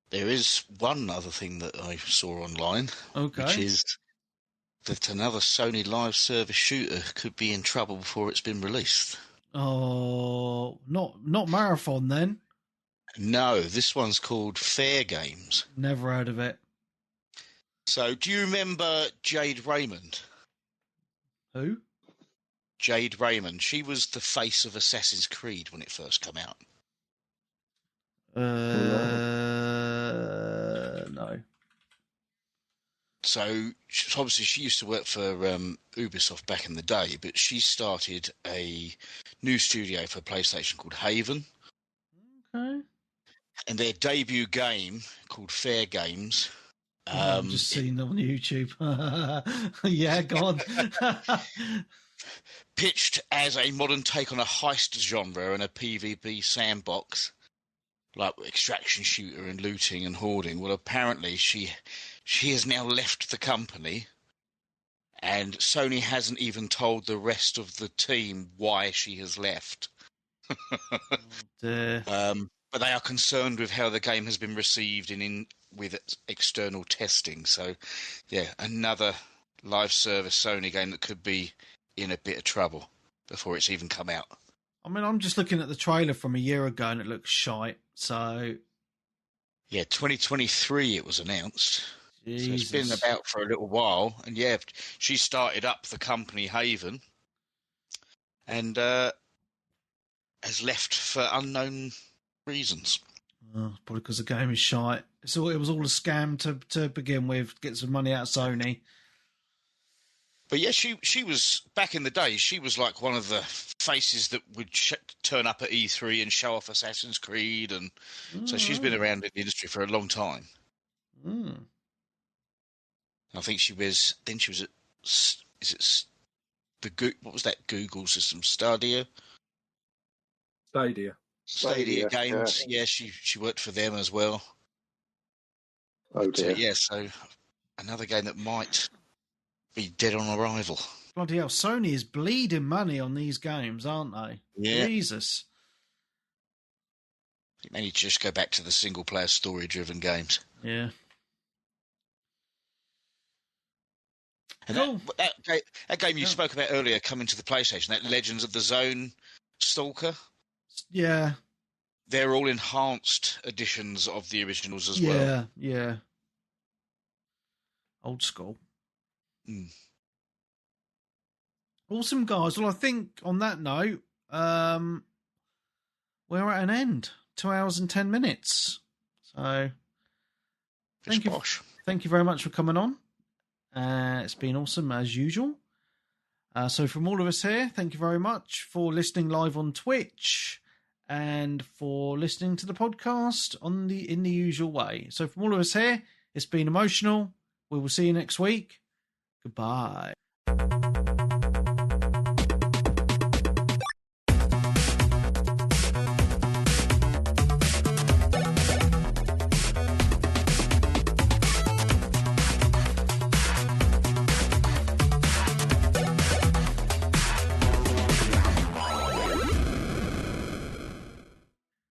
There is one other thing that I saw online, which is that another Sony live service shooter could be in trouble before it's been released. Oh, not Marathon then. No, this one's called Fair Games. Never heard of it. So, do you remember Jade Raymond? Who? Jade Raymond. She was the face of Assassin's Creed when it first came out. No. So, obviously, she used to work for Ubisoft back in the day, but she started a new studio for PlayStation called Haven. Okay. And their debut game, called Fair Games... I've just seen on YouTube. Yeah, go on. Pitched as a modern take on a heist genre and a PvP sandbox, like extraction shooter and looting and hoarding. Well, apparently she has now left the company, and Sony hasn't even told the rest of the team why she has left. But they are concerned with how the game has been received with external testing. So, yeah, another live service Sony game that could be in a bit of trouble before it's even come out. I mean, I'm just looking at the trailer from a year ago and it looks shite. So, yeah, 2023 it was announced. Jesus. So it's been about for a little while. And yeah, she started up the company Haven and has left for unknown reasons. Probably because the game is shite. It was all a scam to begin with, get some money out of Sony. But yeah, she was, back in the day, she was like one of the faces that would turn up at E3 and show off Assassin's Creed. And so she's been around in the industry for a long time. I think she was at, what was that Google system? Stadia Games. Yeah, she worked for them as well. Oh dear. So another game that might be dead on arrival. Bloody hell, Sony is bleeding money on these games, aren't they? Yeah. Jesus. I think they need to just go back to the single-player story-driven games. Yeah. And Cool. that game you spoke about earlier coming to the PlayStation, that Legends of the Zone Stalker. Yeah. They're all enhanced editions of the originals as well. Yeah. Old school. Mm. Awesome, guys. Well, I think on that note, we're at an end. 2 hours and 10 minutes. So thank you very much for coming on. It's been awesome as usual. So from all of us here, thank you very much for listening live on Twitch and for listening to the podcast in the usual way. So from all of us here, it's been emotional. We will see you next week. Goodbye.